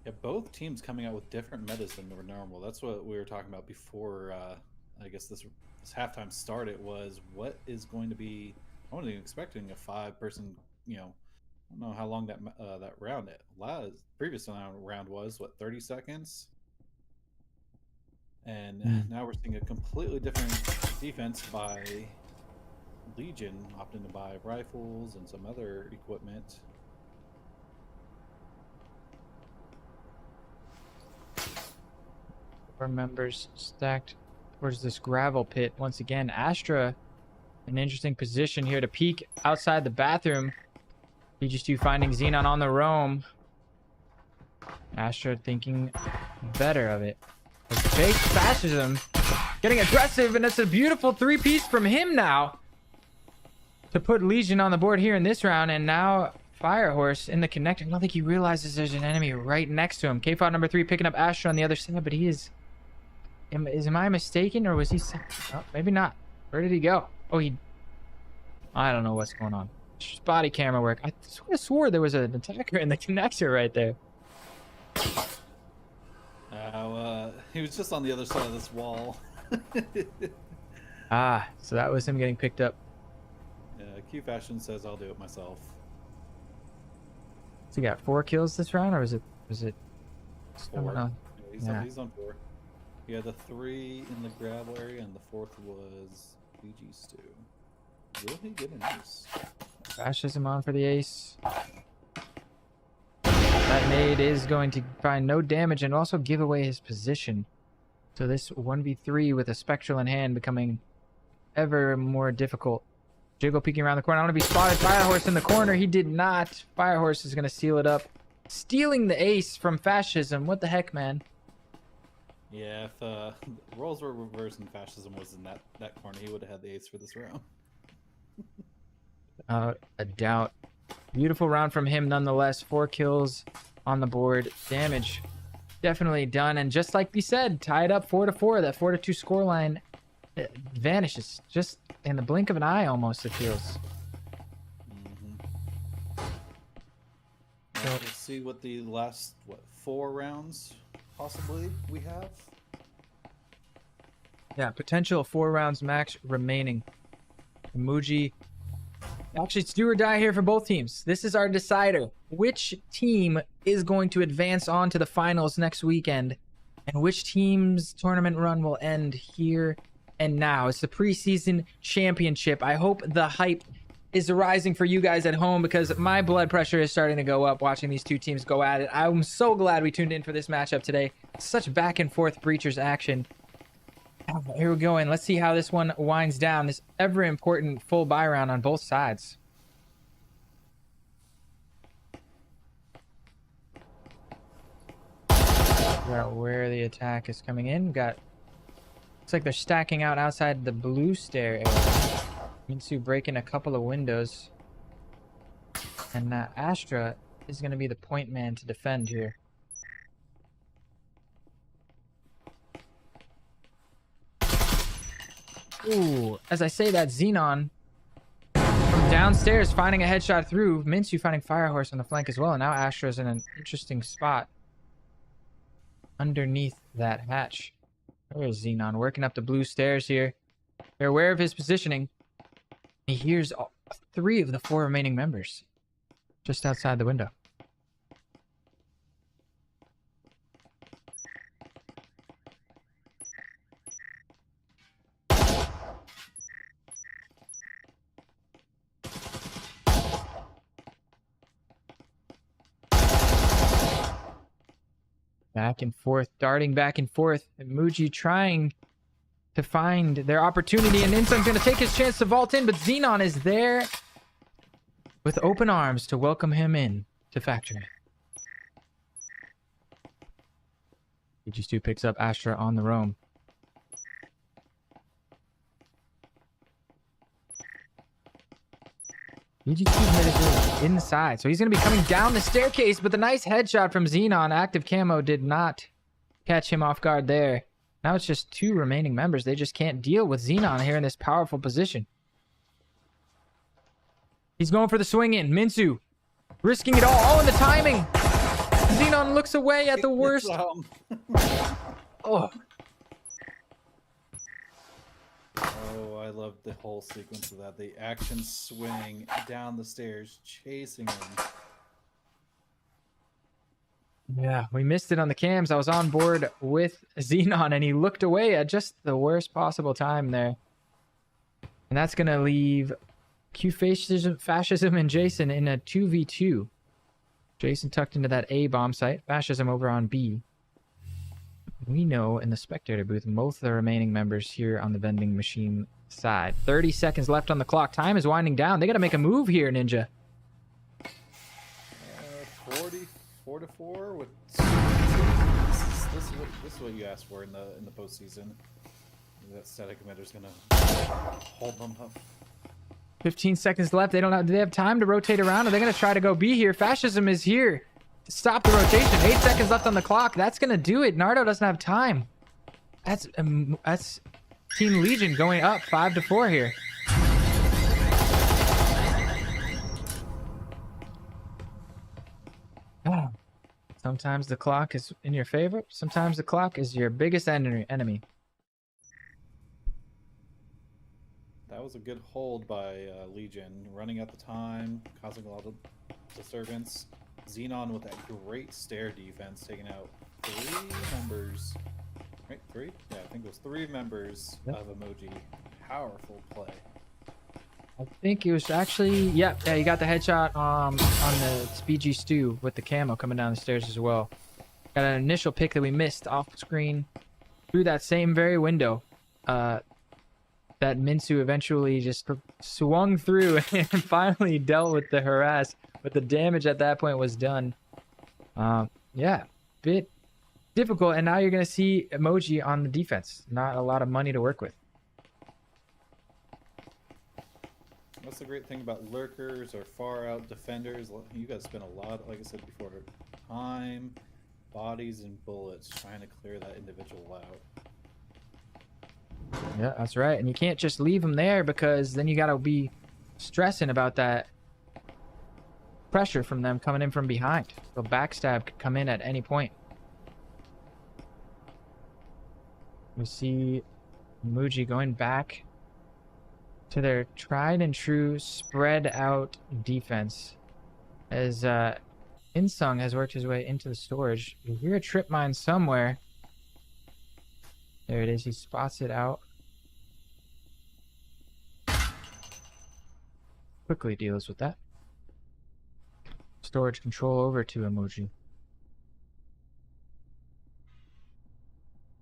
Yeah, both teams coming out with different metas than were normal. That's what we were talking about before. I guess this halftime started was what is going to be. I wasn't even expecting a 5-person. I don't know how long that round. Previous round was 30 seconds, and now we're seeing a completely different defense by Legion, opting to buy rifles and some other equipment. Our members stacked towards this gravel pit. Once again, Astra, an interesting position here to peek outside the bathroom. PG2 finding Xenon on the roam. Astra thinking better of it. Fake Fascism getting aggressive, and it's a beautiful 3-piece from him now to put Legion on the board here in this round. And now Firehorse in the connector. I don't think he realizes there's an enemy right next to him. K-Fod number 3 picking up Astra on the other side, but he is... Am I mistaken, or was he... Oh, maybe not. Where did he go? Oh, I don't know what's going on. Just body camera work. I sort of swore there was an attacker in the connector right there. He was just on the other side of this wall. So that was him getting picked up. Yeah, Q Fashion says I'll do it myself. So he got 4 kills this round, or was it 4. Yeah, He's on 4. He had the 3 in the gravel area, and the 4th was BG Stew. Will he get an ace? Fascism on for the ace. That nade is going to find no damage and also give away his position. So this 1v3 with a Spectral in hand becoming ever more difficult. Jiggle peeking around the corner. I want to be spotted. Firehorse in the corner. He did not. Firehorse is going to seal it up. Stealing the ace from Fascism. What the heck, man? Yeah, if roles were reversed and Fascism was in that corner, he would have had the ace for this round. A doubt. Beautiful round from him nonetheless. 4 kills on the board. Damage definitely done. And just like we said, tied up 4-4. That 4-2 scoreline vanishes just in the blink of an eye, almost, it feels. So, let's see what the last 4 rounds possibly we have. Yeah, potential 4 rounds max remaining. Emoji. Actually, it's do or die here for both teams. This is our decider. Which team is going to advance on to the finals next weekend? And which team's tournament run will end here and now? It's the preseason championship. I hope the hype is rising for you guys at home, because my blood pressure is starting to go up watching these two teams go at it. I'm so glad we tuned in for this matchup today. Such back and forth breachers action. Here we go, and let's see how this one winds down. This ever important full buy round on both sides. Figure out where the attack is coming in. Looks like they're stacking out outside the blue stair area. Minsu breaking a couple of windows. And Astra is going to be the point man to defend here. Ooh, as I say that, Xenon from downstairs finding a headshot through. Minsu finding Firehorse on the flank as well. And now Astra's in an interesting spot underneath that hatch. There's Xenon working up the blue stairs here. They're aware of his positioning. He hears 3 of the 4 remaining members just outside the window. Back and forth, darting back and forth. And Muji trying to find their opportunity, and Insung's going to take his chance to vault in, but Xenon is there with open arms to welcome him in to Factory. BG2 picks up Astra on the roam. BG2 made his way inside, so he's going to be coming down the staircase, but the nice headshot from Xenon, active camo, did not catch him off guard there. Now it's just 2 remaining members. They just can't deal with Xenon here in this powerful position. He's going for the swing in. Minsu risking it all. Oh, and the timing. Xenon looks away at the worst. Oh. Oh, I love the whole sequence of that. The action swing down the stairs, chasing him. Yeah, we missed it on the cams. I was on board with Xenon, and he looked away at just the worst possible time there. And that's going to leave Fascism and Jason in a 2v2. Jason tucked into that A bomb site. Fascism over on B. We know in the spectator booth, both the remaining members here on the vending machine side. 30 seconds left on the clock. Time is winding down. They got to make a move here, Ninja. 4-4 with this is what you asked for in the postseason. That static emitter's gonna hold them up. 15 seconds left. Do they have time to rotate around? Are they gonna try to go B here? Fascism is here to stop the rotation. 8 seconds left on the clock. That's gonna do it. Nardo doesn't have time. That's Team Legion going up 5-4 here. Sometimes the clock is in your favor. Sometimes the clock is your biggest enemy. That was a good hold by Legion, running at the time, causing a lot of disturbance. Xenon with that great stair defense, taking out 3 members. Right, 3? Yeah, I think it was 3 members of Emoji. Powerful play. I think it was actually, yeah, you got the headshot on the BG Stew with the camo coming down the stairs as well. Got an initial pick that we missed off screen through that same very window. That Minsu eventually just swung through and finally dealt with the harass, but the damage at that point was done. Yeah, bit difficult, and now you're going to see Emoji on the defense. Not a lot of money to work with. That's the great thing about lurkers or far out defenders. You guys spend a lot, like I said before, time bodies and bullets trying to clear that individual out. Yeah, that's right. And you can't just leave them there, because then you got to be stressing about that pressure from them coming in from behind. So backstab could come in at any point. We see Muji going back to their tried and true spread out defense, as Insung has worked his way into the storage. You hear a trip mine somewhere. There it is. He spots it out. Quickly deals with that. Storage control over to Emoji.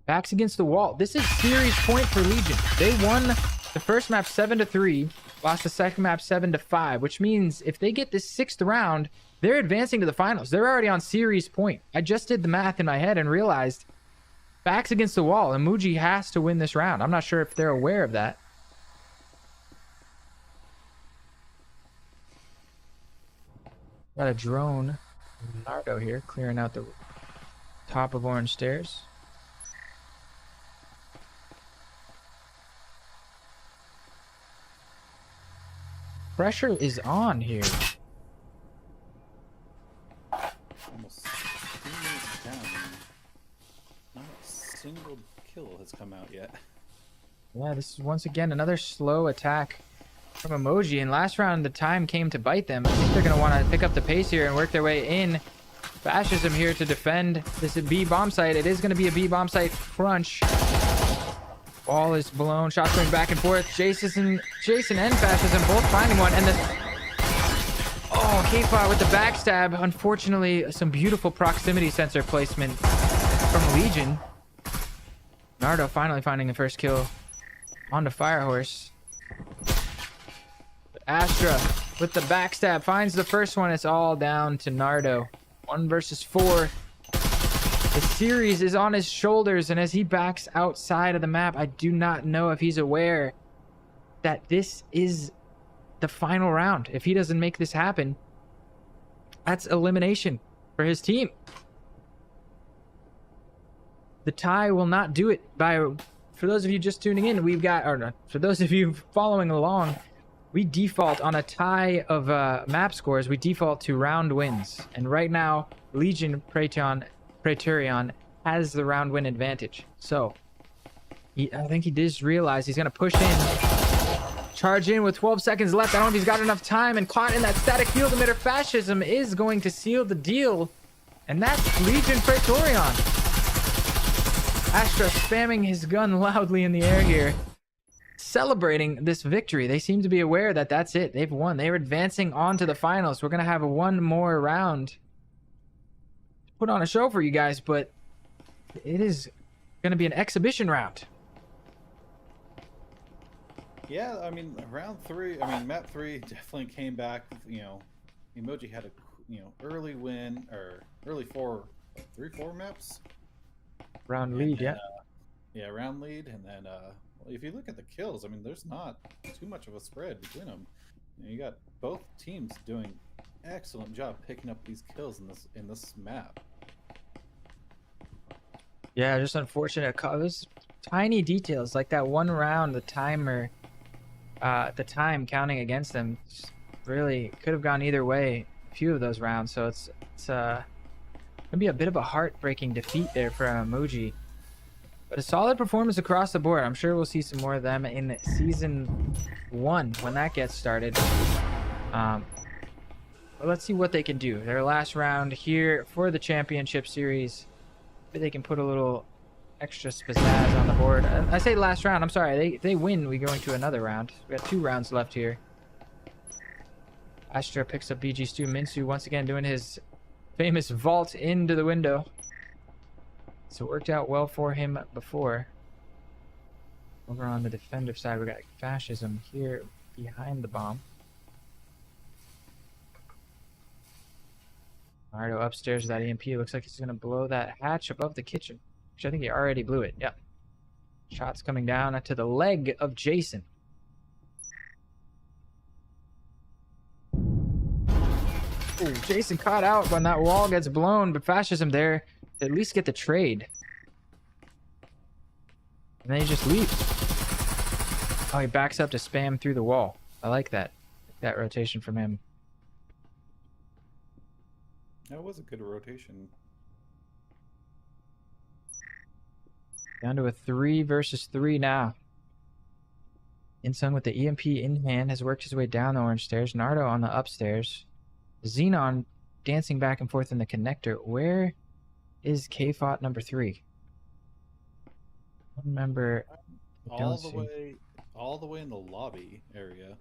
Backs against the wall. This is series point for Legion. They won the first map 7-3, lost the second map 7-5, which means if they get this 6th round, they're advancing to the finals. They're already on series point. I just did the math in my head and realized backs against the wall. Emoji has to win this round. I'm not sure if they're aware of that. Got a drone, Nardo here, clearing out the top of orange stairs. Pressure is on here. Almost 2 minutes down. Not a single kill has come out yet. Yeah, this is once again another slow attack from Emoji. And last round, the time came to bite them. I think they're going to want to pick up the pace here and work their way in. Fascism here to defend this B bomb site. It is going to be a B bomb site crunch. Ball is blown. Shots going back and forth. Jason and Fascism both finding one. And the... Oh, K-Pot with the backstab. Unfortunately, some beautiful proximity sensor placement from Legion. Nardo finally finding the first kill onto Firehorse. Astra with the backstab finds the first one. It's all down to Nardo. 1 versus 4. The series is on his shoulders, and as he backs outside of the map, I do not know if he's aware that this is the final round. If he doesn't make this happen, that's elimination for his team. The tie will not do it. For those of you just tuning in, for those of you following along, we default on a tie of map scores. We default to round wins. And right now, Legion Praetorian has the round win advantage. So, I think he does realize he's going to push in. Charge in with 12 seconds left. I don't know if he's got enough time. And caught in that static field emitter, Fascism is going to seal the deal. And that's Legion Praetorian. Astra spamming his gun loudly in the air here, celebrating this victory. They seem to be aware that that's it. They've won. They're advancing on to the finals. We're going to have one more round to put on a show for you guys, but it is going to be an exhibition round. Yeah, I mean, map 3 definitely came back. Emoji had a, early win, or early 4 maps. Round lead, then, yeah. Round lead, and then if you look at the kills, I mean, there's not too much of a spread between them. You got both teams doing excellent job picking up these kills in this map. Yeah, just unfortunate. Those tiny details, like that one round, the timer, the time counting against them, really could have gone either way. A few of those rounds, so it's gonna be a bit of a heartbreaking defeat there for Emoji. But a solid performance across the board. I'm sure we'll see some more of them in season 1 when that gets started. But let's see what they can do. Their last round here for the championship series. Maybe they can put a little extra pizzazz on the board. I say last round. I'm sorry. They win. We go into another round. We got 2 rounds left here. Astra picks up BG Stu. Minsu once again doing his famous vault into the window. So it worked out well for him before. Over on the defensive side, we got Fascism here behind the bomb. Nardo upstairs with that EMP. Looks like he's going to blow that hatch above the kitchen. Which I think he already blew it. Yep. Shots coming down to the leg of Jason. Ooh, Jason caught out when that wall gets blown, but Fascism there at least get the trade. And then he just leaves. Oh, he backs up to spam through the wall. I like that. That rotation from him. That was a good rotation. Down to a 3 versus 3 now. Insung with the EMP in hand has worked his way down the orange stairs. Nardo on the upstairs. Xenon dancing back and forth in the connector. Where is KFOT number 3? One member. All the way in the lobby area.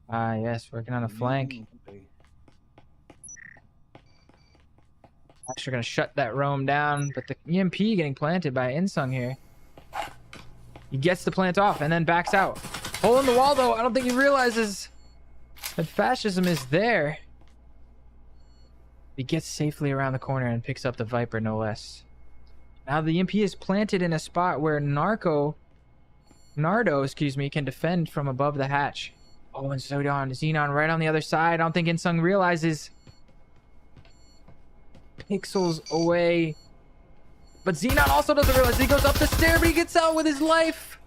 Ah, yes, working on a flank. Actually, gonna shut that roam down, but the EMP getting planted by Insung here. He gets the plant off and then backs out. Hole in the wall, though. I don't think he realizes that fascism is there. He gets safely around the corner and picks up the Viper, no less. Now the EMP is planted in a spot where Nardo, can defend from above the hatch. Oh, and Xenon right on the other side. I don't think Insung realizes. Pixels away. But Xenon also doesn't realize. He goes up the stair, but he gets out with his life.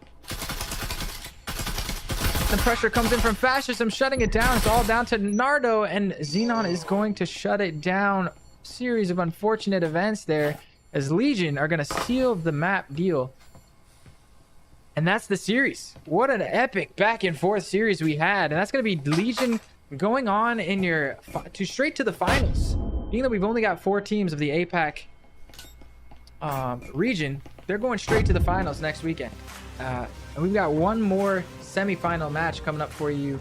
The pressure comes in from fascism, shutting it down. It's all down to Nardo, and Xenon is going to shut it down. Series of unfortunate events there, as Legion are going to seal the map deal. And that's the series. What an epic back and forth series we had. And that's going to be Legion going on in your straight to the finals. Being that we've only got 4 teams of the APAC region, they're going straight to the finals next weekend. And we've got one more semifinal match coming up for you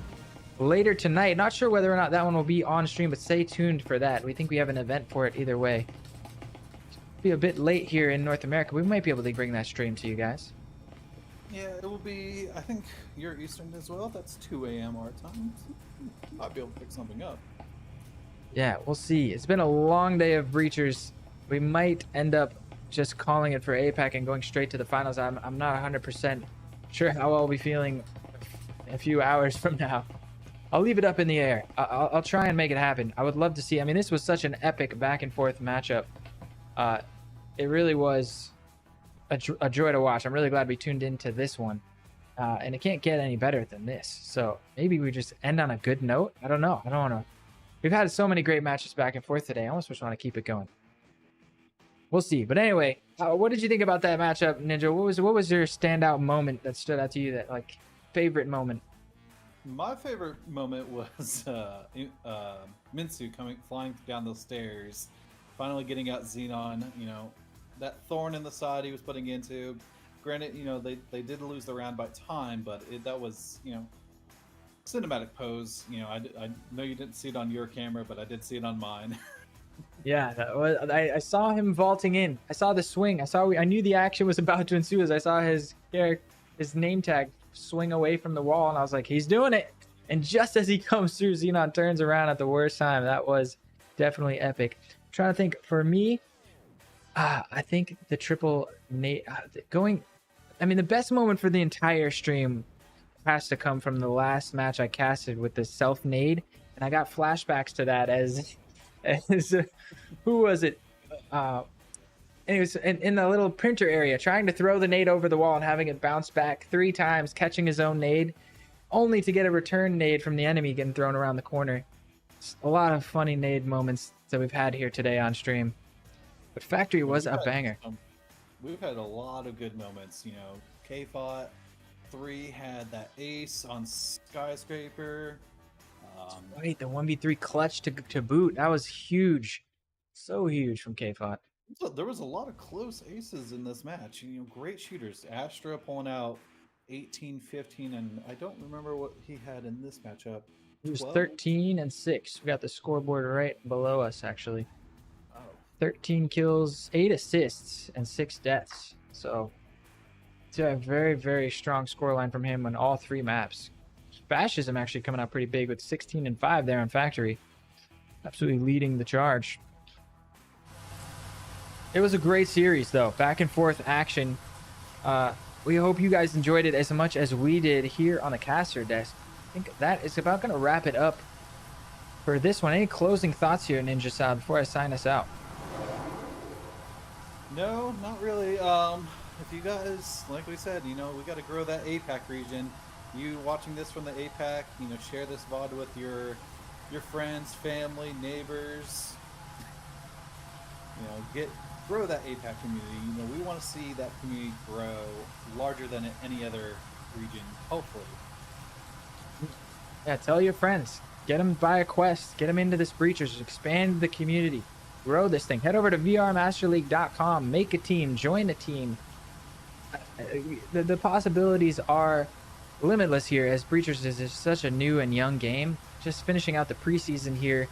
later tonight. Not sure whether or not that one will be on stream, but stay tuned for that. We think we have an event for it either way. Be a bit late here in North America. We might be able to bring that stream to you guys. Yeah, it will be, I think you're Eastern as well. That's 2 a.m. our time. Might be able to pick something up. Yeah, we'll see. It's been a long day of Breachers. We might end up just calling it for APAC and going straight to the finals. I'm not 100% sure how I'll be feeling a few hours from now. I'll leave it up in the air. I'll try and make it happen. I would love to see. I mean, this was such an epic back and forth matchup. It really was a joy to watch. I'm really glad we tuned into this one. And it can't get any better than this. So maybe we just end on a good note. I don't know. I don't want to. We've had so many great matches back and forth today. I almost just want to keep it going. We'll see. But anyway, what did you think about that matchup, Ninja? What was your standout moment that stood out to you? That like favorite moment? My favorite moment was Minsu flying down those stairs, finally getting out Xenon. You know, that thorn in the side he was putting into. Granted, you know, they did lose the round by time, but that was, you know, cinematic pose. You know, I know you didn't see it on your camera, but I did see it on mine. Yeah, I saw him vaulting in. I saw the swing. I knew the action was about to ensue as I saw his name tag swing away from the wall, and I was like, he's doing it. And just as he comes through, Xenon turns around at the worst time. That was definitely epic. I'm trying to think, for me, I think the triple nade the best moment for the entire stream has to come from the last match I casted with the self nade, and I got flashbacks to that as who was it? And he was in the little printer area trying to throw the nade over the wall and having it bounce back 3 times, catching his own nade, only to get a return nade from the enemy getting thrown around the corner. It's a lot of funny nade moments that we've had here today on stream. But Factory was a banger. We've had a lot of good moments. You know, KFOT 3 had that ace on Skyscraper. Right, the 1v3 clutch to boot. That was huge. So huge from KFOT. So there was a lot of close aces in this match. You know, great shooters. Astra pulling out 18, 15, and I don't remember what he had in this matchup. He was 13 and 6. We got the scoreboard right below us, actually. 13 kills, 8 assists, and 6 deaths. So it's a very, very strong scoreline from him on all 3 maps. Fascism actually coming out pretty big with 16 and 5 there on Factory. Absolutely leading the charge. It was a great series, though. Back and forth action. We hope you guys enjoyed it as much as we did here on the caster desk. I think that is about going to wrap it up for this one. Any closing thoughts here, Ninja Sal, before I sign us out? No, not really. If you guys, like we said, we got to grow that APAC region. You watching this from the APAC, share this VOD with your friends, family, neighbors. Grow that APAC community. We want to see that community grow larger than any other region, hopefully. Yeah, tell your friends. Get them by a quest. Get them into this Breachers. Expand the community. Grow this thing. Head over to vrmasterleague.com. Make a team. Join a team. The possibilities are limitless here, as Breachers is such a new and young game. Just finishing out the preseason here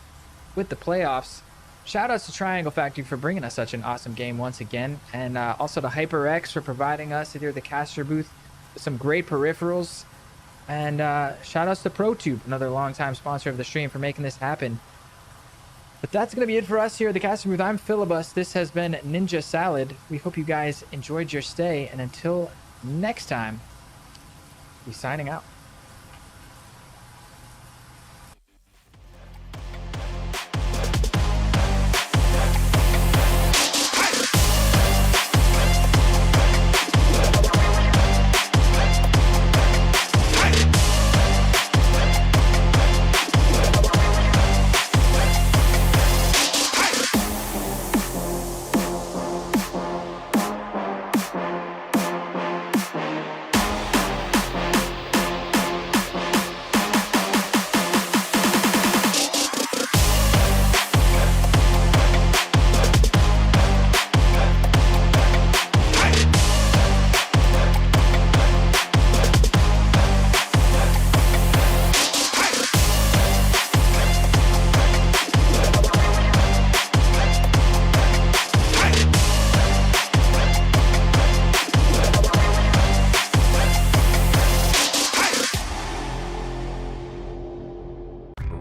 with the playoffs. Shout outs to Triangle Factory for bringing us such an awesome game once again. And also to HyperX for providing us here at the caster booth with some great peripherals. And shout outs to ProTube, another longtime sponsor of the stream, for making this happen. But that's going to be it for us here at the caster booth. I'm Philibus. This has been Ninja Salad. We hope you guys enjoyed your stay. And until next time, we're signing out.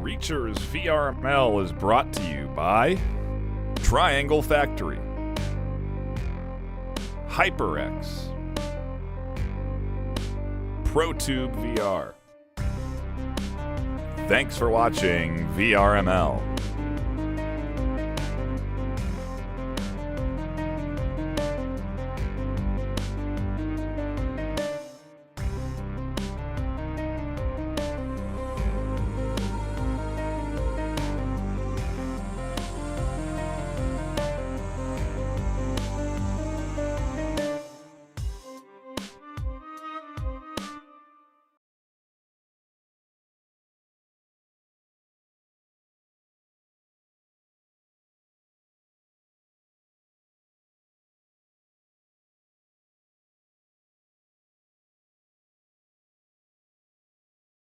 Breachers VRML is brought to you by Triangle Factory, HyperX, ProTube VR. Thanks for watching VRML.